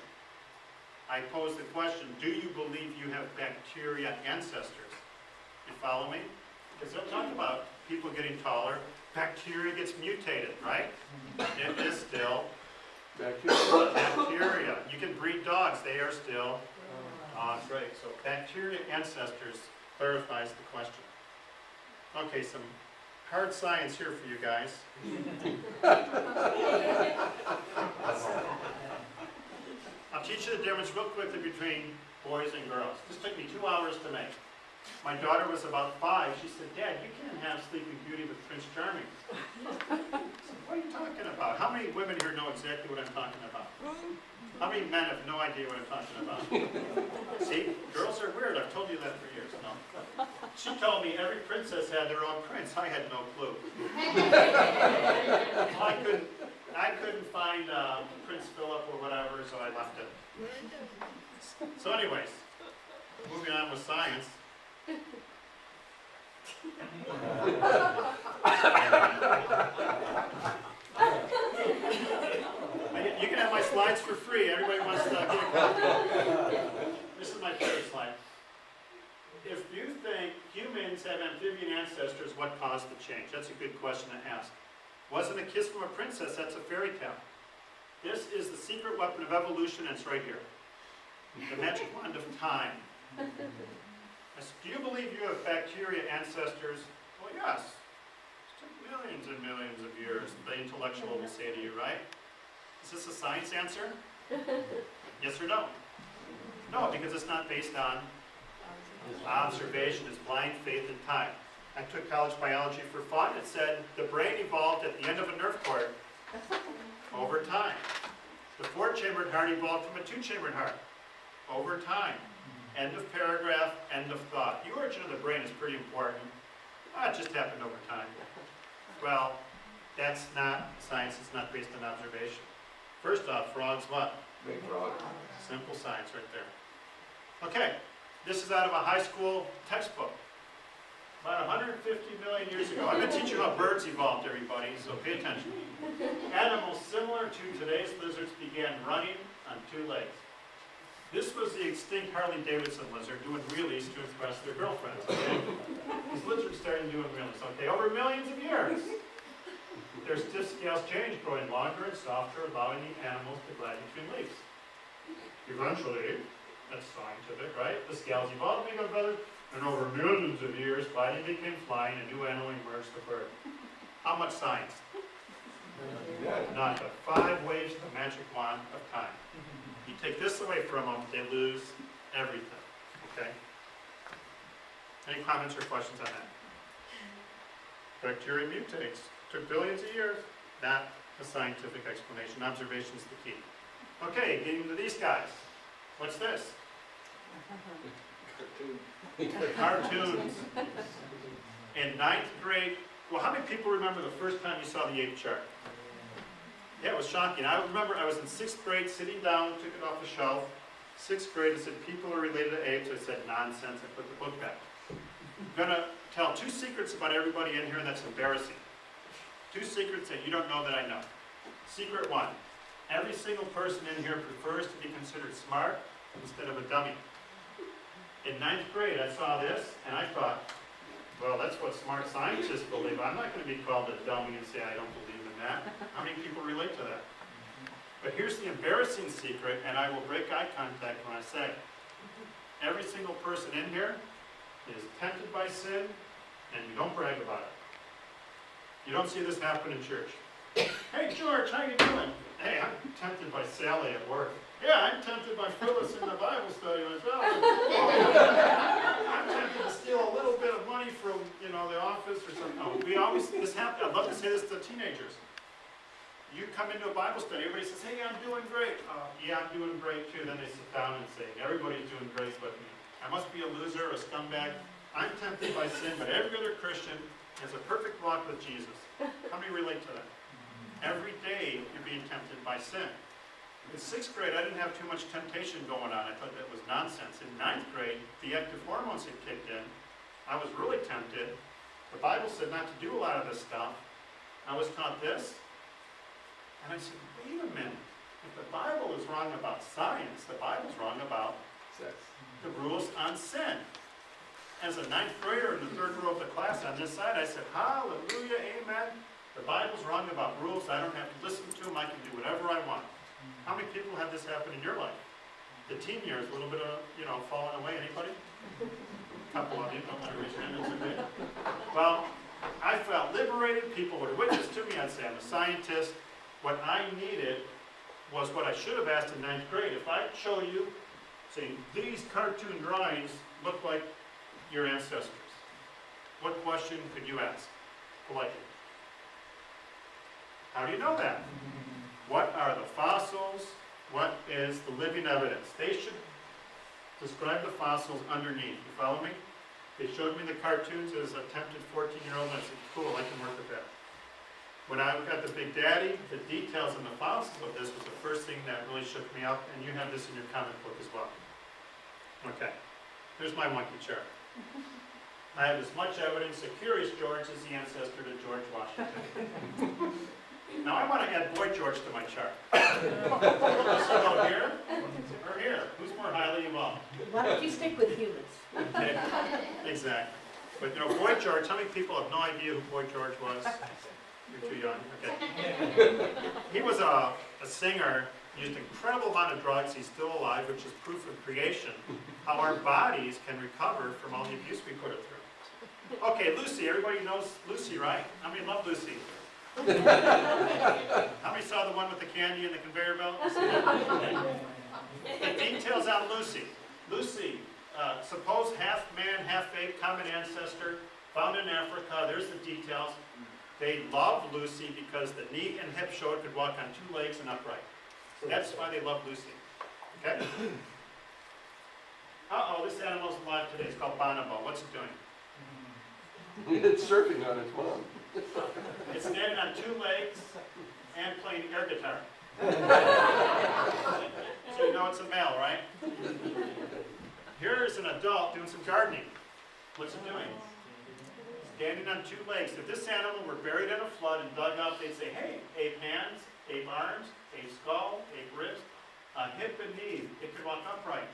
I pose the question, do you believe you have bacteria ancestors? You follow me? Because they'll talk about people getting taller. Bacteria gets mutated, right? It is still bacteria. You can breed dogs. They are still dogs, right? So bacteria ancestors clarifies the question. Okay, some hard science here for you guys. I'll teach you the difference real quickly between boys and girls. This took me 2 hours to make. My daughter was about 5. She said, Dad, you can't have Sleeping Beauty with Prince Charming. I said, what are you talking about? How many women here know exactly what I'm talking about? How many men have no idea what I'm talking about? See, girls are weird. I've told you that for years. No. She told me every princess had their own prince. I had no clue. I couldn't find Prince Philip or whatever, so I left it. So anyways, moving on with science. You can have my slides for free. Everybody wants to get a copy. This is my favorite slide. If you think humans have amphibian ancestors, what caused the change? That's a good question to ask. Wasn't a kiss from a princess, that's a fairy tale. This is the secret weapon of evolution, and it's right here. The magic wand of time. Do you believe you have bacteria ancestors? Well, yes. It took millions and millions of years, the intellectual will say to you, right? Is this a science answer? Yes or no? No, because it's not based on observation. It's blind faith in time. I took college biology for fun. It said the brain evolved at the end of a Nerf cord over time. The 4-chambered heart evolved from a 2-chambered heart over time. End of paragraph, end of thought. The origin of the brain is pretty important. It just happened over time. Well, that's not science. It's not based on observation. First off, frogs what? Big frog. Simple science right there. Okay, this is out of a high school textbook. About 150 million years ago. I'm going to teach you how birds evolved, everybody, so pay attention. Animals similar to today's lizards began running on 2 legs. This was the extinct Harley-Davidson lizard doing wheelies to impress their girlfriends. Okay? These lizards started doing wheelies. Okay, over millions of years. Their stiff scales changed, growing longer and softer, allowing the animals to glide between leaves. Eventually, that's scientific, right? The scales evolved to become feathers, and over millions of years, gliding became flying, and new animal emerged, the bird. How much science? None, but 5 waves of the magic wand of time. You take this away from them, they lose everything, okay? Any comments or questions on that? Bacteria mutates. Took billions of years. Not a scientific explanation. Observation is the key. Okay, getting to these guys. What's this? Cartoons. In ninth grade, well, how many people remember the first time you saw the ape chart? Yeah, it was shocking. I remember I was in 6th grade, sitting down, took it off the shelf. 6th grade, it said people are related to apes. I said nonsense. I put the book back. I'm gonna tell 2 secrets about everybody in here, and that's embarrassing. 2 secrets that you don't know that I know. Secret 1, every single person in here prefers to be considered smart instead of a dummy. In 9th grade, I saw this, and I thought, well, that's what smart scientists believe. I'm not going to be called a dummy and say I don't believe in that. How many people relate to that? But here's the embarrassing secret, and I will break eye contact when I say it. Every single person in here is tempted by sin, and you don't brag about it. You don't see this happen in church. Hey, George, how you doing? Hey, I'm tempted by Sally at work. Yeah, I'm tempted by Phyllis in the Bible study myself. I'm tempted to steal a little bit of money from, the office or something. No, this happens. I'd love to say this to teenagers. You come into a Bible study, everybody says, hey, I'm doing great. Yeah, I'm doing great too. Then they sit down and say, everybody's doing great but me. I must be a loser, a scumbag. I'm tempted by sin, but every other Christian has a perfect walk with Jesus. How many relate to that? Every day you're being tempted by sin. In 6th grade, I didn't have too much temptation going on. I thought that was nonsense. In 9th grade, the active hormones had kicked in. I was really tempted. The Bible said not to do a lot of this stuff. I was taught this. And I said, wait a minute. If the Bible is wrong about science, the Bible's wrong about Sex. the rules on sin. As a 9th grader in the 3rd row of the class on this side, I said, hallelujah, amen. The Bible's wrong about rules. I don't have to listen to them. I can do whatever I want. How many people have this happen in your life? The teen years, a little bit of, falling away. Anybody? A couple of you. Don't let me raise your hand. It's okay. Well, I felt liberated. People would witness to me. I'd say I'm a scientist. What I needed was what I should have asked in 9th grade. If I show you, say, these cartoon drawings look like your ancestors, what question could you ask politely? How do you know that? What are the fossils? What is the living evidence? They should describe the fossils underneath. You follow me? They showed me the cartoons as a tempted 14-year-old, and I said, cool, I can work with that. When I got the Big Daddy, the details and the fossils of this was the first thing that really shook me up, and you have this in your comic book as well. Okay, here's my monkey chart. I have as much evidence that Curious George is the ancestor to George Washington. Now I want to add Boy George to my chart. Let's go here or here. Who's more highly evolved? Why don't you stick with humans? Okay, exactly. But Boy George, how many people have no idea who Boy George was? You're too young. Okay. He was a singer, used an incredible amount of drugs. He's still alive, which is proof of creation, how our bodies can recover from all the abuse we put it through. Okay, Lucy. Everybody knows Lucy, right? How many love Lucy? How many saw the one with the candy and the conveyor belt? The details on Lucy. Lucy, suppose half man, half ape, common ancestor, found in Africa. There's the details. They loved Lucy because the knee and hip showed it could walk on 2 legs and upright. That's why they love Lucy. Okay? Uh-oh, this animal's alive today. It's called Bonobo. What's it doing? It's surfing on its mom. It's standing on 2 legs and playing air guitar. So you know it's a male, right? Here's an adult doing some gardening. What's it doing? Standing on 2 legs. If this animal were buried in a flood and dug up, they'd say, hey, ape hands, ape arms, ape skull, ape ribs, hip and knee. It could walk upright.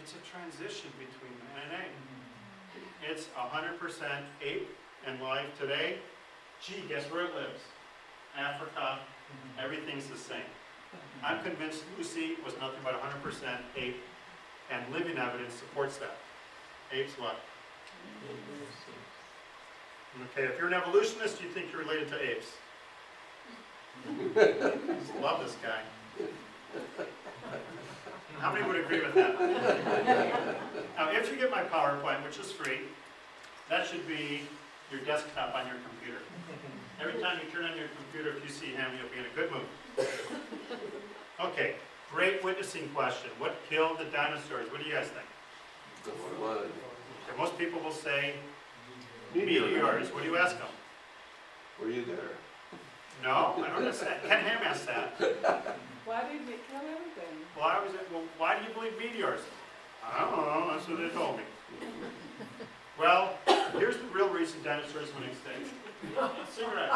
It's a transition between man and ape. It's 100% ape and life today. Gee, guess where it lives? Africa. Everything's the same. I'm convinced Lucy was nothing but 100% ape, and living evidence supports that. Apes what? Okay, if you're an evolutionist, you think you're related to apes. Just love this guy. How many would agree with that? Now, if you get my PowerPoint, which is free, that should be your desktop on your computer. Every time you turn on your computer, if you see him, you'll be in a good mood. Okay, Great witnessing question. What killed the dinosaurs? What do you guys think? The flood. Okay, most people will say meteors. What do you ask them? Were you there? No, I don't ask that. Ken Ham asked that. Why didn't it kill everything? Well, why do you believe meteors? I don't know, that's what they told me. Well, here's the real reason dinosaurs went extinct. Cigarettes.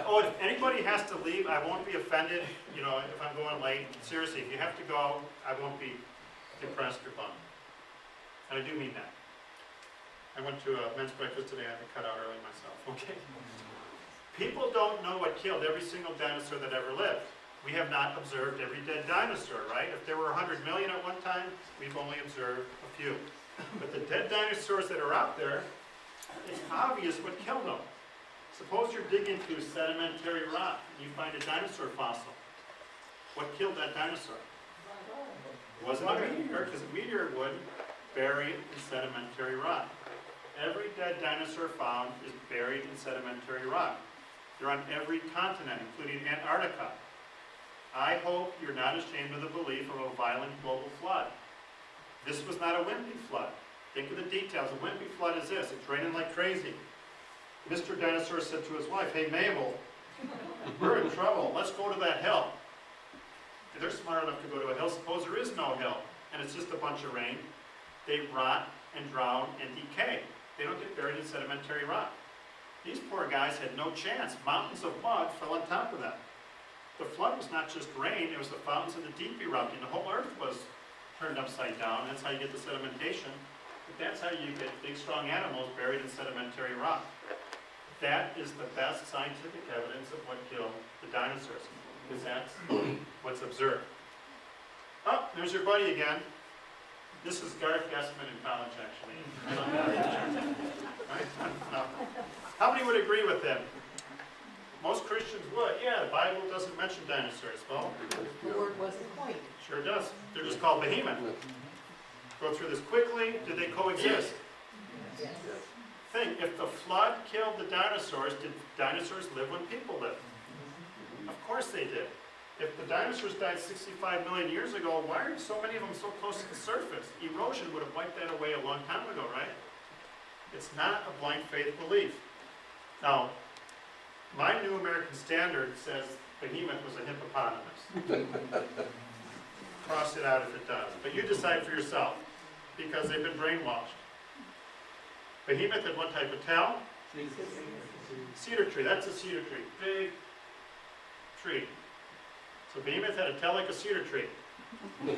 Oh, if anybody has to leave, I won't be offended, you know, if I'm going late. Seriously, if you have to go, I won't be depressed or bummed. And I do mean that. I went to a men's breakfast today, I had to cut out early myself, okay? People don't know what killed every single dinosaur that ever lived. We have not observed every dead dinosaur, right? If there were 100 million at one time, we've only observed a few. But the dead dinosaurs that are out there, it's obvious what killed them. Suppose you're digging through sedimentary rock and you find a dinosaur fossil. What killed that dinosaur? It wasn't a meteor, because a meteor would bury it in sedimentary rock. Every dead dinosaur found is buried in sedimentary rock. They're on every continent, including Antarctica. I hope you're not ashamed of the belief of a violent global flood. This was not a wimpy flood. Think of the details. A wimpy flood is this. It's raining like crazy. Mr. Dinosaur said to his wife, "Hey, Mabel, we're in trouble. Let's go to that hill." If they're smart enough to go to a hill. Suppose there is no hill, and it's just a bunch of rain. They rot and drown and decay. They don't get buried in sedimentary rock. These poor guys had no chance. Mountains of mud fell on top of them. The flood was not just rain, it was the fountains of the deep erupting. The whole earth was turned upside down. That's how you get the sedimentation. But that's how you get big, strong animals buried in sedimentary rock. That is the best scientific evidence of what killed the dinosaurs, because that's what's observed. Oh, there's your buddy again. This is Garth Guessman in college, actually. Right? Now, how many would agree with him? Most Christians would. Yeah, the Bible doesn't mention dinosaurs. Well, The word wasn't coined. sure does. They're just called behemoth. Go through this quickly. Did they coexist? Yes. Think, if the flood killed the dinosaurs, did dinosaurs live when people lived? Of course they did. If the dinosaurs died 65 million years ago, why are so many of them so close to the surface? Erosion would have wiped that away a long time ago, right? It's not a blind faith belief. Now, my New American Standard says behemoth was a hippopotamus. Cross it out if it does. But you decide for yourself, because they've been brainwashed. Behemoth had what type of tail? Cedar tree. That's a cedar tree. Big tree. So behemoth had a tail like a cedar tree. Is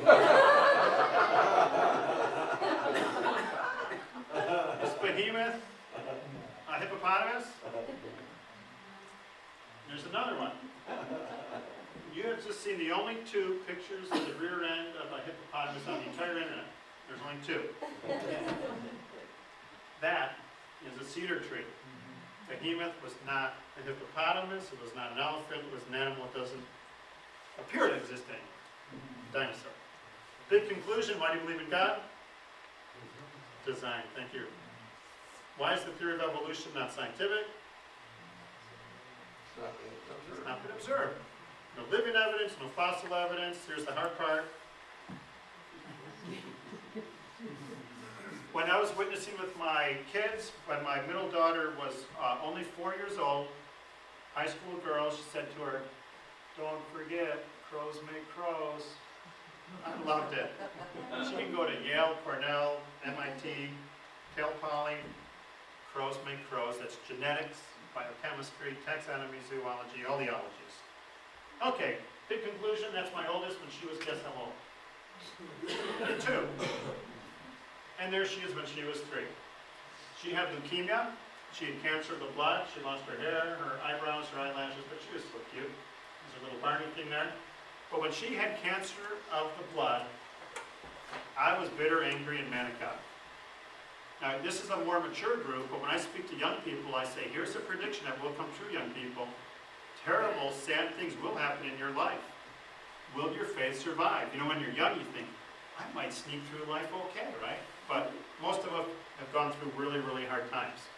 behemoth a hippopotamus? There's another one. You have just seen the only two pictures of the rear end of a hippopotamus on the entire internet. There's only two. That is a cedar tree. Behemoth was not a hippopotamus, it was not an elephant, it was an animal that doesn't appear to exist anymore. Dinosaur. Big conclusion, why do you believe in God? Design, thank you. Why is the theory of evolution not scientific? It's not been observed. No living evidence, no fossil evidence. Here's the hard part. When I was witnessing with my kids, when my middle daughter was only 4 years old, high school girl, she said to her, "Don't forget, crows make crows." I loved it. She can go to Yale, Cornell, MIT, Cal Poly. Crows make crows. That's genetics, biochemistry, taxonomy, zoology, all the ologies. Okay, big conclusion. That's my oldest when she was, guess how old? 2. And there she is when she was 3. She had leukemia. She had cancer of the blood. She lost her hair, her eyebrows, her eyelashes, but she was so cute. There's a little Barney thing there. But when she had cancer of the blood, I was bitter, angry, and maniacal. Now, this is a more mature group, but when I speak to young people, I say, here's a prediction that will come true, young people. Terrible, sad things will happen in your life. Will your faith survive? You know, when you're young, you think, I might sneak through life okay, right? But most of us have gone through really, really hard times.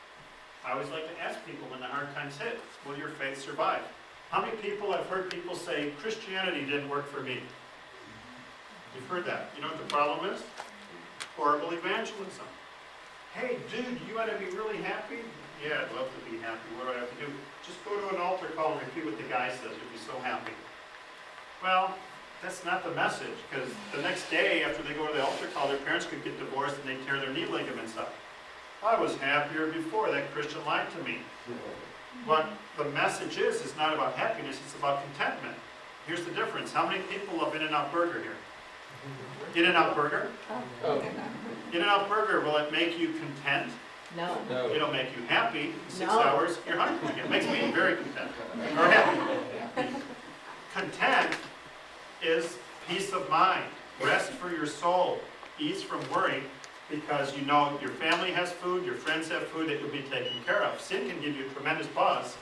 I always like to ask people when the hard times hit, will your faith survive? How many people, I've heard people say, Christianity didn't work for me. You've heard that. You know what the problem is? Horrible evangelism. Hey, dude, you want to be really happy? Yeah, I'd love to be happy. What do I have to do? Just go to an altar call and repeat what the guy says. You'll be so happy. Well, that's not the message, because the next day after they go to the altar call, their parents could get divorced and they tear their knee ligaments up. I was happier before. That Christian lied to me. What the message is not about happiness, it's about contentment. Here's the difference. How many people love In-N-Out Burger here? In-N-Out Burger? Oh, In-N-Out Burger, will it make you content? No. no. It'll make you happy. In 6 No. hours, you're hungry again. It makes me very content. Or happy. Content is peace of mind, rest for your soul, ease from worry, because you know your family has food, your friends have food that you'll be taken care of. Sin can give you a tremendous buzz,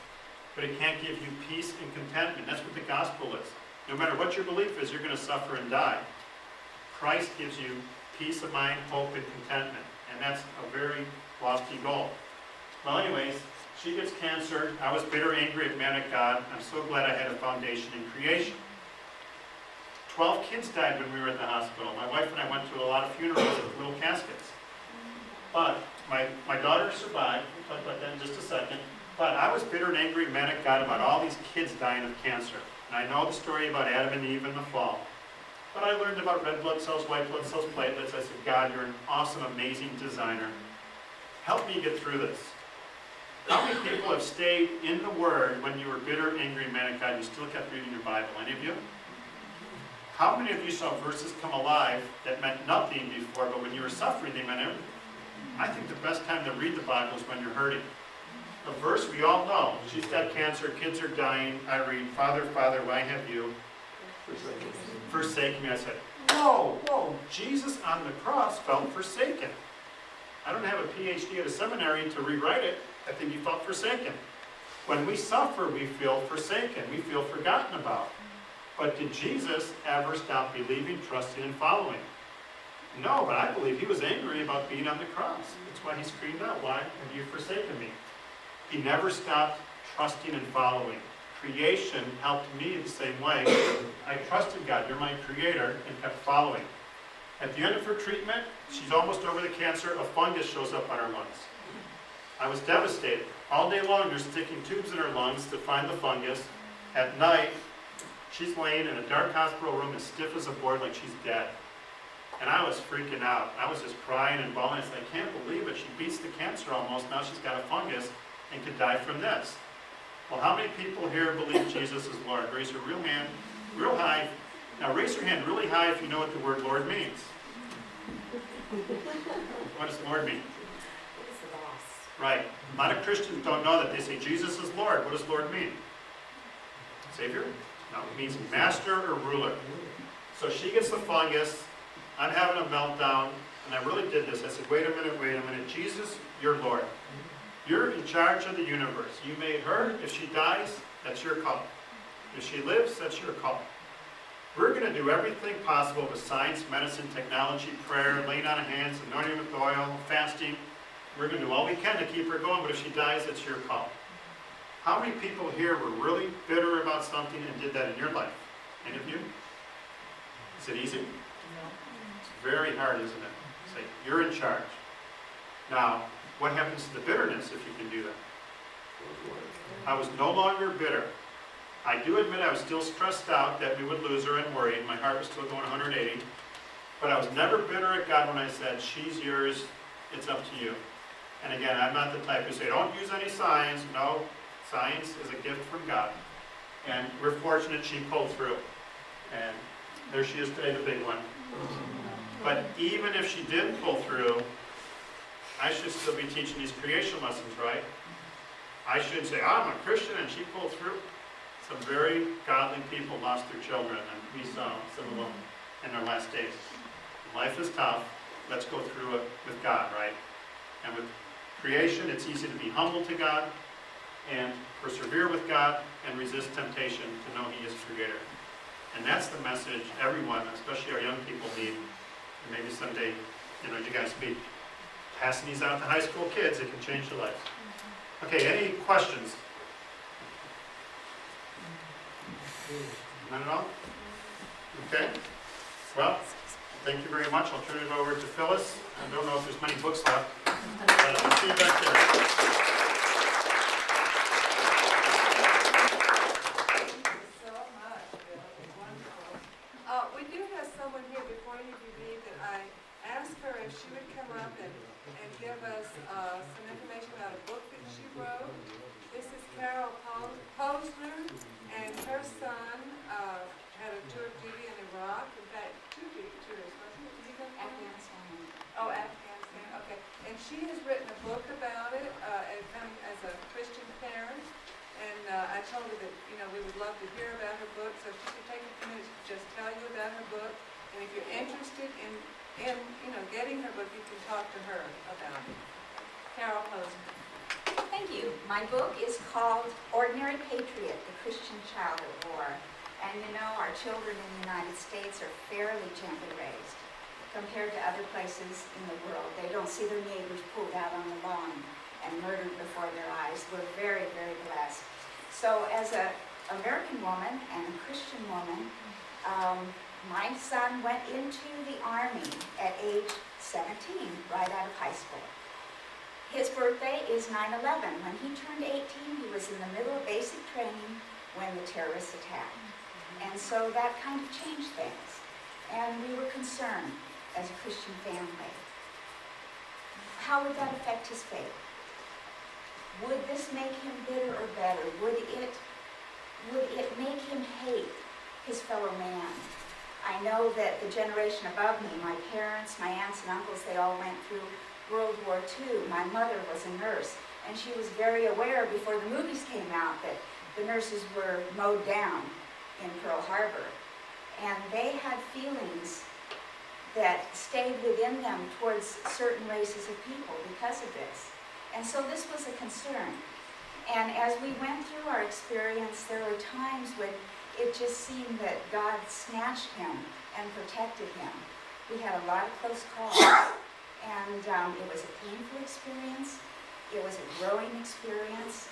but it can't give you peace and contentment. That's what the gospel is. No matter what your belief is, you're going to suffer and die. Christ gives you peace of mind, hope, and contentment, and that's a very lofty goal. Well, anyways, she gets cancer. I was bitter, angry, mad at God. I'm so glad I had a foundation in creation. 12 kids died when we were at the hospital. My wife and I went to a lot of funerals with little caskets. But my daughter survived. We'll talk about that in just a second. But I was bitter and angry, mad at God about all these kids dying of cancer. And I know the story about Adam and Eve and the fall. But I learned about red blood cells, white blood cells, platelets. I said, God, you're an awesome, amazing designer. Help me get through this. How many people have stayed in the Word when you were bitter, angry, and mad at God, and you still kept reading your Bible? Any of you? How many of you saw verses come alive that meant nothing before, but when you were suffering, they meant everything? I think the best time to read the Bible is when you're hurting. A verse we all know. She's got cancer, kids are dying. I read, Father, Father, why have you forsaken me? I said, whoa, Jesus on the cross felt forsaken. I don't have a PhD at a seminary to rewrite it. I think he felt forsaken. When we suffer, we feel forsaken. We feel forgotten about. But did Jesus ever stop believing, trusting, and following? No, but I believe he was angry about being on the cross. That's why he screamed out, why have you forsaken me? He never stopped trusting and following. Creation helped me the same way. I trusted God, you're my creator, and kept following. At the end of her treatment, she's almost over the cancer, a fungus shows up on her lungs. I was devastated. All day long, they're sticking tubes in her lungs to find the fungus. At night, she's laying in a dark hospital room as stiff as a board like she's dead. And I was freaking out. I was just crying and bawling. I said, I can't believe it. She beats the cancer almost. Now she's got a fungus and could die from this. Well, how many people here believe Jesus is Lord? Raise your real hand, real high. Now raise your hand really high if you know what the word Lord means. What does Lord mean? It's the boss. Right. A lot of Christians don't know that. They say Jesus is Lord. What does Lord mean? Savior? No, it means master or ruler. So she gets the fungus. I'm having a meltdown, and I really did this. I said, wait a minute. Jesus, you're Lord. You're in charge of the universe. You made her. If she dies, that's your call. If she lives, that's your call. We're going to do everything possible with science, medicine, technology, prayer, laying on of hands, anointing with oil, fasting. We're going to do all we can to keep her going, but if she dies, it's your call. How many people here were really bitter about something and did that in your life? Any of you? Is it easy? It's very hard, isn't it? Say, you're in charge. Now, what happens to the bitterness if you can do that? I was no longer bitter. I do admit I was still stressed out that we would lose her and worried. My heart was still going 180. But I was never bitter at God when I said, she's yours, it's up to you. And again, I'm not the type who say, don't use any science. No, science is a gift from God. And we're fortunate she pulled through. And there she is today, the big one. But even if she didn't pull through, I should still be teaching these creation lessons, right? I should say, I'm a Christian and she pulled through. Some very godly people lost their children, and we saw some of them in their last days. Life is tough. Let's go through it with God, right? And with creation, it's easy to be humble to God and persevere with God and resist temptation to know He is Creator. And that's the message everyone, especially our young people, need. And maybe someday, you guys be passing these out to high school kids. It can change their lives. Okay, any questions? None at all? Okay. Well, thank you very much. I'll turn it over to Phyllis. I don't know if there's many books left, but I'll see you back there. Thank you so much, Bill. It's wonderful. We do have someone here before you leave that I asked her if she would come up and give us some information about a book that she wrote. This is Carol Posner, and her son had a tour of duty in Iraq. In fact, two tours, wasn't it? Did he go to Afghanistan. Oh, Afghanistan, okay. And she has written a book about it as a Christian parent. And I told her that, we would love to hear about her book, so if she could take a few minutes to just tell you about her book. And if you're interested in getting her book, you can talk to her about it. Carol Posner. Thank you. My book is called Ordinary Patriot, The Christian Child at War. And our children in the United States are fairly gently raised compared to other places in the world. They don't see their neighbors pulled out on the lawn and murdered before their eyes. We're very, very blessed. So as an American woman and a Christian woman, my son went into the Army at age 17, right out of high school. His birthday is 9/11. When he turned 18, he was in the middle of basic training when the terrorists attacked. And so that kind of changed things. And we were concerned as a Christian family. How would that affect his faith? Would this make him bitter or better? Would it make him hate his fellow man? I know that the generation above me, my parents, my aunts and uncles, they all went through World War II. My mother was a nurse, and she was very aware before the movies came out that the nurses were mowed down in Pearl Harbor. And they had feelings that stayed within them towards certain races of people because of this. And so this was a concern. And as we went through our experience, there were times when it just seemed that God snatched him and protected him. We had a lot of close calls. And it was a painful experience. It was a growing experience.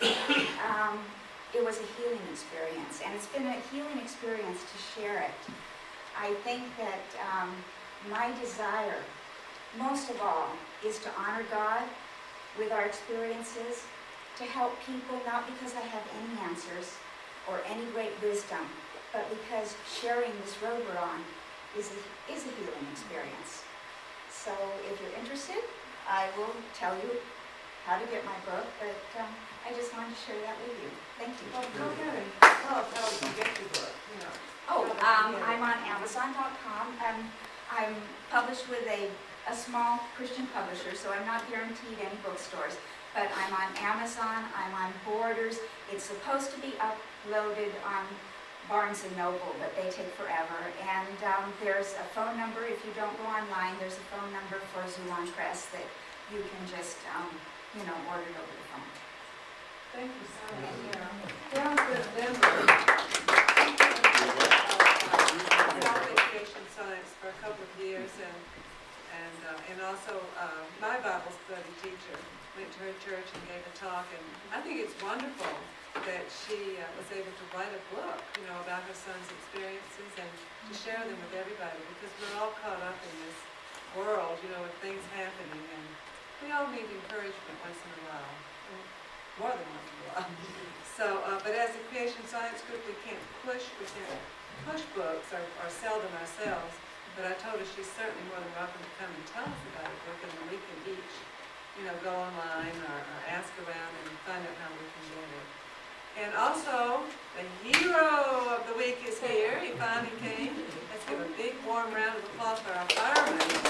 It was a healing experience. And it's been a healing experience to share it. I think that my desire, most of all, is to honor God with our experiences, to help people, not because I have any answers or any great wisdom, but because sharing this road we're on is a healing experience. So if you're interested, I will tell you how to get my book, but I just wanted to share that with you. Thank you. Well, go ahead and tell us how you get your book, I'm on Amazon.com. I'm published with a small Christian publisher, so I'm not guaranteed any bookstores. But I'm on Amazon, I'm on Borders. It's supposed to be uploaded on Barnes & Noble, but they take forever. And there's a phone number. If you don't go online, there's a phone number for Zulon Press that you can just, order it over the phone. Thank you so much, Carol. Carol's been a member of Health Education Science for a couple of years, and also my Bible study teacher went to her church and gave a talk, and I think it's wonderful that she was able to write a book, about her son's experiences and to share them with everybody, because we're all caught up in this world, with things happening, and we all need encouragement once in a while, more than once in a while. So, but as a Creation Science group, we can't push books or sell them ourselves, but I told her she's certainly more than welcome to come and tell us about a book, and then we can each, go online or ask around and find out how we can get it. And also, the hero of the week is here. He finally came. Let's give a big warm round of applause for our fireman. It's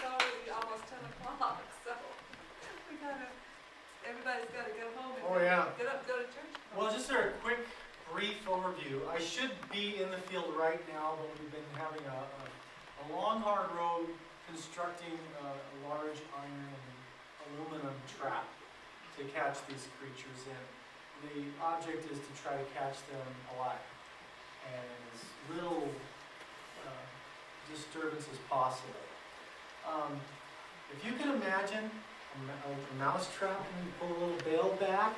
already almost 10 o'clock, so everybody's got to go home and get up and go to church. Well, just a quick, brief overview. I should be in the field right now, but we've been having a long, hard road constructing a large iron and aluminum trap to catch these creatures in. The object is to try to catch them alive. And as little disturbance as possible. If you can imagine a mouse trap, and you pull a little bail back,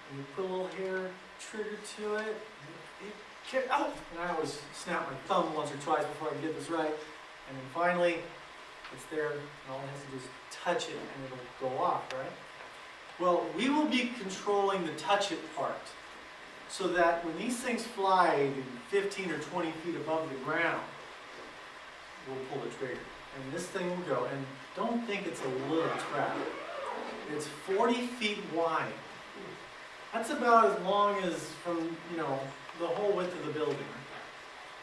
and you put a little hair trigger to it, and I always snap my thumb once or twice before I get this right, and then finally, it's there, and all it has to do is touch it, and it'll go off, right? Well, we will be controlling the touch it part, so that when these things fly 15 or 20 feet above the ground, we'll pull the trigger. And this thing will go, and don't think it's a little trap. It's 40 feet wide. That's about as long as from, the whole width of the building.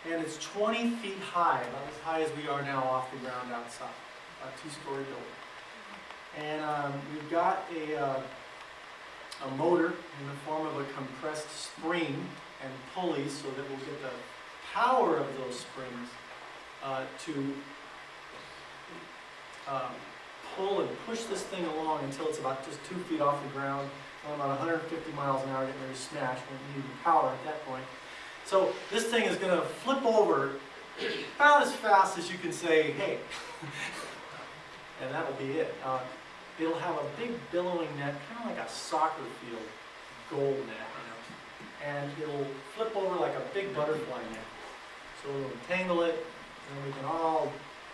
And it's 20 feet high, about as high as we are now off the ground outside, a 2-story building. And we've got a motor in the form of a compressed spring and pulleys so that we'll get the power of those springs to pull and push this thing along until it's about just 2 feet off the ground, going about 150 miles an hour, getting ready to smash. We need power at that point. So this thing is going to flip over about as fast as you can say, hey, and that'll be it. It'll have a big billowing net, kind of like a soccer field goal net, and it'll flip over like a big butterfly net. So we'll entangle it, and we can all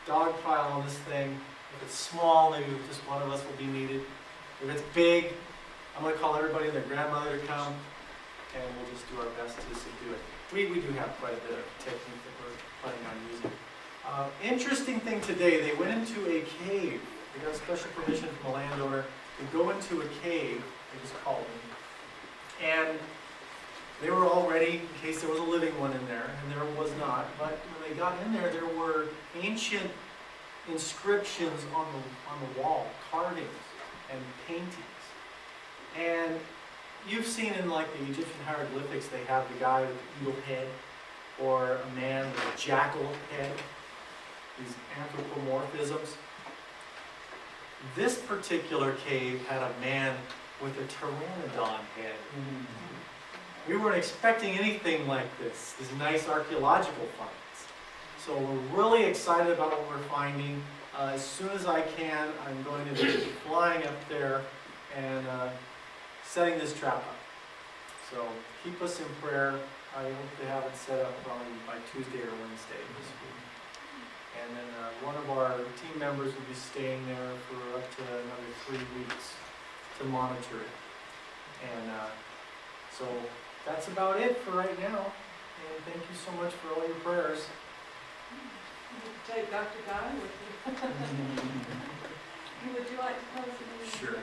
dogpile on this thing. If it's small, maybe just one of us will be needed. If it's big, I'm going to call everybody and their grandmother to come, and we'll just do our best to subdue it. We do have quite a bit of technique that we're planning on using. Interesting thing today, they went into a cave. They got a special permission from a landowner to go into a cave, they just called me. And they were all ready in case there was a living one in there, and there was not. But when they got in there, there were ancient inscriptions on the wall, carvings and paintings. And you've seen in like the Egyptian hieroglyphics, they have the guy with the eagle head, or a man with a jackal head, these anthropomorphisms. This particular cave had a man with a pteranodon head. We weren't expecting anything like this, these nice archaeological finds. So we're really excited about what we're finding. As soon as I can, I'm going to be flying up there and setting this trap up. So keep us in prayer. I hope to have it set up probably by Tuesday or Wednesday this week. And then one of our team members will be staying there for up to another 3 weeks to monitor it. And so that's about it for right now. And thank you so much for all your prayers. Take Dr. Guy with you. Would you like to close the meeting? Sure.